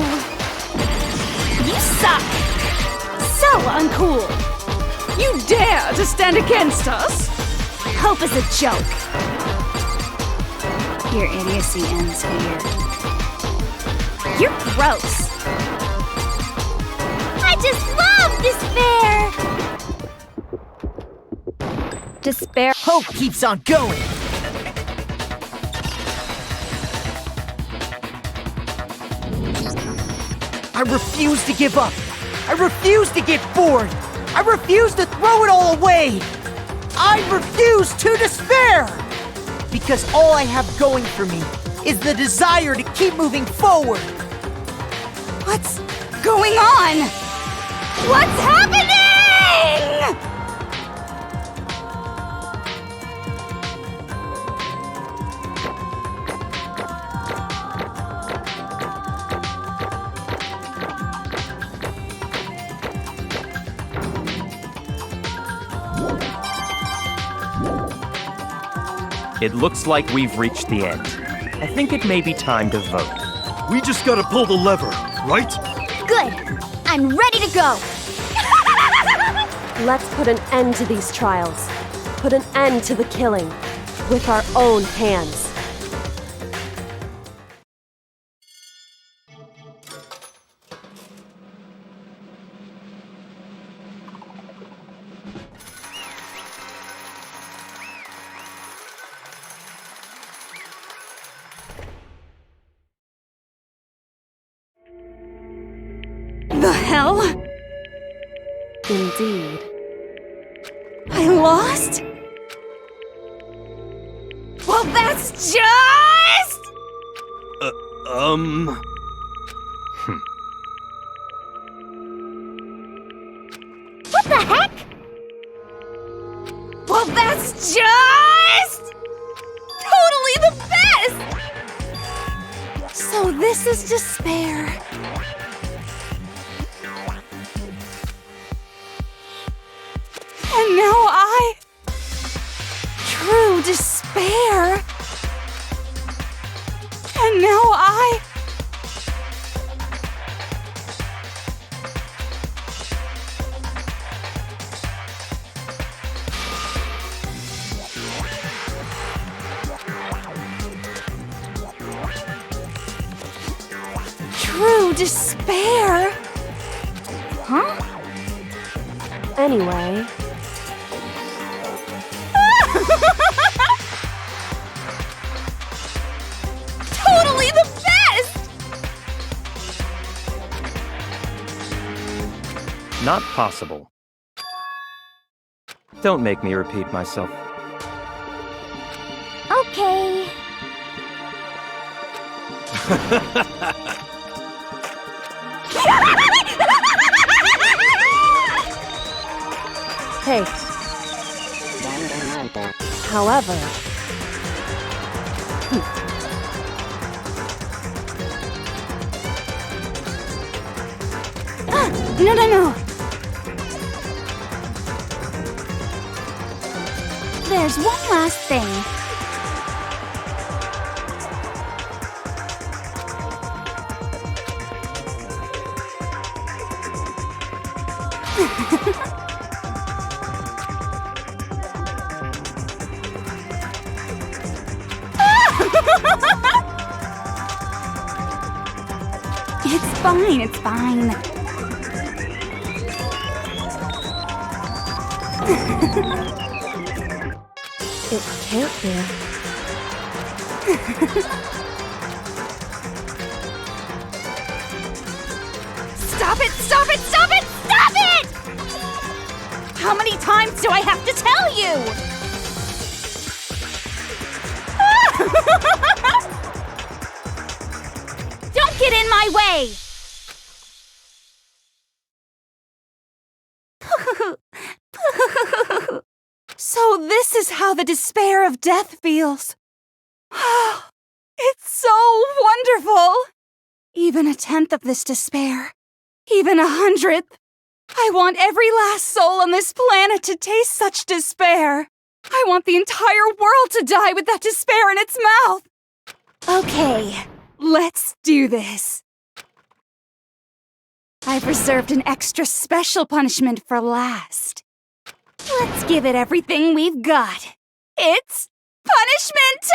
You suck. So uncool. You dare to stand against us? Hope is a joke. Your idiocy ends here. You're gross. I just love despair! Despair. Hope keeps on going! I refuse to give up! I refuse to get bored! I refuse to throw it all away! I refuse to despair! Because all I have going for me is the desire to keep moving forward! What's going on? What's happening? It looks like we've reached the end. I think it may be time to vote. We just gotta pull the lever, right? Good. I'm ready to go. Let's put an end to these trials. Put an end to the killing. With our own hands. The hell? Indeed. I lost? Well, that's just... What the heck? just totally the best! So this is despair. And now true despair. And now true despair. Huh? Anyway, Totally the best! Not possible. Don't make me repeat myself. Okay. hey. However, No. There's one last thing. It's fine. it can't be. Stop it! How many times do I have to tell you? Don't get in my way! So this is how the despair of death feels. It's so wonderful! Even a tenth of this despair, even 100th. I want every last soul on this planet to taste such despair. I want the entire world to die with that despair in its mouth. Okay, let's do this. I've reserved an extra special punishment for last. Let's give it everything we've got. It's punishment time!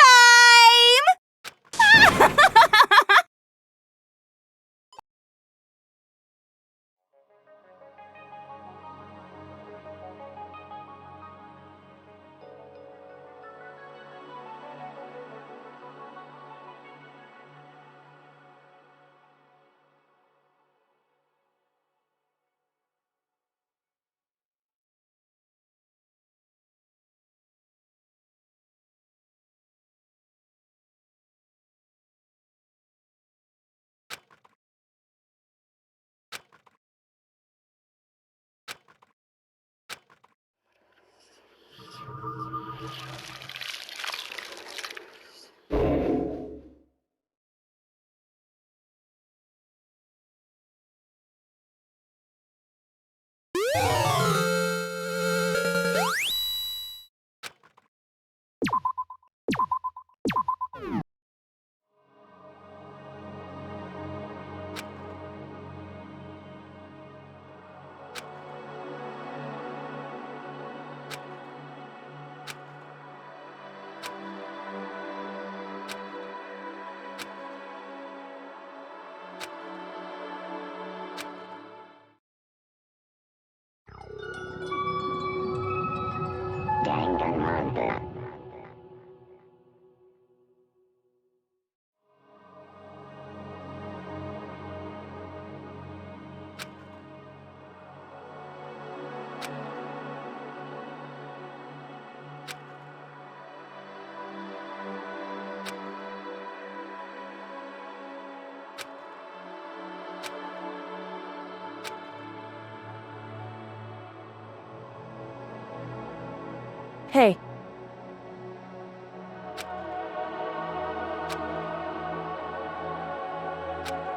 Danganronpa. Hey,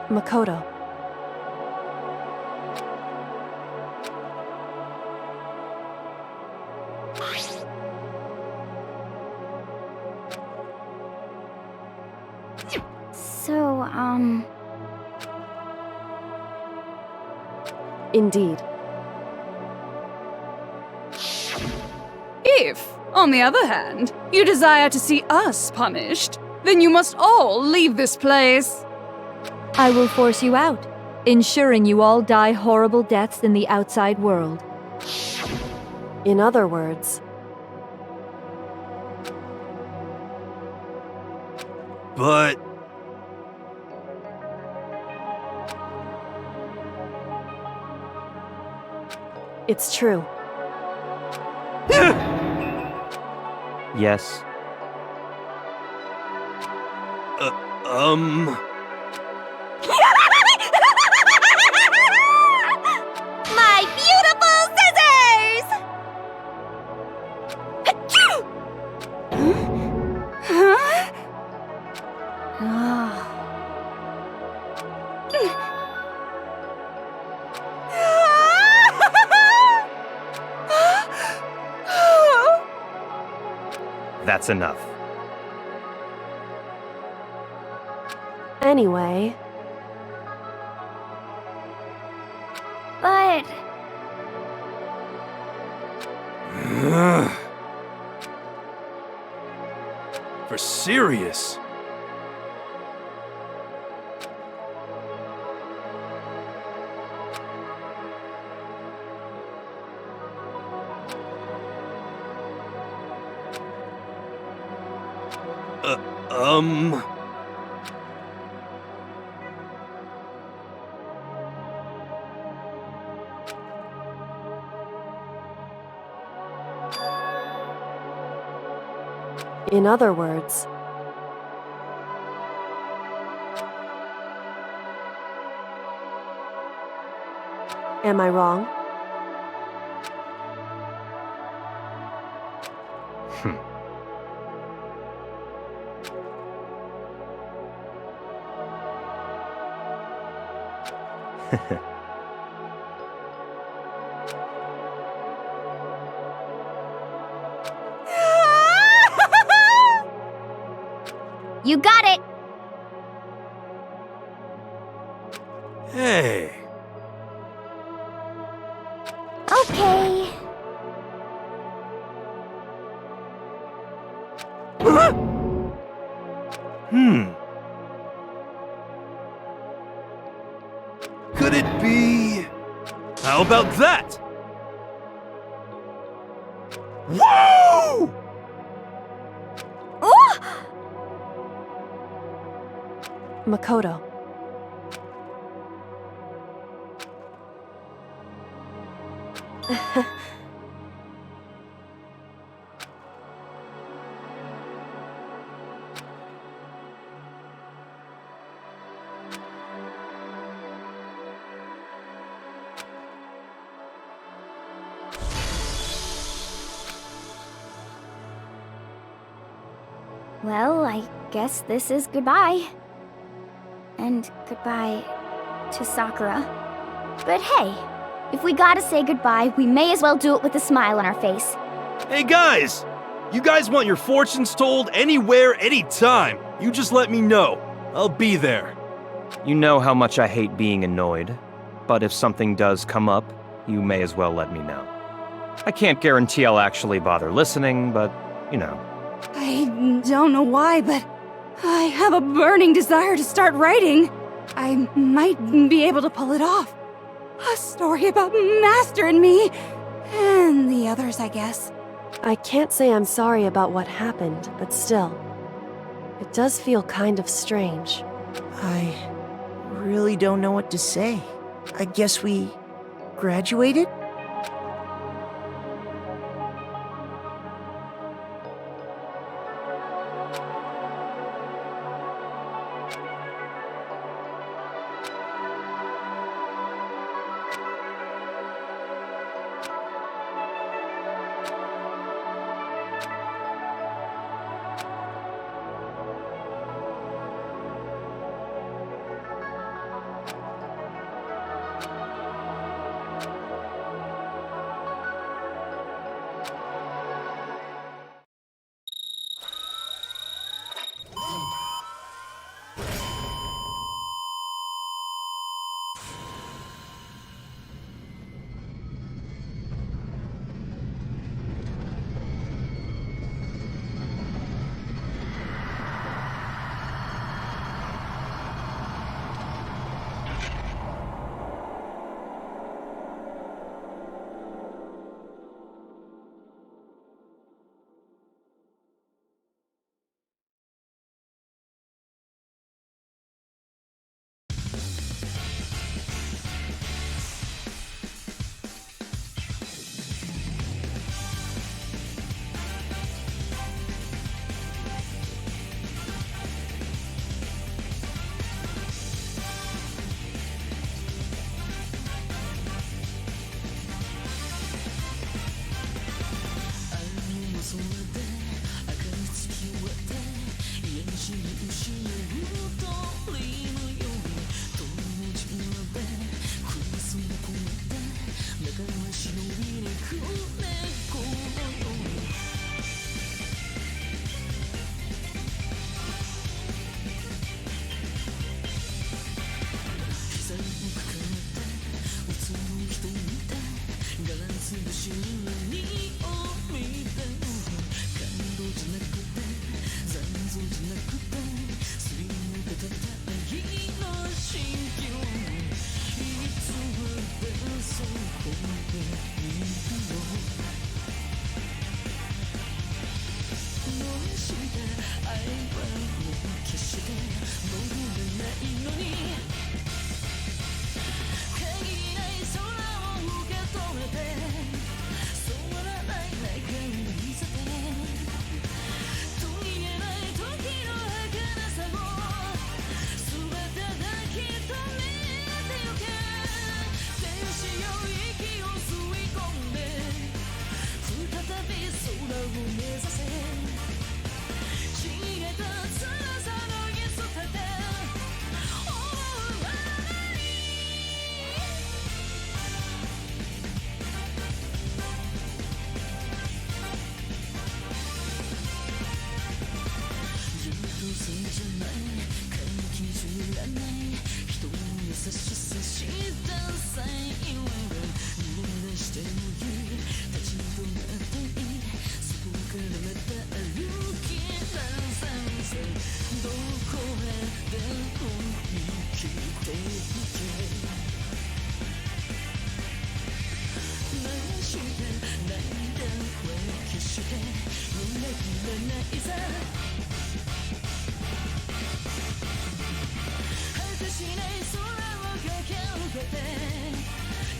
Makoto. So, Indeed. If, on the other hand, you desire to see us punished, then you must all leave this place. I will force you out, ensuring you all die horrible deaths in the outside world. In other words, But it's true. Yes. my beautiful scissors! Huh? That's enough. Anyway, But for serious. Uh. in other words, am I wrong? you got it! Hey. Okay. Could it be... How about that? Woo! Makoto. Well, I guess this is goodbye. And goodbye to Sakura. But hey, if we gotta say goodbye, we may as well do it with a smile on our face. Hey guys! You guys want your fortunes told anywhere, anytime. You just let me know. I'll be there. You know how much I hate being annoyed, but if something does come up, you may as well let me know. I can't guarantee I'll actually bother listening, but, you know. I don't know why, but I have a burning desire to start writing. I might be able to pull it off. A story about Master and me, and the others, I guess. I can't say I'm sorry about what happened, but still, it does feel kind of strange. I really don't know what to say. I guess we graduated?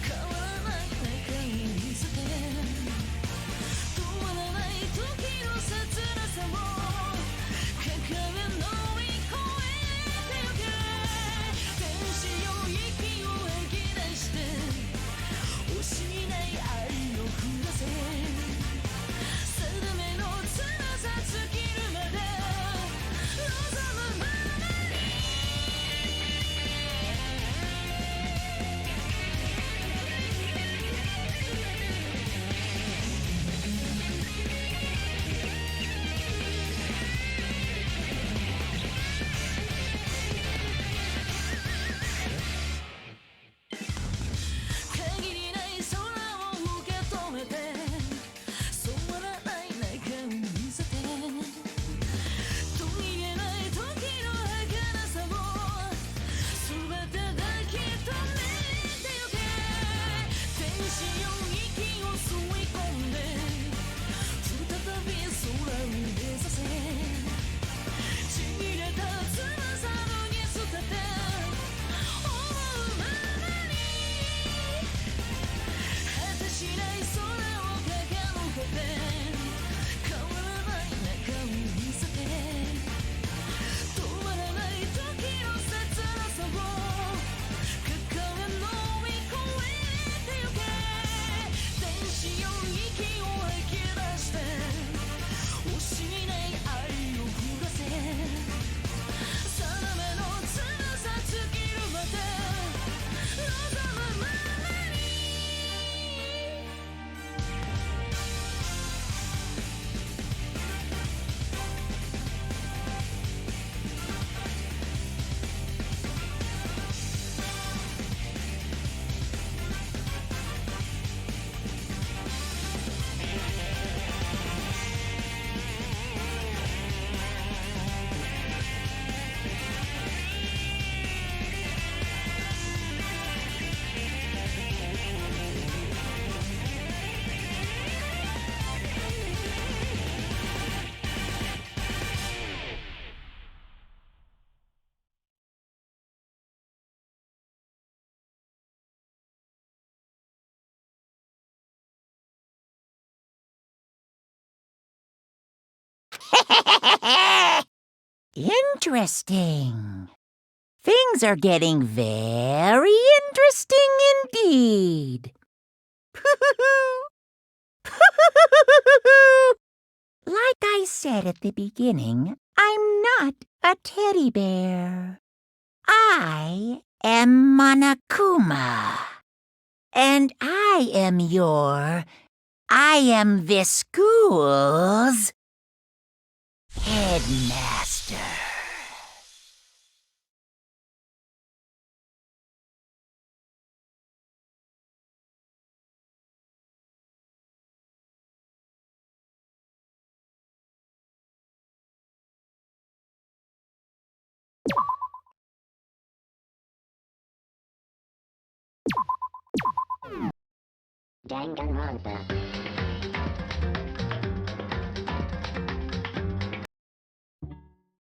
変わらない中に見せて Interesting. Things are getting very interesting indeed. Like I said at the beginning, I'm not a teddy bear. I am Monokuma. And I am this school's headmaster. Danganronpa.